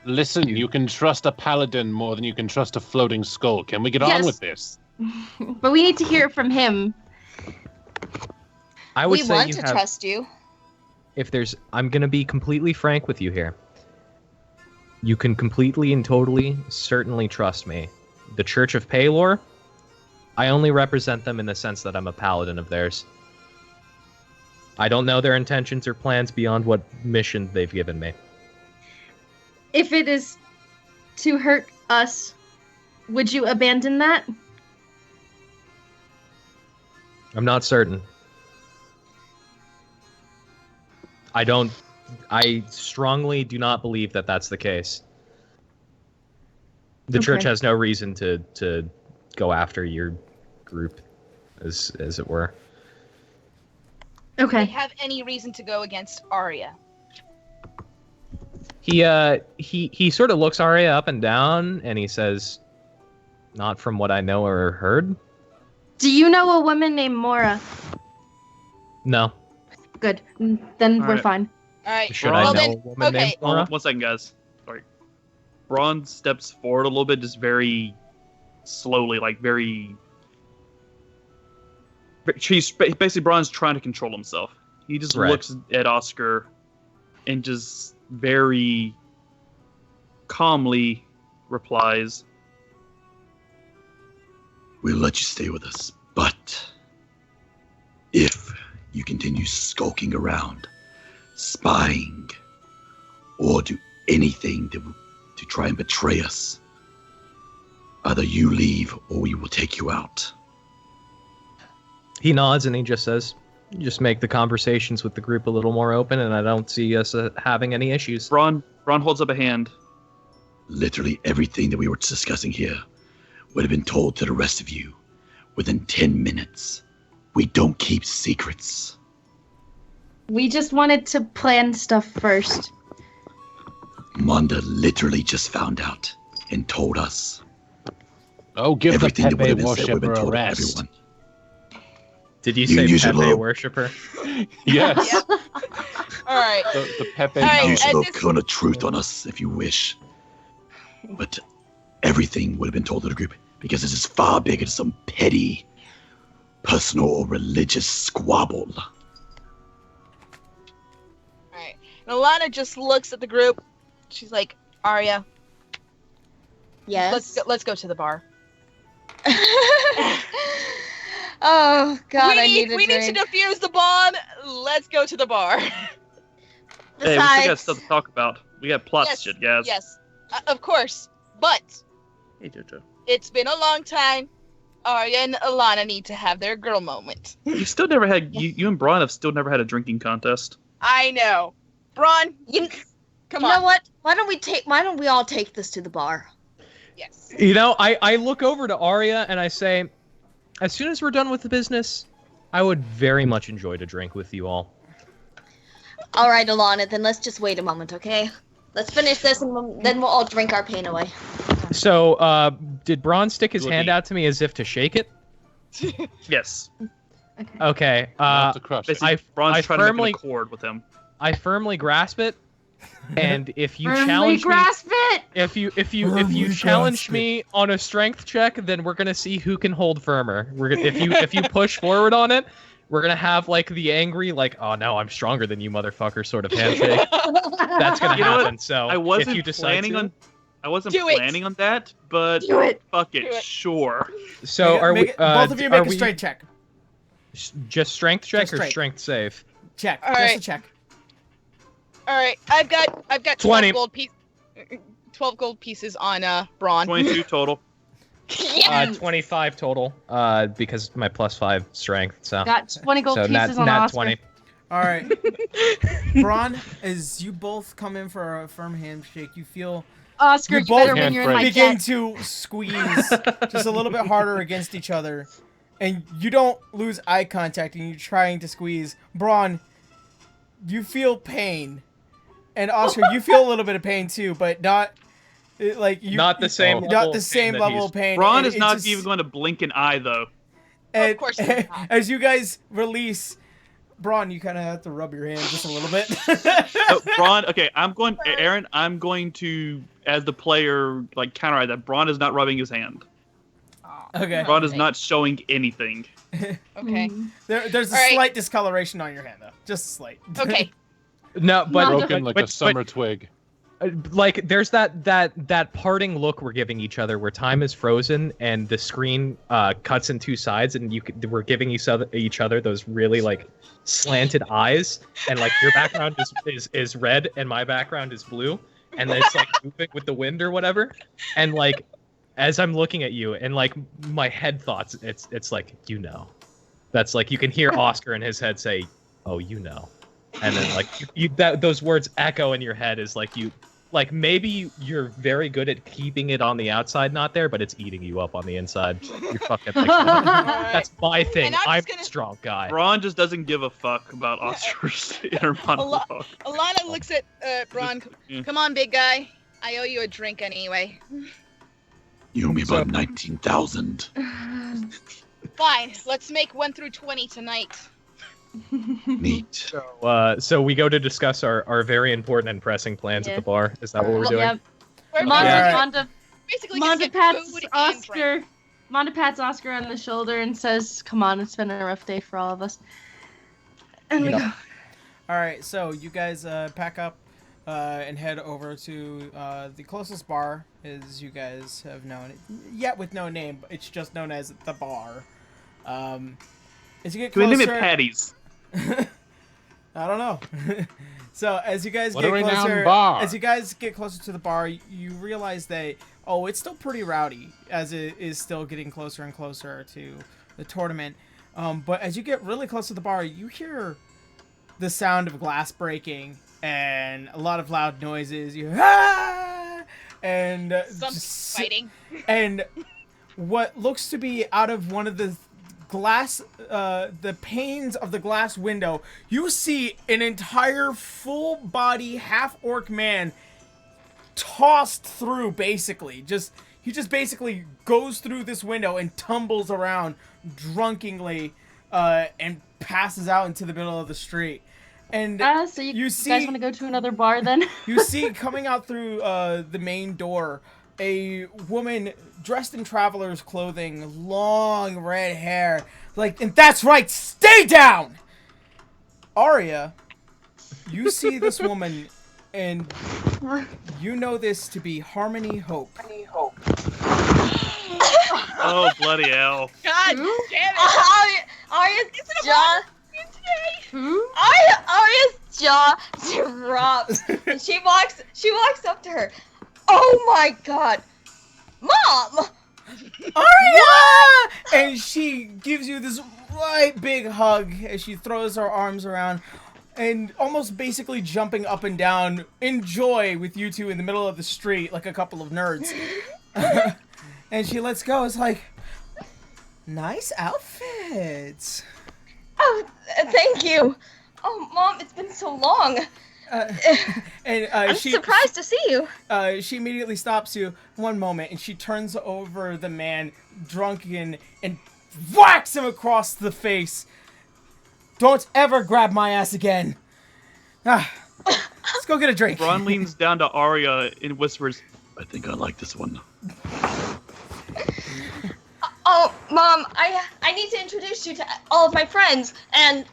Listen, you can trust a paladin more than you can trust a floating skull. Can we get on with this? But we need to hear it from him. I would We say want you to have, trust you. I'm going to be completely frank with you here. You can completely and totally, certainly trust me. The Church of Paylor, I only represent them in the sense that I'm a paladin of theirs. I don't know their intentions or plans beyond what mission they've given me. If it is to hurt us, would you abandon that? I'm not certain. I strongly do not believe that that's the case. The church has no reason to go after your group, as it were. Okay. They have any reason to go against Arya? He sort of looks Arya up and down, and he says, "Not from what I know or heard." Do you know a woman named Mora? No. Good. Then we're right. fine. All right. Should well, I know then, a woman okay. named Mora? One second, guys. Sorry. Braun steps forward a little bit, just very slowly, like very. Basically, Braun's trying to control himself. He just looks at Oscar and just very calmly replies, We'll let you stay with us, but if you continue skulking around, spying, or do anything to try and betray us, either you leave or we will take you out. He nods and he just says, "Just make the conversations with the group a little more open, and I don't see us having any issues." Braun holds up a hand. Literally everything that we were discussing here would have been told to the rest of you within 10 minutes. We don't keep secrets. We just wanted to plan stuff first. Manda literally just found out and told us. Oh, give everything the that would Pepe have been said would have been worshiper a told to rest. everyone. Did you You say use your Pepe little- worshiper? Yes. All right. The Pepe. All right, Use at your this- kind of truth on us if you wish. But everything would have been told to the group because this is far bigger than some petty personal or religious squabble. All right. And Alana just looks at the group. She's like, Arya, Yes. let's go to the bar. Oh God, I need a we drink. need to defuse the bomb. Let's go to the bar. Hey, we still Besides, got stuff to talk about. We got plots Yes, shit, guys. Yes, of course. But Hey, Jojo. it's been a long time. Arya and Alana need to have their girl moment. You still never had. You and Braun have still never had a drinking contest. I know. Braun, come you on. know what? Why don't we all take this to the bar? Yes. You know, I look over to Arya and I say, as soon as we're done with the business, I would very much enjoy to drink with you all. All right, Alana, then let's just wait a moment, okay? Let's finish this and then we'll all drink our pain away. So, did Braun stick his Look, hand he- out to me as if to shake it? Yes. Okay. Not to crush. Basically, Braun's I trying firmly- to make an accord with him. I firmly grasp it, and if you Firmly challenge me, grasp it! if you Firmly challenge grasp me on a strength check, then we're gonna see who can hold firmer. We're gonna, if you push forward on it, we're gonna have like the angry, like, oh no, I'm stronger than you, motherfucker, sort of handshake. That's gonna You know what? happen. So I if wasn't you decide planning to, on. I wasn't Do it. planning on that, but Do it! fuck it, Do it. sure. So Make it- are make we? it- both of you make are a we strength check. just strength check Just or strength. strength save? Check. All Just right. a check. All right. I've got 12 20. gold pieces. 12 gold pieces on Braun. 22 total. Yeah. 25 total. Because my +5 strength. So Got 20 gold so pieces on Oscar. 20. All right. Braun, as you both come in for a firm handshake, you feel Oscar, You you both better when you're in my begin jet. to squeeze just a little bit harder against each other. and you don't lose eye contact, and you're trying to squeeze. Braun, you feel pain, and Oscar, you feel a little bit of pain too, but not like you. Not the same. Not the same level of pain. Braun is not even going to blink an eye, though. And, of course not. As you guys release, Braun, you kind of have to rub your hand just a little bit. Braun, okay, Aaron, I'm going to, as the player, like, counter that. Braun is not rubbing his hand. Okay. Braun is not showing anything. Okay. There's a slight discoloration on your hand, though. Just slight. Okay. No, but broken like a summer twig. Like there's that parting look we're giving each other where time is frozen and the screen cuts in two sides and we're giving each other those really like slanted eyes, and like your background is red and my background is blue, and it's like moving with the wind or whatever, and like as I'm looking at you and like my head thoughts, it's like, you know, that's like you can hear Oscar in his head say, oh, you know. And then, like, those words echo in your head is like maybe you're very good at keeping it on the outside, not there, but it's eating you up on the inside. You're fucking like, that's my thing. I'm a strong guy. Braun just doesn't give a fuck about Oscar's inner monologue. Alana looks at Braun. Come on, big guy. I owe you a drink anyway. You owe me about 19,000. Fine. Let's make 1 through 20 tonight. Neat. So we go to discuss our very important and pressing plans at the bar. Is that what we're doing? Yep. Basically, Monda pats Oscar on the shoulder and says, "Come on, it's been a rough day for all of us." And we go. All right, so you guys pack up and head over to the closest bar, as you guys have known it. Yet with no name, it's just known as the bar. As you get closer, Can we name it Patty's? I don't know. So as you guys get closer to the bar, you realize that it's still pretty rowdy as it is still getting closer and closer to the tournament. But as you get really close to the bar, you hear the sound of glass breaking and a lot of loud noises. You and fighting and what looks to be out of one of the glass, the panes of the glass window, you see an entire full-body half-orc man tossed through. Basically, he just basically goes through this window and tumbles around drunkenly, and passes out into the middle of the street. And so you guys want to go to another bar then? You see coming out through the main door a woman dressed in traveler's clothing, long red hair. And that's right, stay down! Arya, you see this woman, and you know this to be Harmony Hope. Oh, bloody hell. God damn it! Arya's jaw... Arya's jaw drops, and she walks up to her. Oh my god! Mom! Arya! And she gives you this right big hug as she throws her arms around and almost basically jumping up and down in joy with you two in the middle of the street like a couple of nerds. And she lets go. It's like, nice outfits. Oh, thank you. Oh, Mom, it's been so long. I'm surprised to see you. She immediately stops you. One moment, and she turns over the man, drunken, and whacks him across the face. Don't ever grab my ass again. Let's go get a drink. Ron leans down to Arya and whispers, I think I like this one. Oh, Mom, I need to introduce you to all of my friends and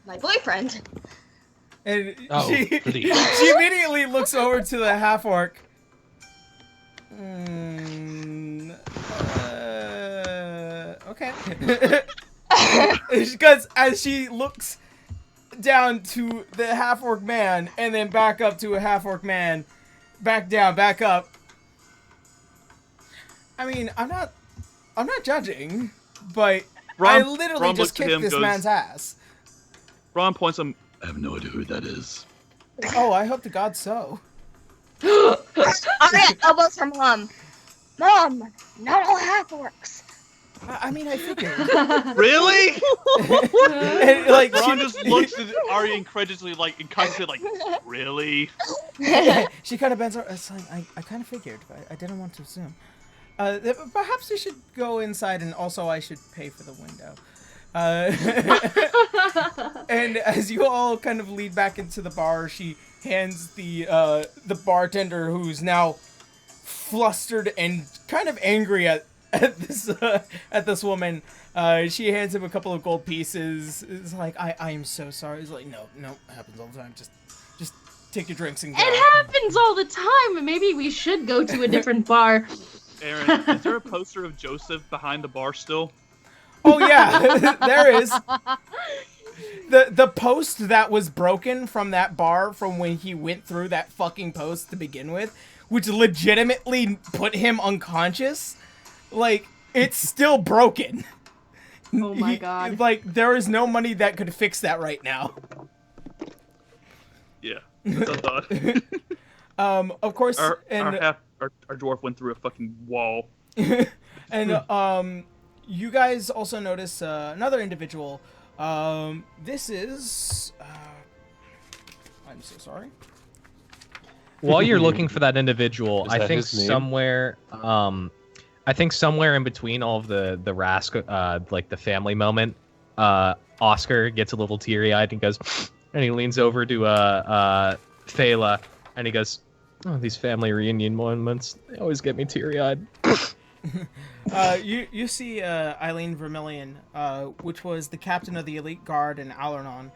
my boyfriend. And she immediately looks over to the half-orc. Okay. Because as she looks down to the half-orc man and then back up to a half-orc man, back down, back up. I mean, I'm not judging, but I literally just kicked this man's ass. Ron points him. I have no idea who that is. Oh, I hope to God so. Alright, elbows from Mom. Mom, not all half-orcs. I mean, I figured. Really? And, like, Ron just looks at Arya incredulously, like, and kind of said, like, really? She kind of bends over. It's like, I kind of figured, but I didn't want to assume. Perhaps we should go inside, and also I should pay for the window. And as you all kind of lead back into the bar, she hands the bartender, who's now flustered and kind of angry at this woman. She hands him a couple of gold pieces. It's like, I am so sorry. He's like, no, it happens all the time. Just take your drinks and go. It happens all the time. Maybe we should go to a different bar. Aaron, is there a poster of Joseph behind the bar still? Oh yeah, there is. The post that was broken from that bar from when he went through that fucking post to begin with, which legitimately put him unconscious, like, it's still broken. Oh my god. Like, there is no money that could fix that right now. Yeah, that's what I thought. Of course, our dwarf went through a fucking wall. And you guys also notice another individual. This is. I'm so sorry. While you're looking for that individual, I think somewhere in between all of the Rask, like the family moment, Oscar gets a little teary-eyed and goes, and he leans over to Fela, and he goes, "Oh, these family reunion moments, they always get me teary-eyed." You see Eileen Vermillion, which was the captain of the elite guard in Alernon.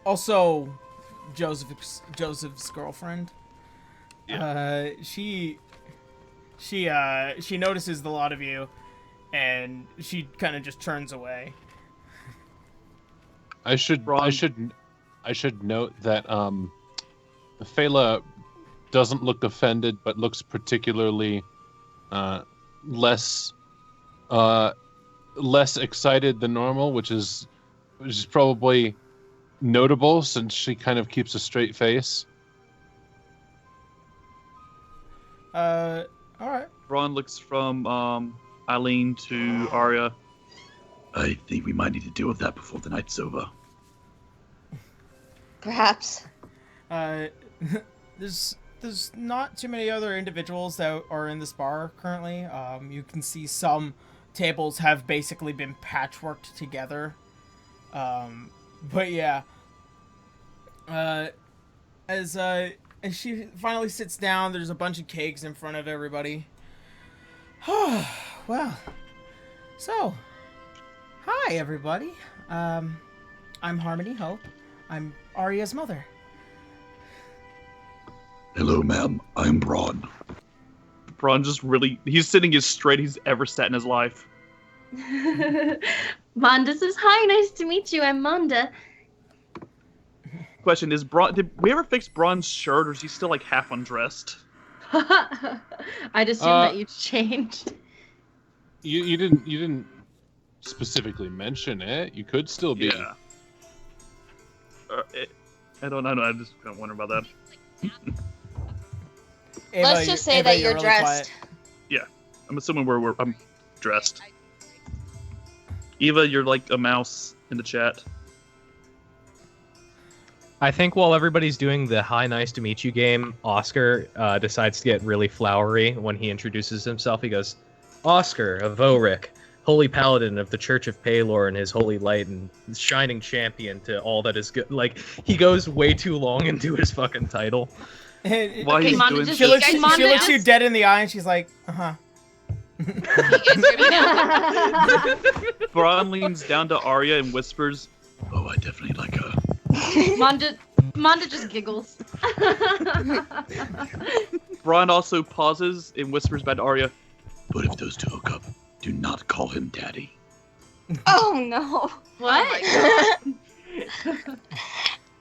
Also Joseph's girlfriend. Yeah. She notices the lot of you, and she kind of just turns away. I should note that Fela doesn't look offended, but looks particularly less excited than normal, which is probably notable since she kind of keeps a straight face. All right. Ron looks from Eileen to Arya. I think we might need to deal with that before the night's over. Perhaps. There's not too many other individuals that are in this bar currently. You can see some tables have basically been patchworked together. But yeah. As she finally sits down, there's a bunch of cakes in front of everybody. Well, so, hi everybody. I'm Harmony Hope. I'm Arya's mother. Hello, ma'am. I'm Braun. Braun just he's sitting as straight he's ever sat in his life. Manda says, "Hi, nice to meet you. I'm Manda." Question is, Braun, did we ever fix Braun's shirt, or is he still like half undressed? I'd assume that you'd changed. You didn't specifically mention it. You could still be. Yeah. I don't know. I just kind of wonder about that. Ava, Let's just say that you're really dressed. quiet. Yeah, I'm assuming I'm dressed. Eva, you're like a mouse in the chat. I think while everybody's doing the "Hi, nice to meet you" game, Oscar decides to get really flowery when he introduces himself. He goes, "Oscar of Oric, Holy Paladin of the Church of Palor and his holy light and shining champion to all that is good." Like, he goes way too long into his fucking title. Why Okay, he's Manda, doing just- She looks Manda- you dead in the eye, and she's like, "Uh-huh." Braun leans down to Arya and whispers, Oh, I definitely like her. Manda just giggles. Braun also pauses and whispers back to Arya, But if those two hook up, do not call him daddy. Oh no. What?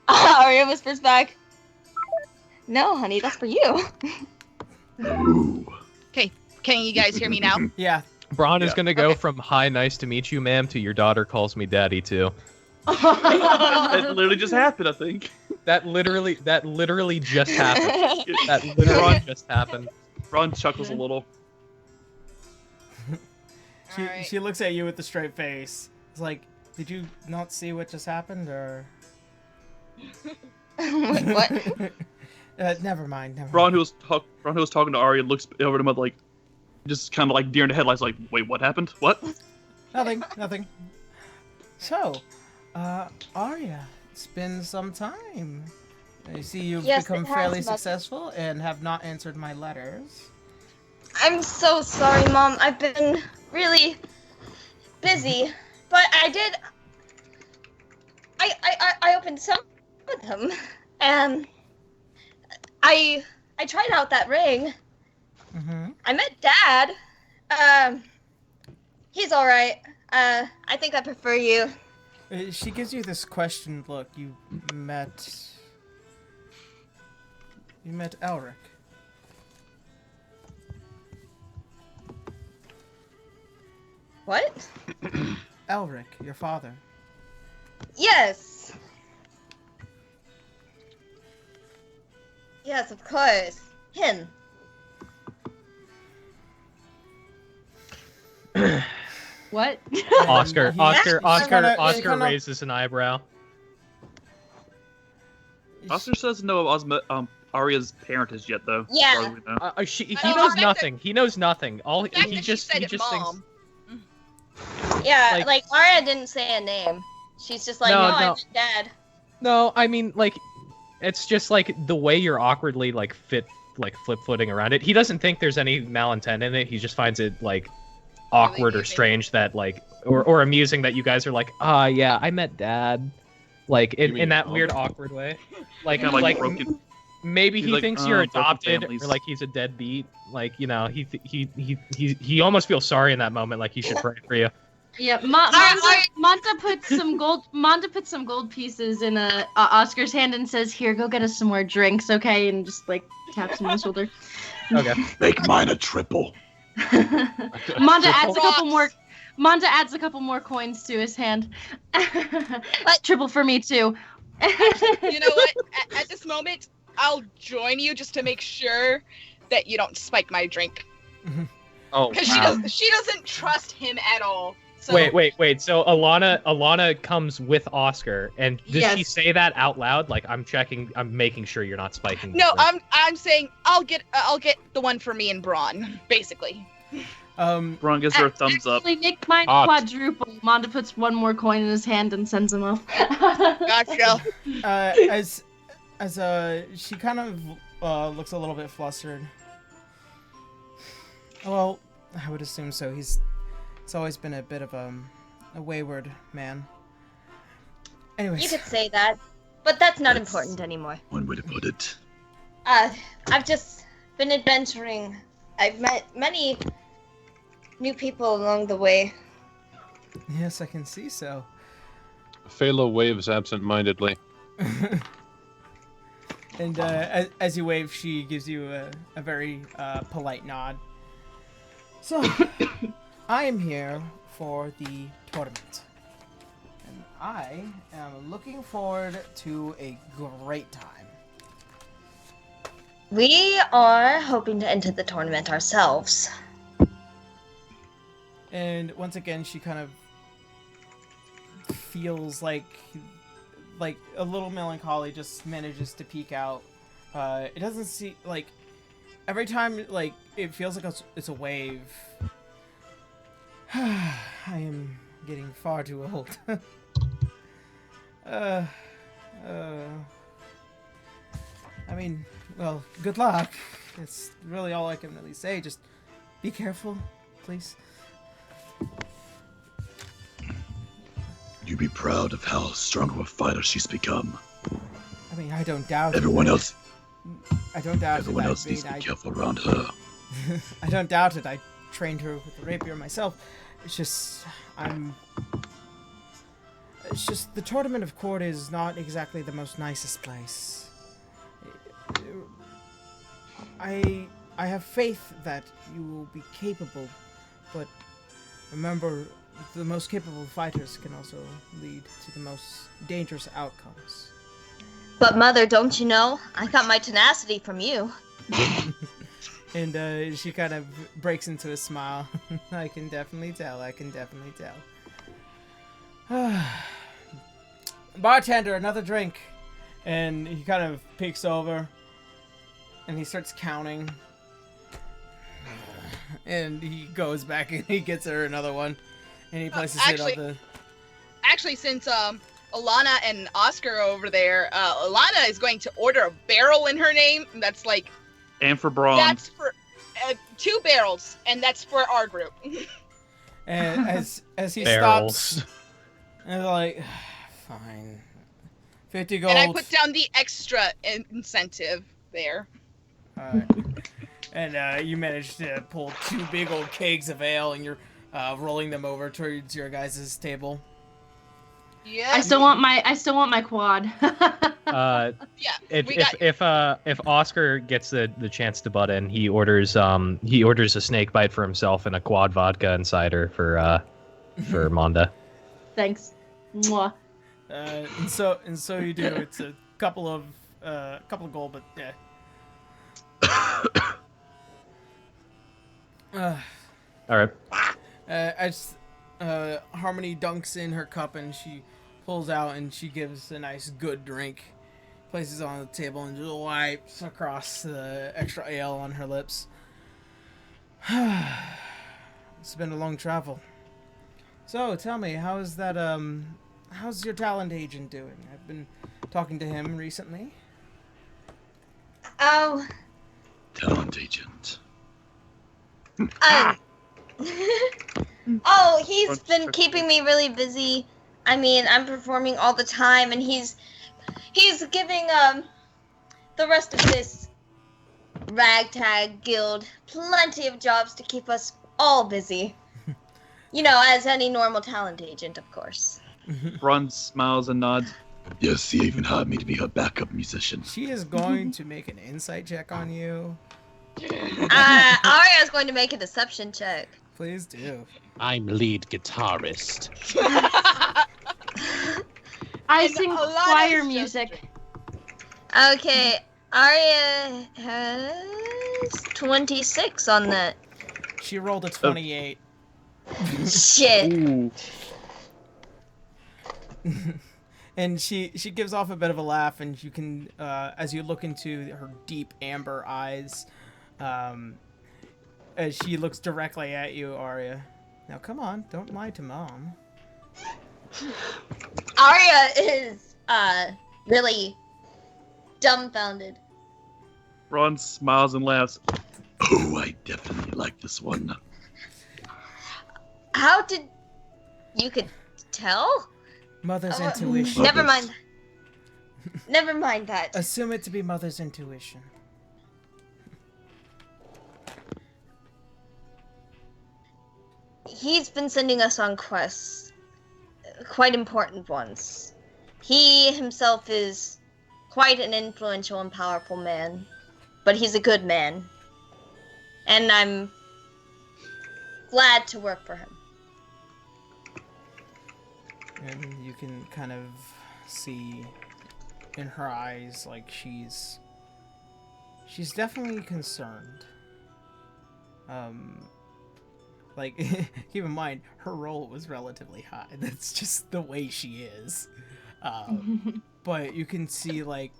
Arya whispers back, "No, honey, that's for you." Ooh. Can you guys hear me now? Yeah. Braun is Yeah. going to go from "Hi, nice to meet you, ma'am" to "Your daughter calls me daddy" too. that literally just happened, I think. That literally just happened. That literally just happened. Braun chuckles a little. She looks at you with a straight face. It's like, did you not see what just happened, or? Wait, what? Never mind. Ron, who was talking to Arya, looks over to him like, just kind of like deer in the headlights, like, wait, what happened? What? Nothing. So, Arya, it's been some time. I see you've become fairly successful and have not answered my letters. I'm so sorry, Mom. I've been really busy, but I did. I opened some of them, and I tried out that ring. Mm-hmm. I met Dad. He's all right. I think I prefer you. She gives you this questioned look. You met Elric. What? Elric, your father. Yes. Yes, of course. Him. What? Oscar kinda- raises an eyebrow. Oscar says no of Arya's parent as yet, though. Yeah. as far as we know. He knows nothing. He knows nothing. All The fact he that just she said thinks. Mom. Yeah, Like- like Arya didn't say a name. She's just like, No, no, I no. met Dad. No, I mean like, it's just like the way you're awkwardly like flip-footing around it. He doesn't think there's any malintent in it. He just finds it like awkward or amusing. strange that like or amusing that you guys are like, yeah, I met Dad, like You mean in that Mom? weird awkward way, like Kind of like like broken. maybe He's he like, thinks you're broken adopted families. or like he's a deadbeat, like you know he almost feels sorry in that moment, like he should pray for you. Yeah, Monta puts some gold pieces in Oscar's hand and says, "Here, go get us some more drinks, okay?" And just like taps him on the shoulder. Okay. Make mine a triple. Monta adds a couple more coins to his hand. Triple for me too. You know what? At this moment, I'll join you just to make sure that you don't spike my drink. Oh, Because she doesn't trust him at all. So, Wait. So Alana comes with Oscar, and does she Yes. say that out loud? Like I'm making sure you're not spiking. the No, drink. I'm saying I'll get the one for me and Braun, basically. Braun gives her a thumbs up. Actually, make mine Hot. quadruple. Monta puts one more coin in his hand and sends him off. Gotcha. As she kind of looks a little bit flustered. Well, I would assume so. He's always been a bit of a wayward man. Anyways. You could say that, but that's not important anymore. One way to put it. I've just been adventuring. I've met many new people along the way. Yes, I can see so. Phalo waves absent-mindedly. And as you wave, she gives you a very polite nod. So, I am here for the tournament. And I am looking forward to a great time. We are hoping to enter the tournament ourselves. And once again, she kind of feels like a little melancholy just manages to peek out. It doesn't seem like every time like it feels like it's a wave. I am getting far too old. I mean, well, good luck. It's really all I can really say. Just be careful, please. You be proud of how strong of a fighter she's become. I mean, I don't doubt Everyone it. else, I don't doubt everyone it. else I needs mean, to be careful around her. I don't doubt it. I trained her with the rapier myself. It's just, It's just the tournament of court is not exactly the most nicest place. I have faith that you will be capable, but remember, the most capable fighters can also lead to the most dangerous outcomes. But Mother, don't you know? I got my tenacity from you. And she kind of breaks into a smile. I can definitely tell. Bartender, another drink. And he kind of peeks over. And he starts counting. And he goes back and he gets her another one. And he places it on the... Actually, since Alana and Oscar are over there, Alana is going to order a barrel in her name. That's like... And for bronze. That's for 2 barrels, and that's for our group. And as he Barrels. stops, and like, fine, 50 gold. And I put down the extra incentive there. Alright. And you managed to pull 2 big old kegs of ale, and you're rolling them over towards your guys' table. Yeah. I still want my quad. Yeah. If Oscar gets the chance to butt in, he orders a snake bite for himself and a quad vodka and cider for Monda. Thanks. Mwah. And so you do. It's a couple of gold, but yeah. All right. As Harmony dunks in her cup and she pulls out and she gives a nice good drink, places it on the table and just wipes across the extra ale on her lips. It's been a long travel. So tell me, how's your talent agent doing? I've been talking to him recently. Oh. Talent agent. Oh, he's been keeping me really busy. I mean, I'm performing all the time, and he's giving the rest of this ragtag guild plenty of jobs to keep us all busy. You know, as any normal talent agent, of course. Bronze smiles and nods. Yes, he even hired me to be her backup musician. She is going to make an insight check on you. Arya's going to make a deception check. Please do. I'm lead guitarist. I sing choir music. Okay, Arya has 26 on that. She rolled a 28. Shit. Ooh. And she gives off a bit of a laugh, and you can, as you look into her deep amber eyes, as she looks directly at you, Arya. Now, come on, don't lie to Mom. Arya is, really dumbfounded. Ron smiles and laughs. Oh, I definitely like this one. How did you could tell? Mother's intuition. Never mind. Never mind that. Assume it to be Mother's intuition. He's been sending us on quests. Quite important ones. He himself is quite an influential and powerful man. But he's a good man. And I'm glad to work for him. And you can kind of see in her eyes, like, she's definitely concerned. Like, keep in mind, her role was relatively high. That's just the way she is. But you can see, like,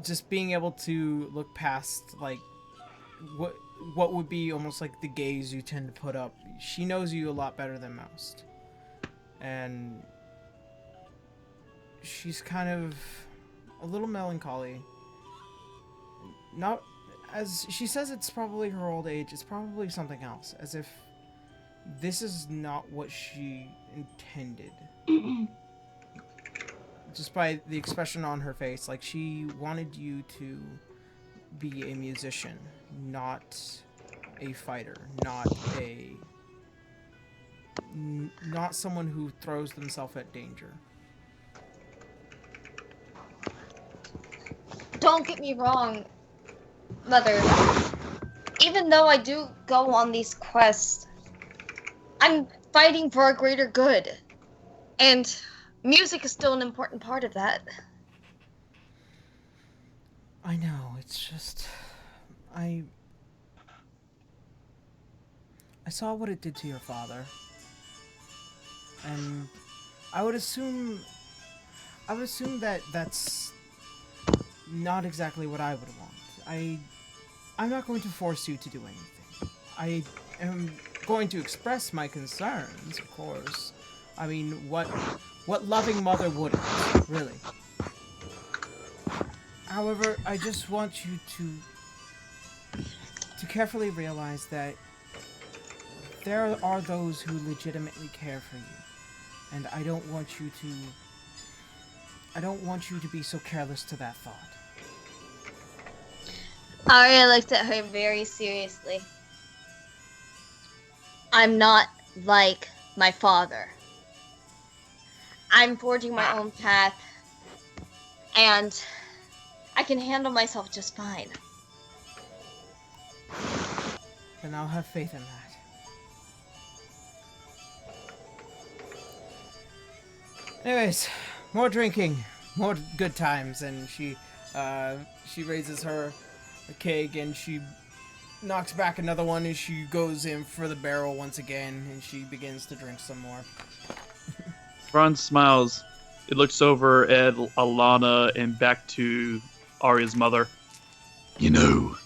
just being able to look past, like, what would be almost like the gaze you tend to put up. She knows you a lot better than most. And she's kind of a little melancholy. Not, as she says, it's probably her old age. It's probably something else. As if this is not what she intended. Just by the expression on her face, like she wanted you to be a musician, not a fighter, not someone who throws themselves at danger. Don't get me wrong, Mother. Even though I do go on these quests, I'm fighting for a greater good. And music is still an important part of that. I know, it's just... I saw what it did to your father. And I would assume that that's not exactly what I would want. I'm not going to force you to do anything. I am going to express my concerns, of course. I mean, what loving mother wouldn't, really? However, I just want you to carefully realize that there are those who legitimately care for you. And I don't want you to be so careless to that thought. Arya looked at her very seriously. I'm not like my father. I'm forging my own path, and I can handle myself just fine. Then I'll have faith in that. Anyways, more drinking, more good times, and she raises her keg and she knocks back another one and she goes in for the barrel once again and she begins to drink some more. Ron smiles. It looks over at Alana and back to Arya's mother. You know,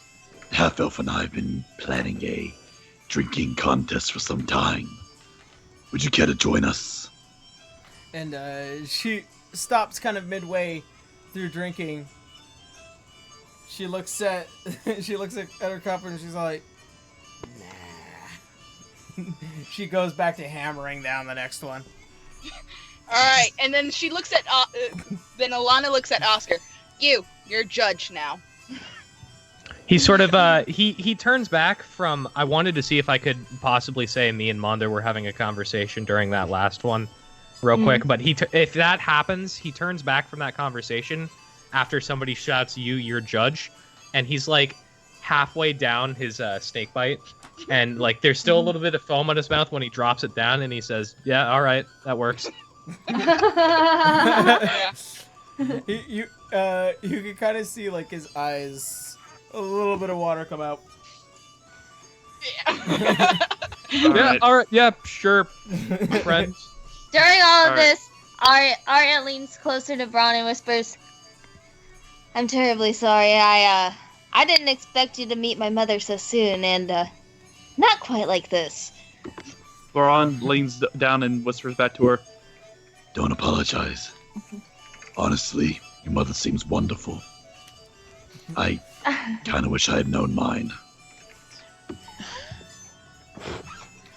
Half-Elf and I have been planning a drinking contest for some time. Would you care to join us? And she stops kind of midway through drinking. She looks at her cup and she's like, nah. She goes back to hammering down the next one. Alright, and then she looks at, then Alana looks at Oscar. You're judge now. He sort of, he turns back from, I wanted to see if I could possibly say me and Mondo were having a conversation during that last one real quick, but if that happens, he turns back from that conversation after somebody shouts, you're judge, and he's like halfway down his snake bite, and like there's still a little bit of foam on his mouth when he drops it down, and he says, yeah, all right, that works. You can kind of see like his eyes, a little bit of water come out. Yeah, all right, yeah, sure, friend. During all of this, Arya leans closer to Braun and whispers, I'm terribly sorry. I didn't expect you to meet my mother so soon, and not quite like this. Braun leans down and whispers back to her. Don't apologize. Honestly, your mother seems wonderful. I kind of wish I had known mine.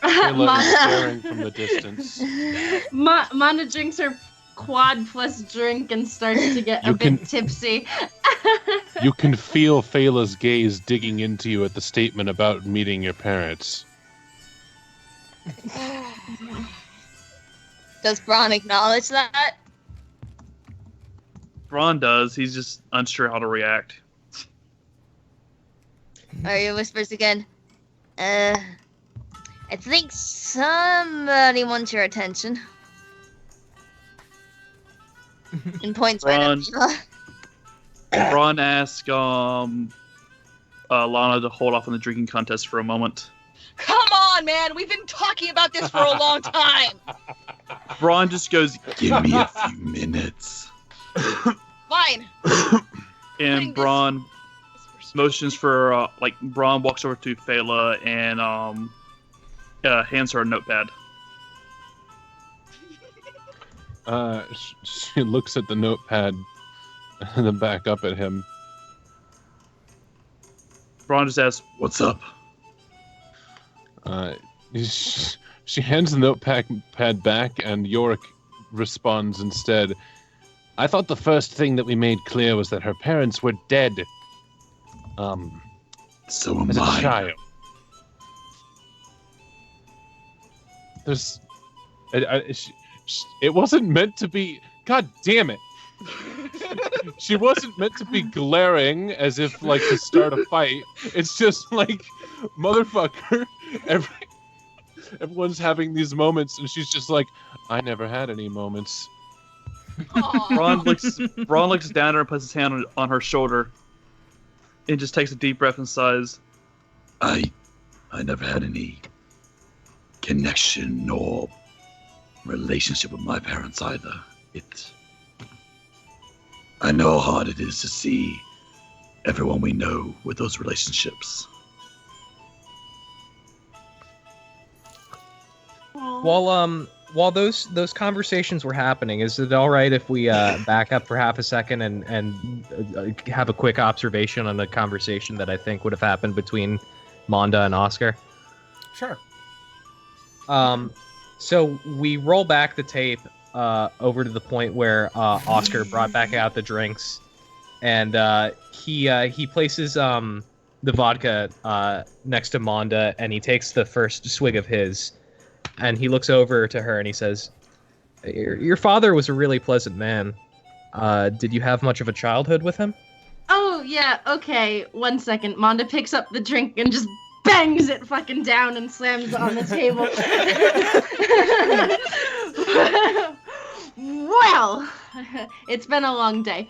Kayla is staring from the distance. Mana drinks her quad plus drink and starts to get a bit tipsy. You can feel Fela's gaze digging into you at the statement about meeting your parents. Does Braun acknowledge that? Braun does. He's just unsure how to react. Arya whispers again. I think somebody wants your attention. And points right at Mila. Braun asks Lana to hold off on the drinking contest for a moment. Come on, man! We've been talking about this for a long time! Braun just goes, give me a few minutes. Fine. And Braun motions for, Braun walks over to Fela and, hands her a notepad. She looks at the notepad and then back up at him. Braun just asks, what's up? She hands the notepad back, and Yorick responds instead, I thought the first thing that we made clear was that her parents were dead. So am as a I. child. It wasn't meant to be. God damn it! She wasn't meant to be glaring as if to start a fight. It's just like, motherfucker. Everyone's having these moments, and she's just like, I never had any moments. Braun looks down at her and puts his hand on her shoulder. and just takes a deep breath and sighs. I never had any connection or relationship with my parents either. I know how hard it is to see everyone we know with those relationships. While those conversations were happening, is it all right if we back up for half a second and have a quick observation on the conversation that I think would have happened between Monda and Oscar? Sure. So we roll back the tape over to the point where Oscar brought back out the drinks, and he places the vodka next to Monda, and he takes the first swig of his, and he looks over to her and he says, "Your father was a really pleasant man. Did you have much of a childhood with him?" Oh, yeah, okay. 1 second. Monda picks up the drink and just bangs it fucking down and slams it on the table. Well, it's been a long day.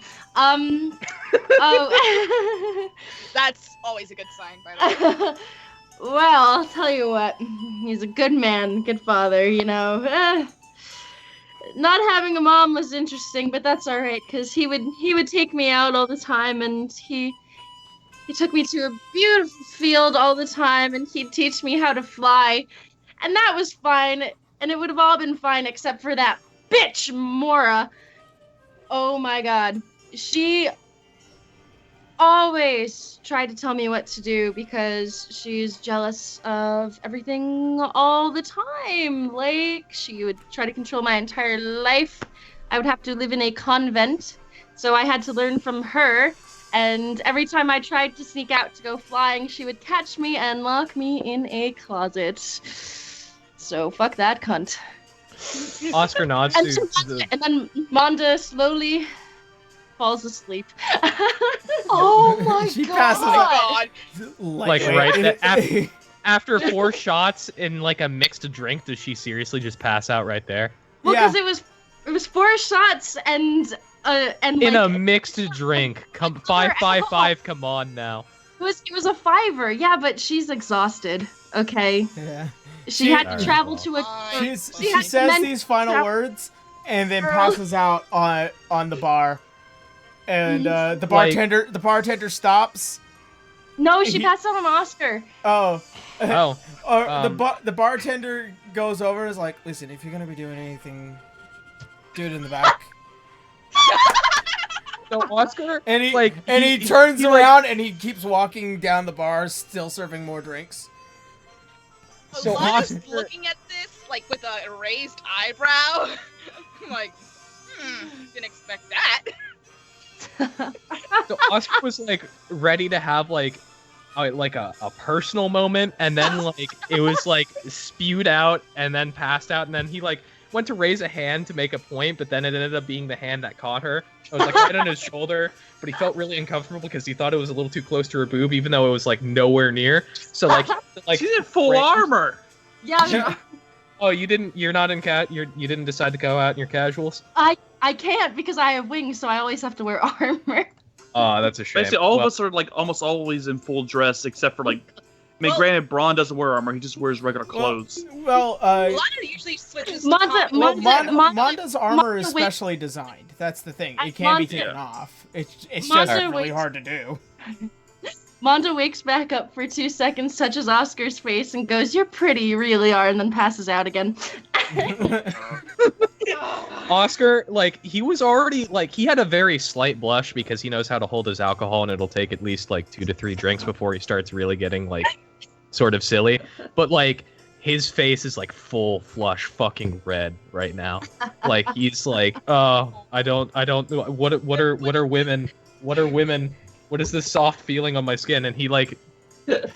That's always a good sign, by the way. Well, I'll tell you what. He's a good man, good father, you know. Not having a mom was interesting, but that's alright, because he would take me out all the time, and he took me to a beautiful field all the time, and he'd teach me how to fly, and that was fine, and it would have all been fine except for that bitch, Mora. Oh my god. She always tried to tell me what to do because she's jealous of everything all the time. Like, she would try to control my entire life. I would have to live in a convent, so I had to learn from her. And every time I tried to sneak out to go flying, she would catch me and lock me in a closet. So fuck that cunt. Oscar nods and, to and then Monda slowly falls asleep. Oh my She god! passes like right after 4 shots in like a mixed drink. Does she seriously just pass out right there? Well, because it was 4 shots and in a mixed drink. Come 555. Come on now. It was a 5er. Yeah, but she's exhausted. Okay. Yeah. She had to travel to a. She says these final words and then passes out on the bar, and the bartender stops. No, she passed out on Oscar. Oh. Oh. The bartender goes over and is like, "Listen, if you're gonna be doing anything, do it in the back." So Oscar, and he turns around and he keeps walking down the bar, still serving more drinks. So Oscar's looking at this like with a raised eyebrow. I'm like, didn't expect that. So Oscar was like ready to have like a personal moment, and then like it was like spewed out and then passed out, and then he like went to raise a hand to make a point, but then it ended up being the hand that caught her. It was like right on his shoulder, but he felt really uncomfortable because he thought it was a little too close to her boob, even though it was like nowhere near. So like she's in full armor. Yeah. Oh, you didn't. You're not in you didn't decide to go out in your casuals. I can't because I have wings, so I always have to wear armor. Oh, that's a shame. Basically, all of us are like almost always in full dress, except for like. I mean, granted, Braun doesn't wear armor; he just wears regular clothes. Lana usually switches. Monda's armor is specially designed. That's the thing; it can't be taken off. It's just really hard to do. Monda wakes back up for 2 seconds, touches Oscar's face, and goes, "You're pretty, you really are," and then passes out again. Oscar, like, he was already, like, he had a very slight blush because he knows how to hold his alcohol, and it'll take at least, like, 2 to 3 drinks before he starts really getting, like, sort of silly. But, like, his face is, like, full flush fucking red right now. Like, he's like, oh, I don't, what are women? What is this soft feeling on my skin? And he like,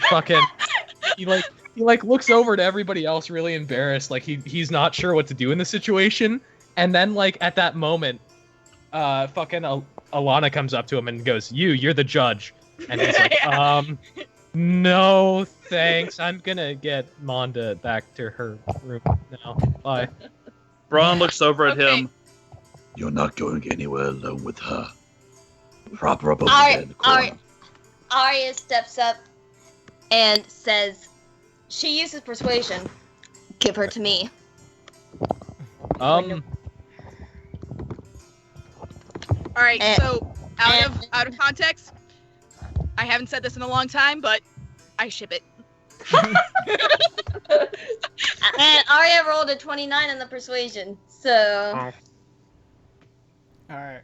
fucking, he looks over to everybody else really embarrassed. Like he's not sure what to do in the situation. And then like at that moment, fucking Alana comes up to him and goes, you're the judge. And he's like, no, thanks. I'm gonna get Monda back to her room now. Bye. Braun looks over at him. You're not going anywhere alone with her. Prop her up over there in the corner. Arya steps up and says, she uses persuasion. Give her to me. All right, so out of context, I haven't said this in a long time, but I ship it. And Arya rolled a 29 in the persuasion, so. All right.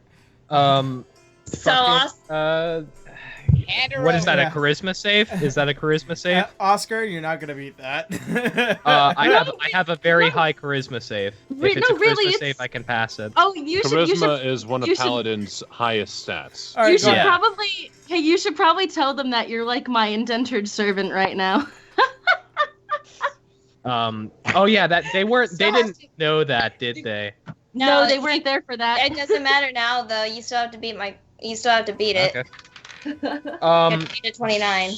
What is that? A charisma save? Is that a charisma save? Oscar, you're not gonna beat that. I have a very high charisma save. If it's a charisma save, I can pass it. Oh, charisma is one of Paladin's highest stats. Right, you should probably tell them that you're like my indentured servant right now. Oh yeah, that they didn't know that, did they? No, they weren't there for that. It doesn't matter now, though. You still have to beat it. Okay. Beat a 29.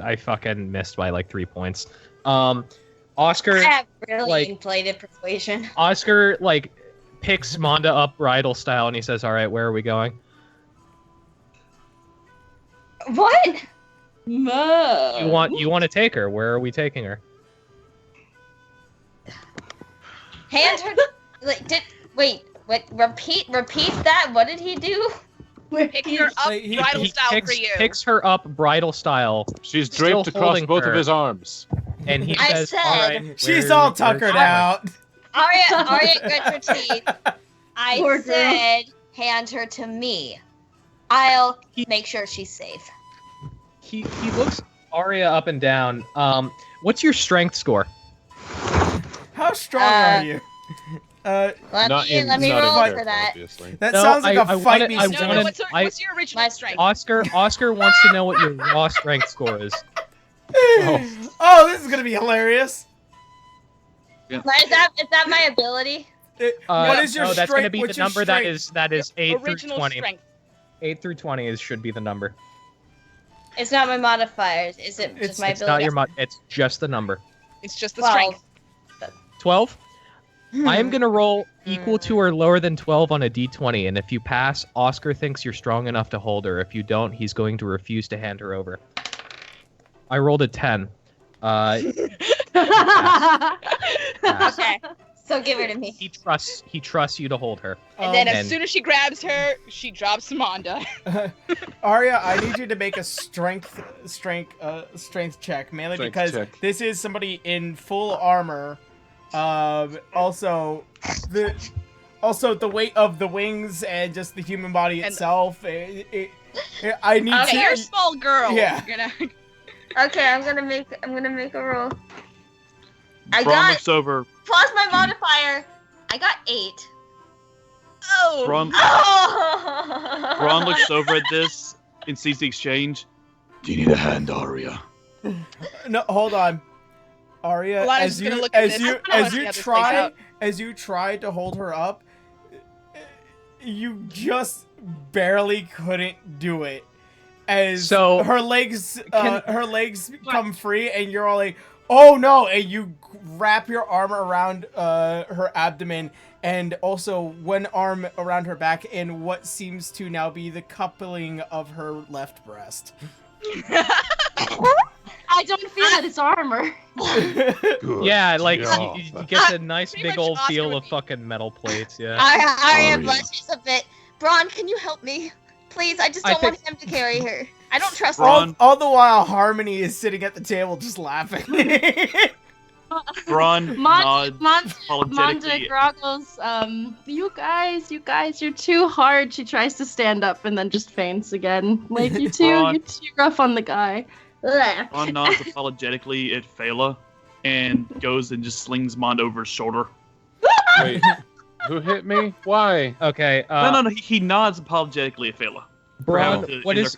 I fucking missed by like 3 points. Oscar. I have really inflated persuasion. Oscar picks Monda up bridal style and he says, "All right, where are we going?" What? You want to take her? Where are we taking her? Hand her. Repeat that. What did he do? Pick her up bridal style for you. Picks her up bridal style. She's draped across both of his arms. And he says, "All right, she's all tuckered out." Arya grits her teeth. I said, hand her to me. I'll make sure she's safe. He looks Arya up and down. What's your strength score? How strong are you? Let me roll for that. That sounds like a fight me. What's your original strength? Oscar wants to know what your raw strength score is. Oh, this is gonna be hilarious. Yeah. Is that my ability? What is your strength? That's gonna be the number that is 8 through 20. Strength. 8 through 20 should be the number. It's not my modifiers. Is it just my ability? It's not your it's just the number. It's just the strength. 12? I am going to roll equal to or lower than 12 on a d20, and if you pass, Oscar thinks you're strong enough to hold her. If you don't, he's going to refuse to hand her over. I rolled a 10. Okay, so give her to me. He trusts you to hold her. And then as soon as she grabs her, she drops Monda. Arya, I need you to make a strength check, mainly because this is somebody in full armor. Also the weight of the wings and just the human body itself. I need to. Okay, you're a small girl. Yeah. Okay, I'm gonna make a roll. Braun looks over. Plus my modifier. I got 8. Oh. Braun looks over at this and sees the exchange. Do you need a hand, Arya? No, hold on. Arya, as you try to hold her up, you just barely couldn't do it. As her legs come free, and you're all like, "Oh no!" And you wrap your arm around her abdomen, and also one arm around her back, in what seems to now be the coupling of her left breast. I don't feel that it's armor. Yeah, you get a nice big old feel of fucking metal plates, yeah. Arya blushes a bit. Braun, can you help me? Please, I just don't want him to carry her. I don't trust him. All the while, Harmony is sitting at the table just laughing. Braun nods Monda groggles, you guys, you're too hard. She tries to stand up and then just faints again. Like, you're too rough on the guy. Braun nods apologetically at Fela and goes and just slings Monda over his shoulder. Wait, who hit me? Why? Okay. No. He nods apologetically at Fela. Braun, what is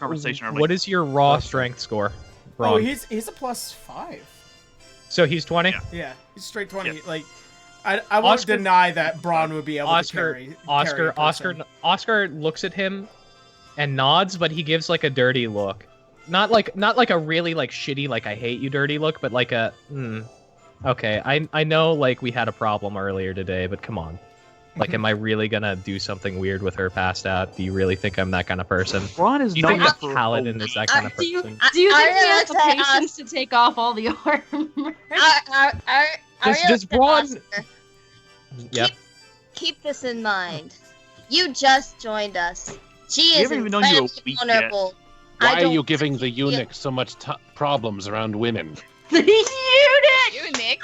your raw strength score? Braun? Oh, he's a +5. So he's 20? Yeah, he's straight 20. Yeah. Like, I won't deny that Braun would be able to carry Oscar looks at him and nods, but he gives like a dirty look. Not like a really like shitty like I hate you dirty look, but like a okay, I know like we had a problem earlier today, but come on. Like, am I really gonna do something weird with her passed out? Do you really think I'm that kind of person? Ron is Do you think known that for Paladin is that kind of Do you person? think he has the Arya patience to take off all the armor? Does Braun? Yep. Keep this in mind. You just joined us. She is haven't even known you a incredibly week vulnerable. Why I are you don't giving the think you- eunuch so much problems around women? The eunuch! Eunuch.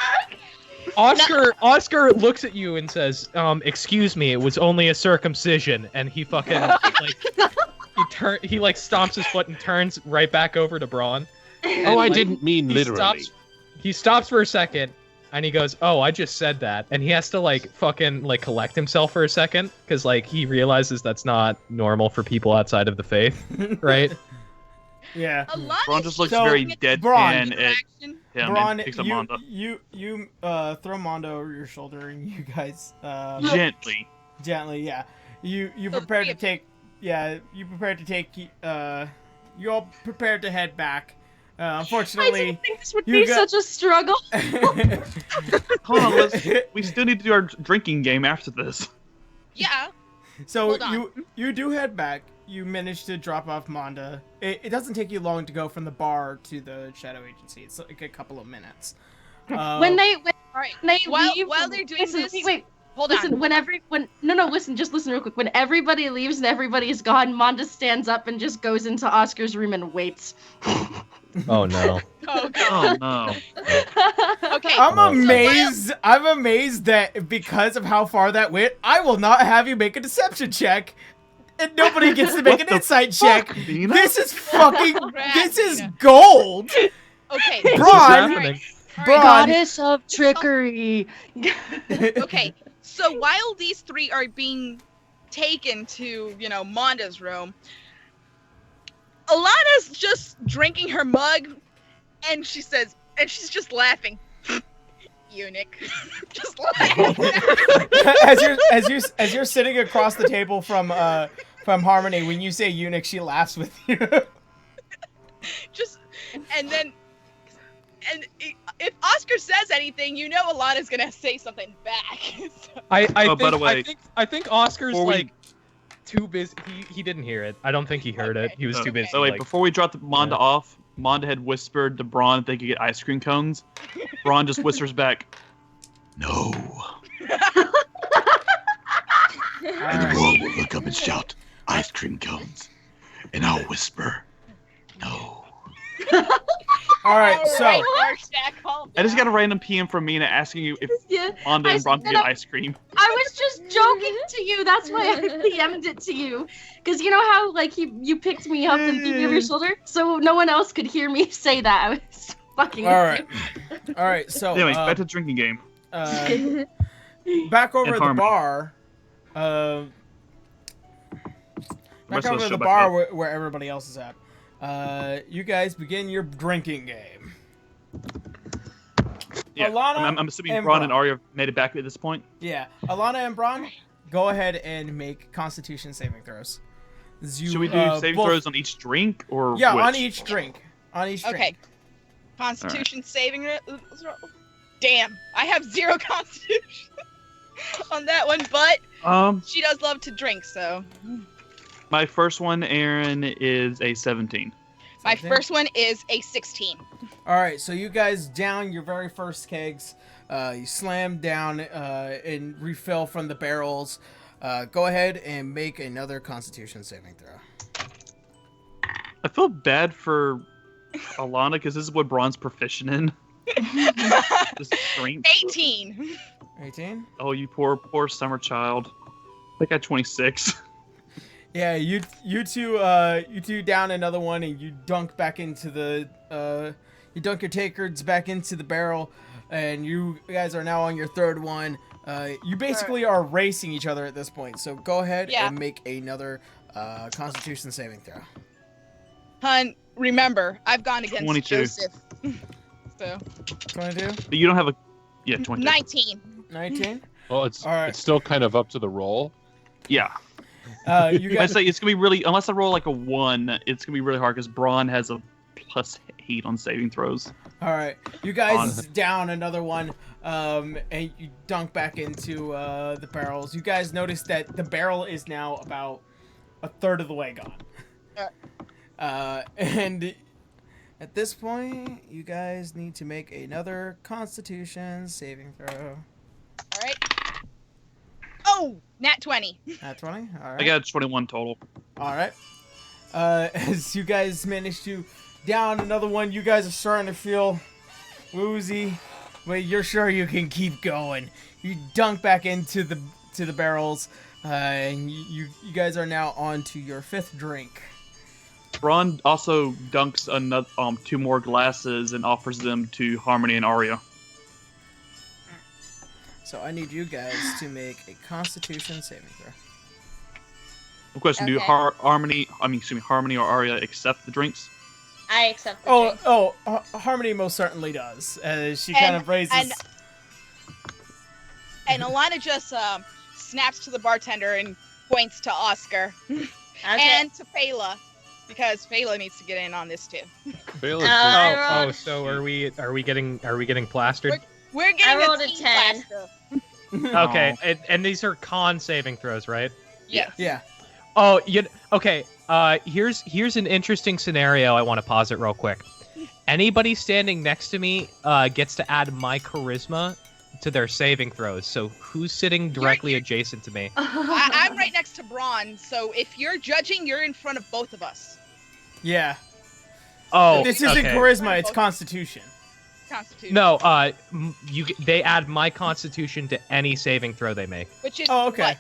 Oscar looks at you and says, excuse me, it was only a circumcision, and he fucking he like stomps his foot and turns right back over to Braun. Oh, I didn't mean He literally. He stops for a second, and he goes, "Oh, I just said that," and he has to like fucking like collect himself for a second because like he realizes that's not normal for people outside of the faith, right? Yeah. A lot Braun of just looks shit very gets Braun. deadpan at interaction. him Braun, and picks up Manda. you throw Mondo over your shoulder, and you guys Gently. gently, yeah. You So prepared three to take, you prepared to take, you all prepared to head back. I Unfortunately, didn't think this would you be got- such a struggle. Hold on, we still need to do our drinking game after this. Yeah. So Hold on. you do head back. You manage to drop off Manda. It doesn't take you long to go from the bar to the Shadow Agency. It's like a couple of minutes. When they All right. leave, While they're doing listen, this, wait, hold listen. on. Listen, just listen real quick. When everybody leaves and everybody's gone, Manda stands up and just goes into Oscar's room and waits. Oh no. Oh god. Oh no. Okay. I'm Oh. amazed. I'm amazed that because of how far that went, I will not have you make a deception check, and nobody gets to make What an the insight check. Dina? This is fucking. Congrats, This is Dina. gold. Okay. Braun. Alright, alright. Braun. Goddess of trickery. Okay. So while these three are being taken to, Manda's room, Alana's just drinking her mug, and she's just laughing. Eunuch. Just laughing. as you're sitting across the table from Harmony, when you say eunuch, she laughs with you. And if Oscar says anything, Alana's gonna say something back. So- By the way, I think Oscar's before we- like too busy. He didn't hear it. I don't think he heard it. He was too busy. So wait, like, before we drop the Manda off, Manda had whispered to Braun if they could get ice cream cones. Braun just whispers back, No. And the world will look up and shout, ice cream cones. And I'll whisper, no. All right, so I just got a random PM from Mina asking you if Yeah, Manda and Braun could get ice cream. I was just joking to you. That's why I PM'd it to you. Because you know how like you picked me up and threw me over your shoulder, so no one else could hear me say that. I was fucking. all right. So Anyways, back to the drinking game. back over And at the Harmony. bar. The Back rest of over us at show the back bar up. where everybody else is at. You guys begin your drinking game. Yeah, Alana I'm assuming and Braun and Braun. Arya made it back at this point. Yeah, Alana and Braun, go ahead and make Constitution saving throws. Should we do saving throws on each drink or Yeah, which? on each drink. On each Okay. drink. Constitution saving throw. Damn, I have 0 Constitution on that one, but she does love to drink, so. My first one, Aaron, is a 17. My first one is a 16. All right, so you guys down your very first kegs. You slam down and refill from the barrels. Go ahead and make another Constitution saving throw. I feel bad for Alana because this is what Braun's proficient in. This drink. 18. 18? Oh, you poor summer child. I got 26. Yeah, you two down another one, and you dunk back into the you dunk your takards back into the barrel, and you guys are now on your third one. You basically are racing each other at this point. So go ahead and make another Constitution saving throw. Hun, remember, I've gone against 22. Joseph. So 22? But you don't have a... Yeah, 22. 19. 19? Well, it's still kind of up to the roll. Yeah. You I guys, say it's gonna be really, unless I roll like a 1, it's gonna be really hard because Braun has a +8 on saving throws. all right, you guys down another one. and you dunk back into the barrels. You guys notice that the barrel is now about a third of the way gone. And at this point, you guys need to make another Constitution saving throw. All right. Oh, nat 20. Nat 20? All right. I got 21 total. All right. As you guys manage to down another one, you guys are starting to feel woozy, but you're sure you can keep going. You dunk back into the barrels, and you guys are now on to your 5th drink. Braun also dunks another 2 more glasses and offers them to Harmony and Arya. So I need you guys to make a Constitution saving throw. Question: Do Harmony or Arya accept the drinks? I accept the drink. Harmony most certainly does. As she kind of raises. And Alana just snaps to the bartender and points to Oscar and to Fela, because Fela needs to get in on this too. So are we getting plastered? We're getting I rolled a 10. Okay, and these are con saving throws, right? Yes. Yeah. Oh, okay. Here's an interesting scenario. I want to pause it real quick. Anybody standing next to me gets to add my charisma to their saving throws. So who's sitting directly adjacent to me? I'm right next to Braun, so if you're judging, you're in front of both of us. Yeah. Oh, this isn't charisma; it's Constitution. Constitution. No, they add my Constitution to any saving throw they make. Which is okay.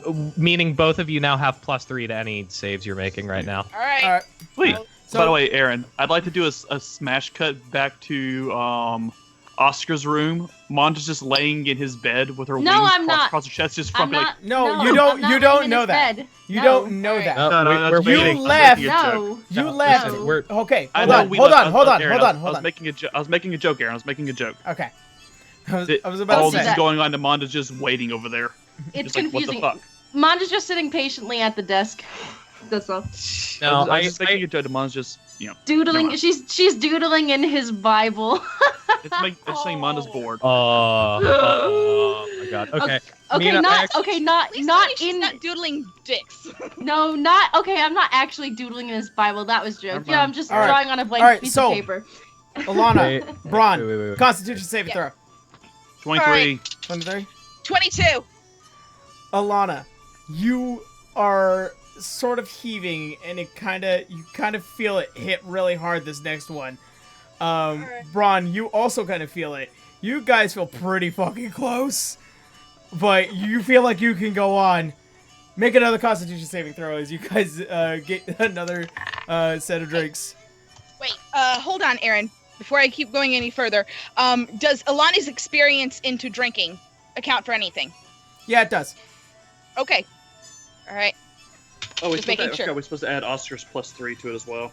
What? Meaning both of you now have +3 to any saves you're making right now. All right. Wait. By the way, Aaron, I'd like to do a smash cut back to Oscar's room. Monda's just laying in his bed with her wings across her chest, just frumpy like. No, you don't know that. You don't know that. No, you left. No. You left. Okay. Hold on. I was making a joke, Aaron. I was making a joke. Okay. I was about all to say. this is going on, and Monda's just waiting over there. It's just like, confusing. What the fuck? Monda's just sitting patiently at the desk. That's all. No, I was just making a joke. Monda's just, doodling. She's doodling in his Bible. It's saying Monda's bored. Oh my god. Okay. Okay, not she's not doodling dicks. No, not okay. I'm not actually doodling in his Bible. That was joke. Yeah, I'm just All drawing on a blank piece of paper. Alana, Braun, Constitution saving throw. 23. 23. 22. Alana, you are sort of heaving, and you kind of feel it hit really hard this next one. Braun, you also kind of feel it. You guys feel pretty fucking close, but you feel like you can go on. Make another Constitution saving throw as you guys get another set of drinks. Wait, hold on, Aaron. Before I keep going any further, does Alana's experience into drinking account for anything? Yeah, it does. Okay. All right. Oh, we're supposed to add Oscar's +3 to it as well.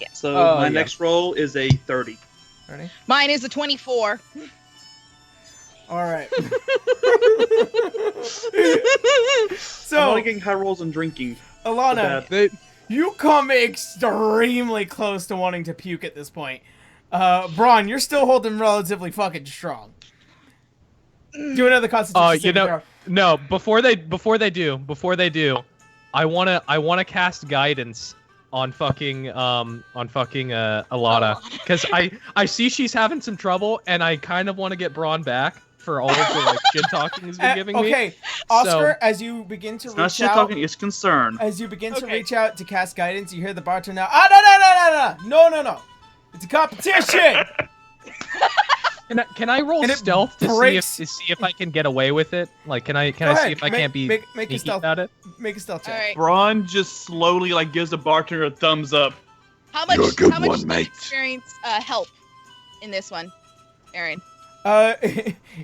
Yeah. So my next roll is a 30. Ready? Mine is a 24. All right. So I'm only getting high rolls in drinking. Alana, you come extremely close to wanting to puke at this point. Braun, you're still holding relatively fucking strong. Do another Constitution saving throw. No, before they do, I wanna cast guidance on fucking Alana, because I see she's having some trouble, and I kind of want to get Braun back for all of the shit talking he's been giving me. Okay, Oscar, as you begin to reach not shit talking, it's concern. As you begin to reach out to cast guidance, you hear the bartender now. No! It's a competition. Can I roll stealth to see if I can get away with it? Like, can I see if I can't be sneaky about it? Make a stealth check. Right. Braun just slowly gives the bartender a thumbs up. How much You're a good how much one, does mate. experience help in this one, Aaron?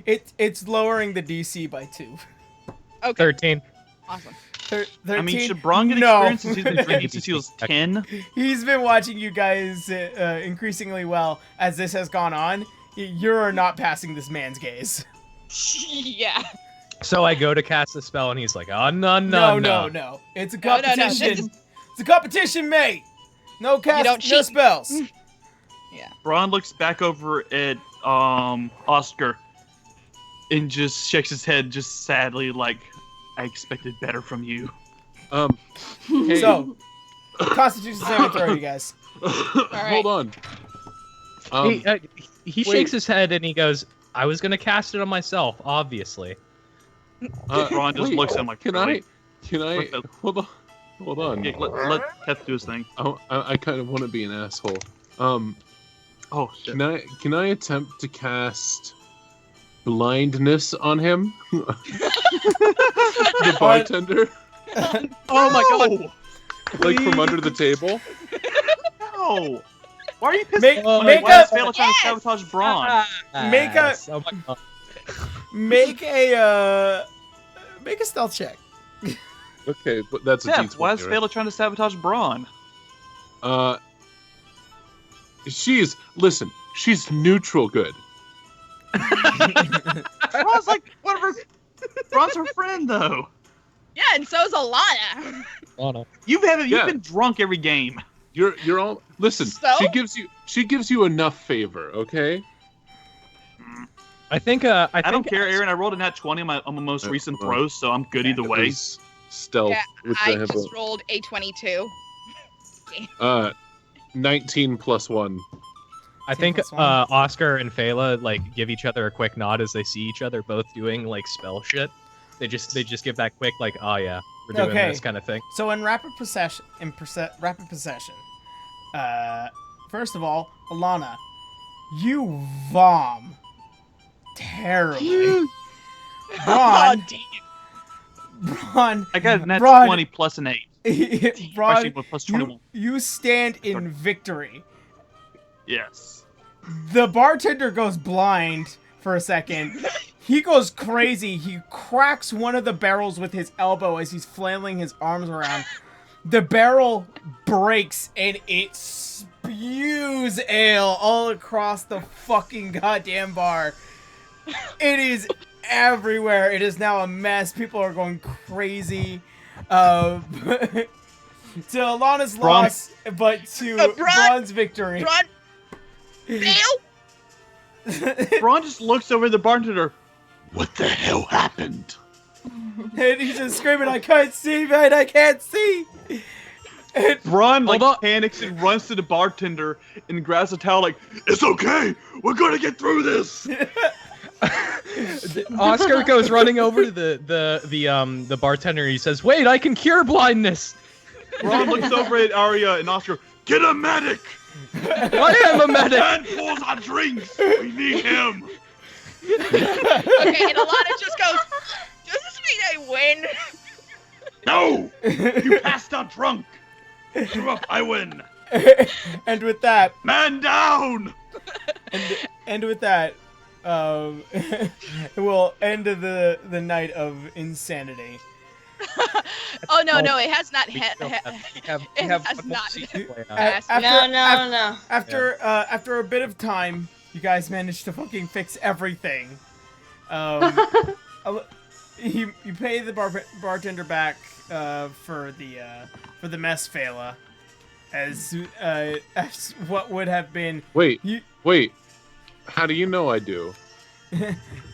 It's lowering the DC by 2. Okay. 13. Awesome. 13? I mean, should Braun get experience since he's been drinking since he was 10? He's been watching you guys increasingly well as this has gone on. You're not passing this man's gaze. Yeah. So I go to cast the spell, and he's like, "Oh no!" It's a competition. It's a competition, mate. No spells. Yeah. Braun looks back over at Oscar and just shakes his head just sadly like, I expected better from you. Hey. So, Constitution saving throw, you guys. Hold on. He shakes his head and he goes, I was going to cast it on myself, obviously. Ron just looks at him like, Can I? Hold on. Yeah, let Keth do his thing. I kind of want to be an asshole. Oh shit. Can I attempt to cast blindness on him? The bartender? Oh my god! Like from under the table? No! Why are you pissed? Make why is Phala trying to sabotage Braun? Make a stealth check. Okay, but that's a D20. Why is Phala trying to sabotage Braun? She's neutral good. Braun's like, whatever. Braun's her friend, though. Yeah, and so's Alana. You've been drunk every game. You're all listen. So? She gives you enough favor, okay? I think I don't care, Aaron. I rolled a nat 20 on my most recent throws, so I'm good either way. Stealth. Yeah, with I the just rolled a 22. 19 plus 1. I think Oscar and Phala like give each other a quick nod as they see each other both doing like spell shit. They just give that quick like, oh yeah, we're doing this kind of thing. So in rapid possession, first of all, Alana, you vom terribly. Braun, I got a nat 20 plus an 8. Braun, plus 21. you stand in victory. Yes. The bartender goes blind for a second. He goes crazy. He cracks one of the barrels with his elbow as he's flailing his arms around. The barrel breaks and it spews ale all across the fucking goddamn bar. It is everywhere. It is now a mess. People are going crazy. To Alana's loss, but to Braun's victory. Braun! Fail! Braun just looks over at the bartender. What the hell happened? And he's just screaming, I can't see, man, I can't see! And Braun panics and runs to the bartender and grabs the towel like, it's okay, we're gonna get through this! Oscar goes running over to the bartender and he says, wait, I can cure blindness! Braun looks over at Arya and Oscar, get a medic! I am a medic! And pulls our drinks! We need him! Okay, and Alana just goes, does this mean I win? No! You passed out drunk! You're up, I win! And with that... Man down! And with that, we'll end the night of insanity. Oh no, it has not. We have has not. No. After a bit of time, you guys managed to fucking fix everything. You pay the bartender back for the mess Phala, as what would have been. Wait. How do you know I do?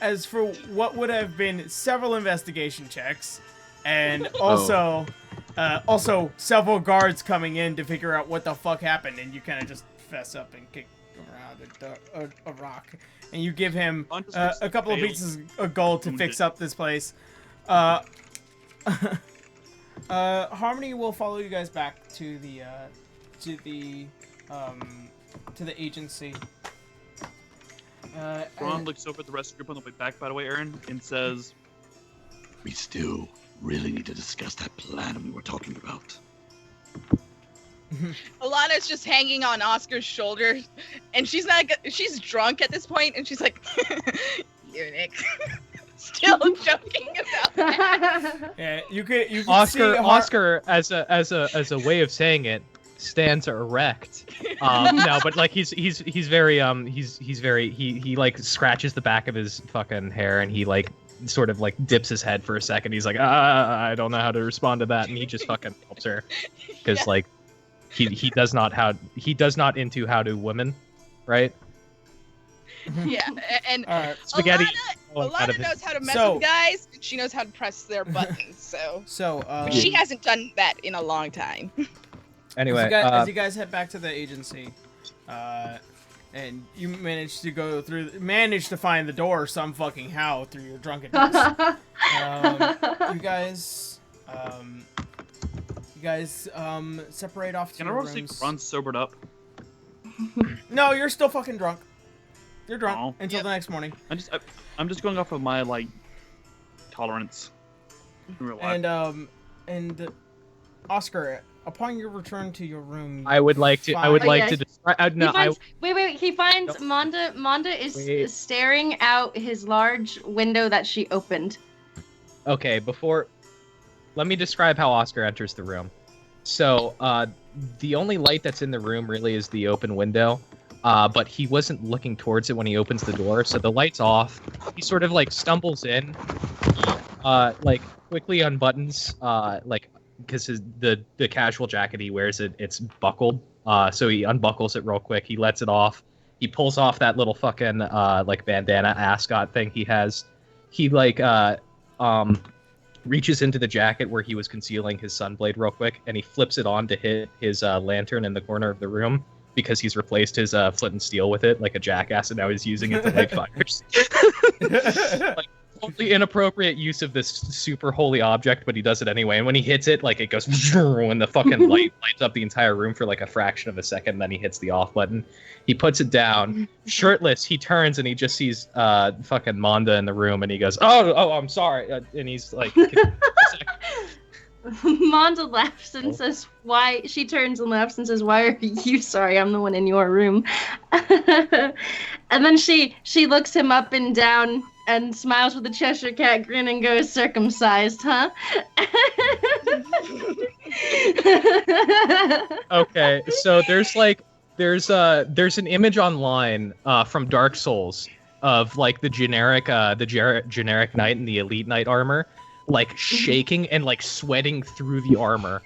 As for what would have been several investigation checks, and also several guards coming in to figure out what the fuck happened, and you kind of just fess up and kick around a rock, and you give him a couple of pieces of gold to fix up this place. Harmony will follow you guys back to the agency. Braun looks over at the rest of the group on the way back, by the way, Aaron, and says, we still really need to discuss that plan we were talking about. Alana's just hanging on Oscar's shoulder, and she's drunk at this point, and she's like, eunuch. Still joking about that. Yeah, you can Oscar as a way of saying it stands erect. No, but like he's very he like scratches the back of his fucking hair and he like sort of like dips his head for a second. He's like, I don't know how to respond to that, and he just fucking helps her because like he does not into how to women, right? Yeah, and All right. Spaghetti. Alana knows how to mess with guys, and she knows how to press their buttons. So she hasn't done that in a long time. Anyway, as you guys head back to the agency, and you manage to find the door some fucking how through your drunkenness. You guys separate off to Can your I rooms. run sobered up? No, you're still fucking drunk. You're drunk Oh. until the next morning. I'm just going off of my tolerance. In real life. And Oscar, upon your return to your room, I would like to describe. Wait. He finds Manda. Manda is staring out his large window that she opened. Okay, let me describe how Oscar enters the room. So, the only light that's in the room really is the open window, but he wasn't looking towards it when he opens the door, so the light's off. He sort of stumbles in, quickly unbuttons, because the casual jacket he wears, it's buckled, so he unbuckles it real quick. He lets it off. He pulls off that little fucking bandana ascot thing he has. He reaches into the jacket where he was concealing his sunblade real quick, and he flips it on to hit his lantern in the corner of the room because he's replaced his flint and steel with it like a jackass, and now he's using it to light fires. Totally inappropriate use of this super holy object, but he does it anyway. And when he hits it, it goes and the fucking light lights up the entire room for a fraction of a second. And then he hits the off button. He puts it down, shirtless. He turns and he just sees fucking Manda in the room, and he goes, "Oh, I'm sorry." And he's like, Manda laughs and says, "Why?" She turns and laughs and says, "Why are you sorry? I'm the one in your room." And then she looks him up and down and smiles with a Cheshire Cat grin and goes, "Circumcised, huh?" Okay, so there's an image online from Dark Souls of the generic knight in the elite knight armor, shaking and sweating through the armor,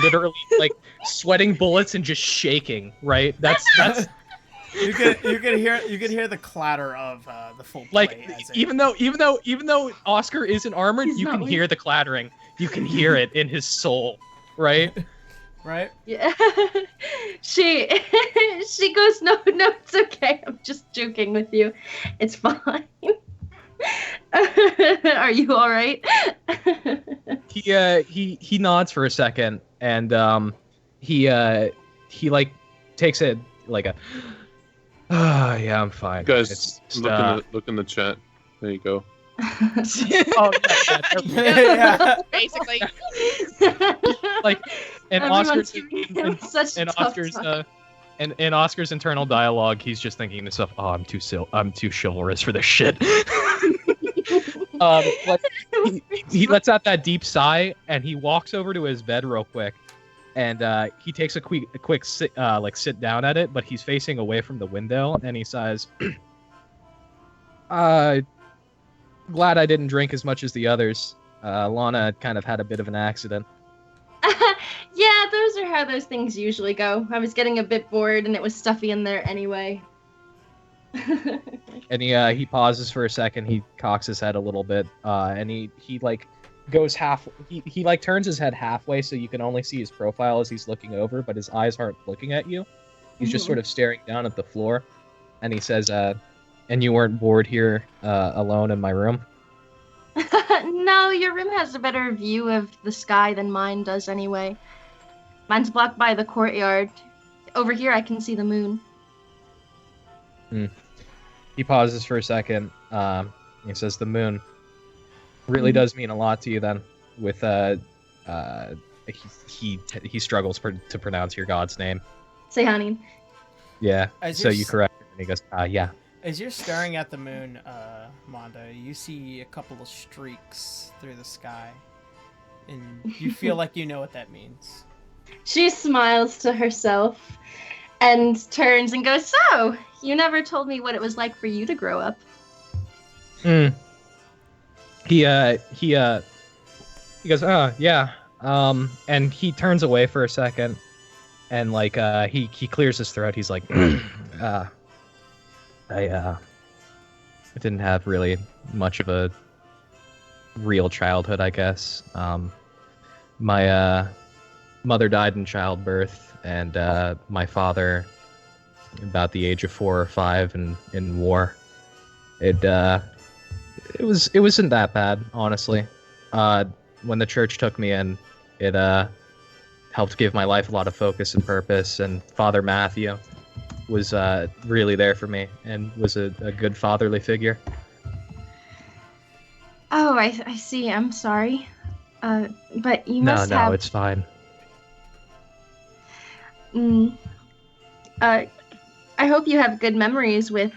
literally sweating bullets and just shaking. Right? That's. You could hear the clatter of the full plate. Even though Oscar isn't armored, you can hear the clattering. You can hear it in his soul, right? Right? Yeah. She goes, no, it's okay. I'm just joking with you. It's fine. Are you all right? He nods for a second, and he takes it a. Yeah, I'm fine. Guys, look in the chat. There you go. Yeah. Basically. And Oscar's internal dialogue, he's just thinking to himself, "Oh, I'm too chivalrous for this shit." He lets out that deep sigh, and he walks over to his bed real quick. And he takes a quick sit down at it, but he's facing away from the window, and he says, "Glad I didn't drink as much as the others. Lana kind of had a bit of an accident." Yeah, those are how those things usually go. I was getting a bit bored, and it was stuffy in there anyway. And he pauses for a second. He cocks his head a little bit, and he goes half. He turns his head halfway, so you can only see his profile as he's looking over, but his eyes aren't looking at you. He's just sort of staring down at the floor, and he says, "And you weren't bored here alone in my room?" No, your room has a better view of the sky than mine does anyway. Mine's blocked by the courtyard. Over here I can see the moon. He pauses for a second. He says, "The moon really does mean a lot to you then." With he struggles to pronounce your god's name. Sehanin. Yeah. So you correct him, and he goes, "Yeah." As you're staring at the moon, Manda, you see a couple of streaks through the sky, and you feel like you know what that means. She smiles to herself and turns and goes, "So, you never told me what it was like for you to grow up." He goes, "Oh, yeah." And he turns away for a second, and he clears his throat. He's like, I didn't have really much of a real childhood, I guess. My mother died in childbirth, and my father, about the age of 4 or 5, in war. It wasn't that bad, honestly. When the church took me in, it helped give my life a lot of focus and purpose, and Father Matthew was really there for me and was a good fatherly figure. Oh, I see. I'm sorry. But you must have... No, it's fine. I hope you have good memories with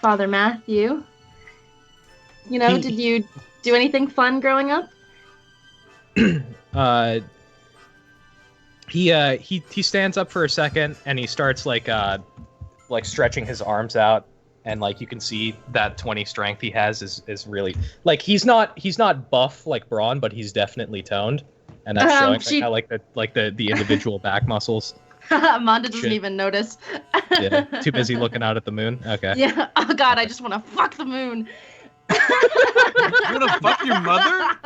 Father Matthew. You know, did you do anything fun growing up? He stands up for a second and he starts like stretching his arms out, and like you can see that 20 strength he has is really like he's not buff like Braun, but he's definitely toned, and that's showing like the individual back muscles. Manda doesn't even notice. Yeah, too busy looking out at the moon. Okay. Yeah. Oh God, I just want to fuck the moon. You want to fuck your mother?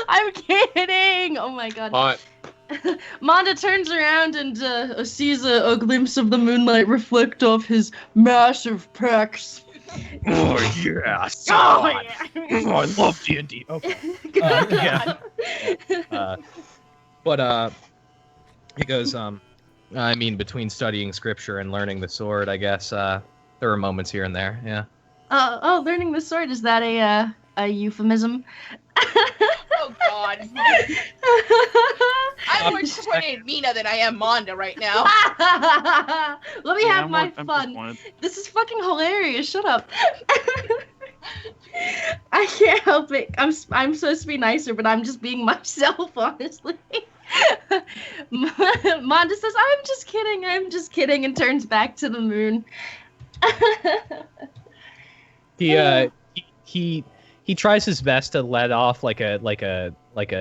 I'm kidding. Oh my God. Hot. Manda turns around and sees a glimpse of the moonlight reflect off his massive pecs. Oh yeah, so yeah. I love D&D. Okay. Yeah. But he goes, I mean, between studying scripture and learning the sword, I guess there were moments here and there. Yeah. Learning the sword, is that a euphemism? Oh God. I'm more disappointed in Mina than I am Manda right now. Let me have my fun. This is fucking hilarious. Shut up. I can't help it. I'm supposed to be nicer, but I'm just being myself, honestly. Manda says, I'm just kidding, and turns back to the moon. He tries his best to let off like a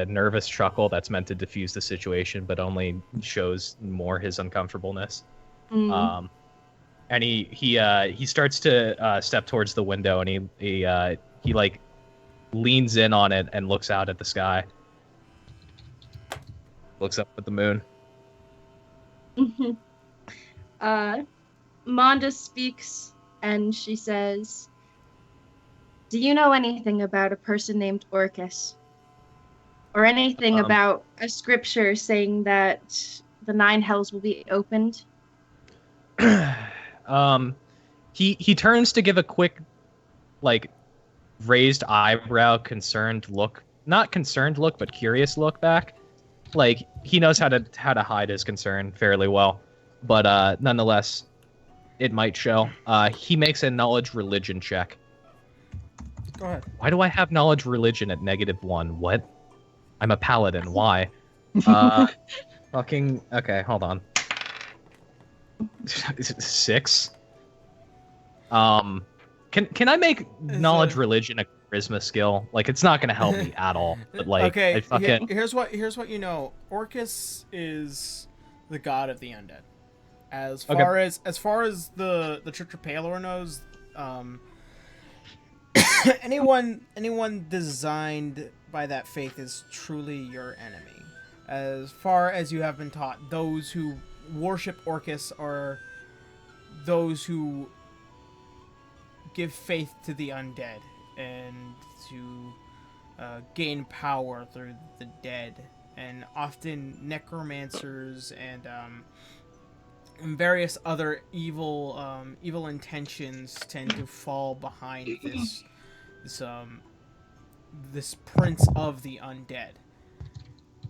nervous chuckle that's meant to diffuse the situation, but only shows more his uncomfortableness. And he starts to step towards the window, and he like leans in on it and looks out at the sky. Looks up at the moon. Manda speaks, and she says, "Do you know anything about a person named Orcus? Or anything about a scripture saying that the 9 hells will be opened?" He turns to give a quick, like, raised eyebrow, concerned look. Not concerned look, but curious look back. Like, he knows how to hide his concern fairly well. But nonetheless, it might show. He makes a knowledge religion check. Go ahead. Why do I have knowledge religion at -1? What? I'm a paladin. Why? Fucking... Okay, hold on. 6? Can I make knowledge religion a charisma skill? Like, it's not gonna help me at all. But like, okay, here's what you know. Orcus is the god of the undead. As far as the Church of Palor knows, anyone designed by that faith is truly your enemy. As far as you have been taught, those who worship Orcus are those who give faith to the undead and to gain power through the dead, and often necromancers and various other evil intentions tend to fall behind this prince of the undead.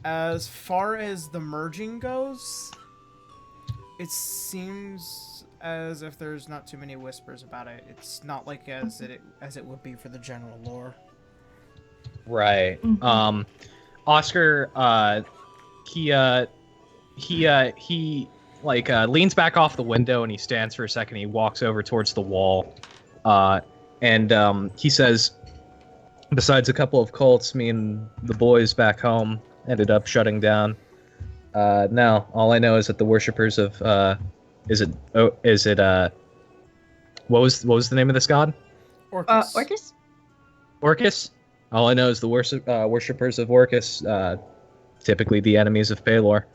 As far as the merging goes, it seems as if there's not too many whispers about it. It's not like as it would be for the general lore. Right. Oscar, he leans back off the window and he stands for a second. He walks over towards the wall, and he says, "Besides a couple of cults, me and the boys back home ended up shutting down. Now all I know is that the worshippers of What was the name of this god? Orcus. Orcus? Orcus? All I know is the worshippers of Orcus, typically the enemies of Pelor,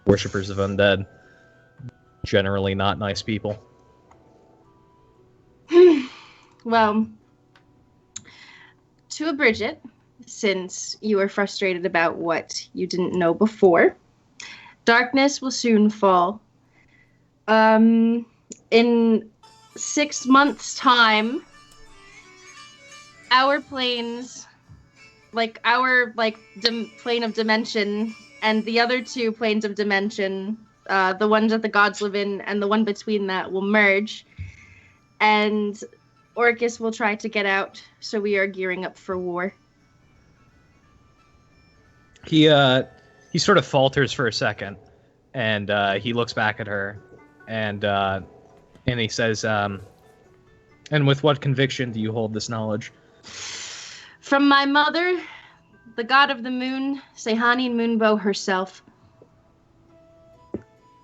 worshippers of undead, generally not nice people. Well, to abridge it, since you are frustrated about what you didn't know before, darkness will soon fall. In 6 months' time, our planes, plane of dimension, and the other 2 planes of dimension, the ones that the gods live in, and the one between that will merge, and Orcus will try to get out, so we are gearing up for war. He sort of falters for a second, and he looks back at her, and he says, "And with what conviction do you hold this knowledge?" From my mother, the god of the moon, Sehani Moonbow herself.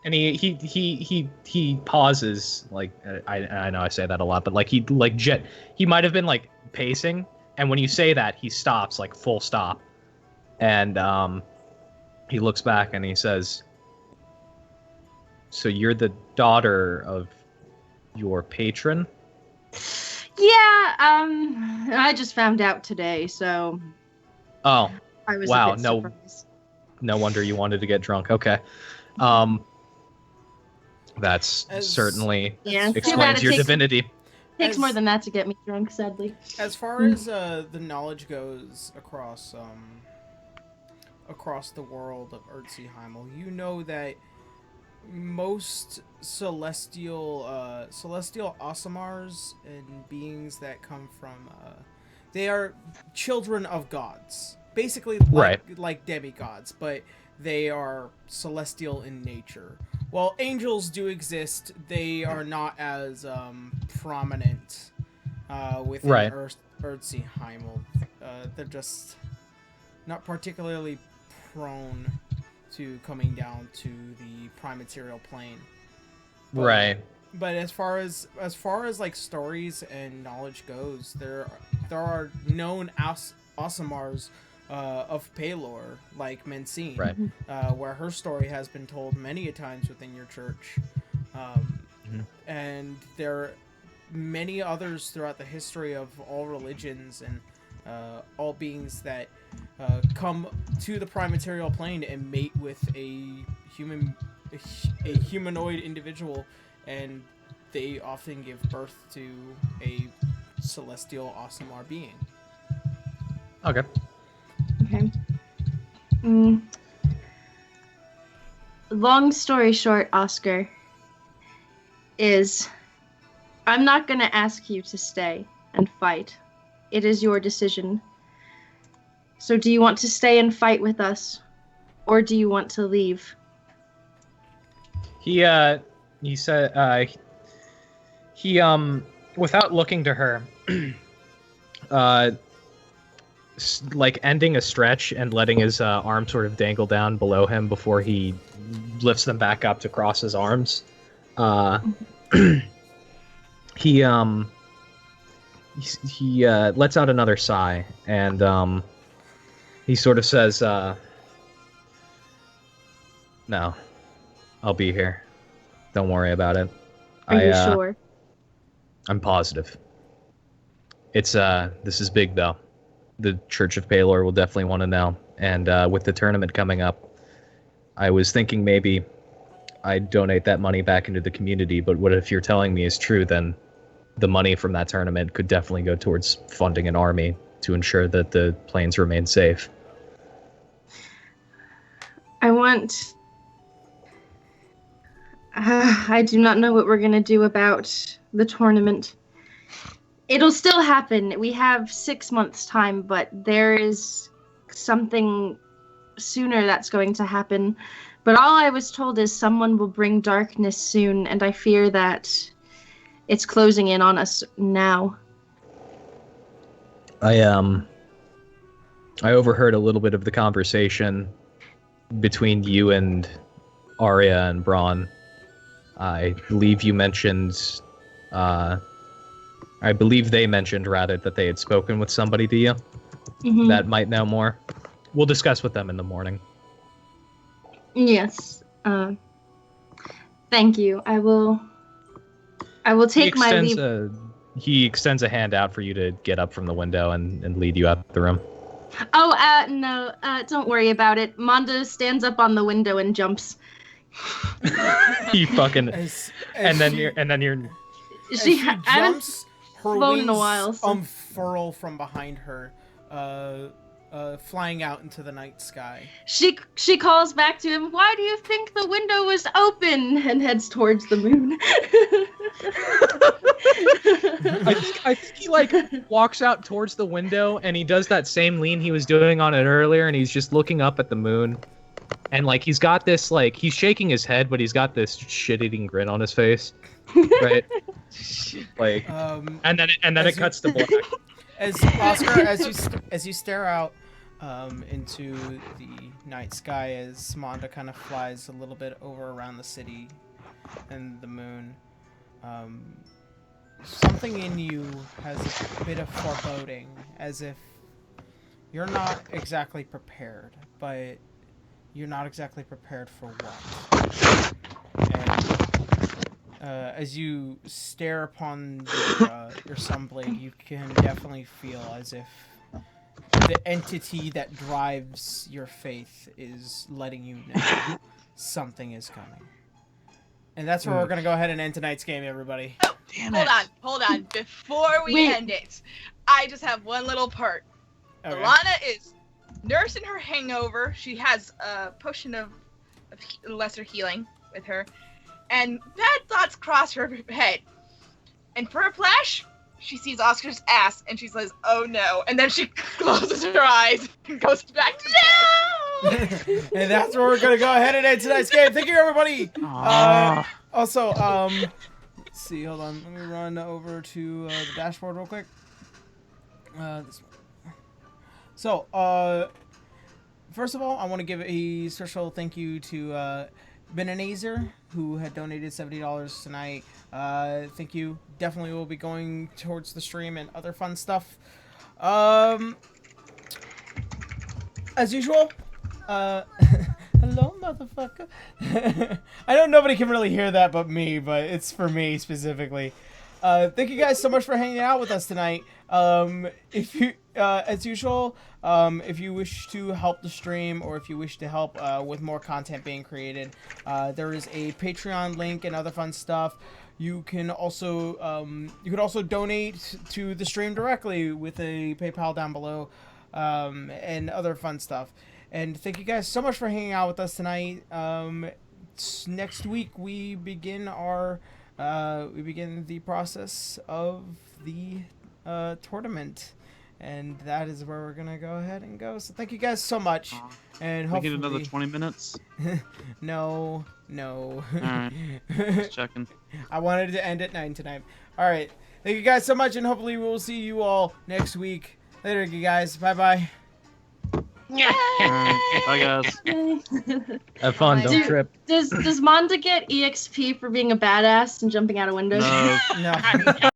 And he pauses, like, I know I say that a lot, but like he might have been like pacing, and when you say that, he stops, like full stop, and he looks back and he says, "So you're the daughter of your patron?" Yeah, I just found out today, so. Oh, I was wow! A bit surprised. No wonder you wanted to get drunk. Okay, that's certainly explains your divinity. Takes more than that to get me drunk, sadly. As far as the knowledge goes across the world of Heimel, you know that most celestial Aasimars and beings that come from they are children of gods, basically like demigods, but they are celestial in nature. While angels do exist, they are not as prominent within Heimel. They're just not particularly prone to coming down to the prime material plane. But as far as like stories and knowledge goes, there are known Aasimars of Pelor, like Mencine, where her story has been told many a times within your church, and there are many others throughout the history of all religions and all beings that come to the prime material plane and mate with a humanoid individual, and they often give birth to a celestial Aasimar being. Okay. Long story short, Oscar, is I'm not going to ask you to stay and fight. It is your decision. So do you want to stay and fight with us, or do you want to leave? He said, without looking to her, like ending a stretch and letting his arm sort of dangle down below him before he lifts them back up to cross his arms. He lets out another sigh, and he sort of says, "No, I'll be here. Don't worry about it." Are you sure? I'm positive. It's this is big though. The Church of Pelor will definitely want to know, and with the tournament coming up, I was thinking maybe I'd donate that money back into the community. But what if you're telling me is true? Then the money from that tournament could definitely go towards funding an army to ensure that the planes remain safe. I do not know what we're going to do about the tournament. It'll still happen. We have 6 months' time, but there is something sooner that's going to happen. But all I was told is someone will bring darkness soon, and I fear that it's closing in on us now. I overheard a little bit of the conversation between you and Arya and Braun. I believe you mentioned I believe they mentioned rather that they had spoken with somebody to you that might know more. We'll discuss with them in the morning. Yes. Thank you. I will take my leave. He extends a hand out for you to get up from the window and lead you out the room. Oh, no, don't worry about it. Monda stands up on the window and jumps. You fucking and then you're she jumps, her flown wings in a while, so. unfurl from behind her, flying out into the night sky. She calls back to him, "Why do you think the window was open?" and heads towards the moon. I think he like walks out towards the window and he does that same lean he was doing on it earlier, and he's just looking up at the moon. And like he's got this like he's shaking his head, but he's got this shit-eating grin on his face, right? Like, and then it cuts to black. As Oscar, as you stare out into the night sky, as Monda kind of flies a little bit over around the city and the moon, something in you has a bit of foreboding, as if you're not exactly prepared, but you're not exactly prepared for what. And as you stare upon your sunblade, you can definitely feel as if the entity that drives your faith is letting you know something is coming. And that's where we're going to go ahead and end tonight's game, everybody. Oh, hold on. Before we end it, I just have one little part. Okay. Alana is nursing her hangover. She has a potion of lesser healing with her. And bad thoughts cross her head. And for a flash, she sees Oscar's ass, and she says, "Oh no." And then she closes her eyes and goes back to bed. And that's where we're going to go ahead and end tonight's game. Thank you, everybody. Also, let's see. Hold on. Let me run over to the dashboard real quick. So, first of all, I want to give a special thank you to Benenazer, who had donated $70 tonight. Thank you. Definitely will be going towards the stream and other fun stuff. As usual, hello, motherfucker. I know nobody can really hear that but me, but it's for me specifically. Thank you guys so much for hanging out with us tonight. If you, as usual, if you wish to help the stream, or if you wish to help with more content being created, there is a Patreon link and other fun stuff. You can also donate to the stream directly with a PayPal down below, and other fun stuff. And thank you guys so much for hanging out with us tonight. Next week we begin the process of the tournament, and that is where we're gonna go ahead and go. So thank you guys so much, and hopefully we get another 20 minutes. No. All right, just checking. I wanted to end at 9 tonight. All right, thank you guys so much, and hopefully we will see you all next week. Later, you guys. Bye. Bye, guys. Have fun. Don't trip. Does Monda get EXP for being a badass and jumping out of windows? No. No.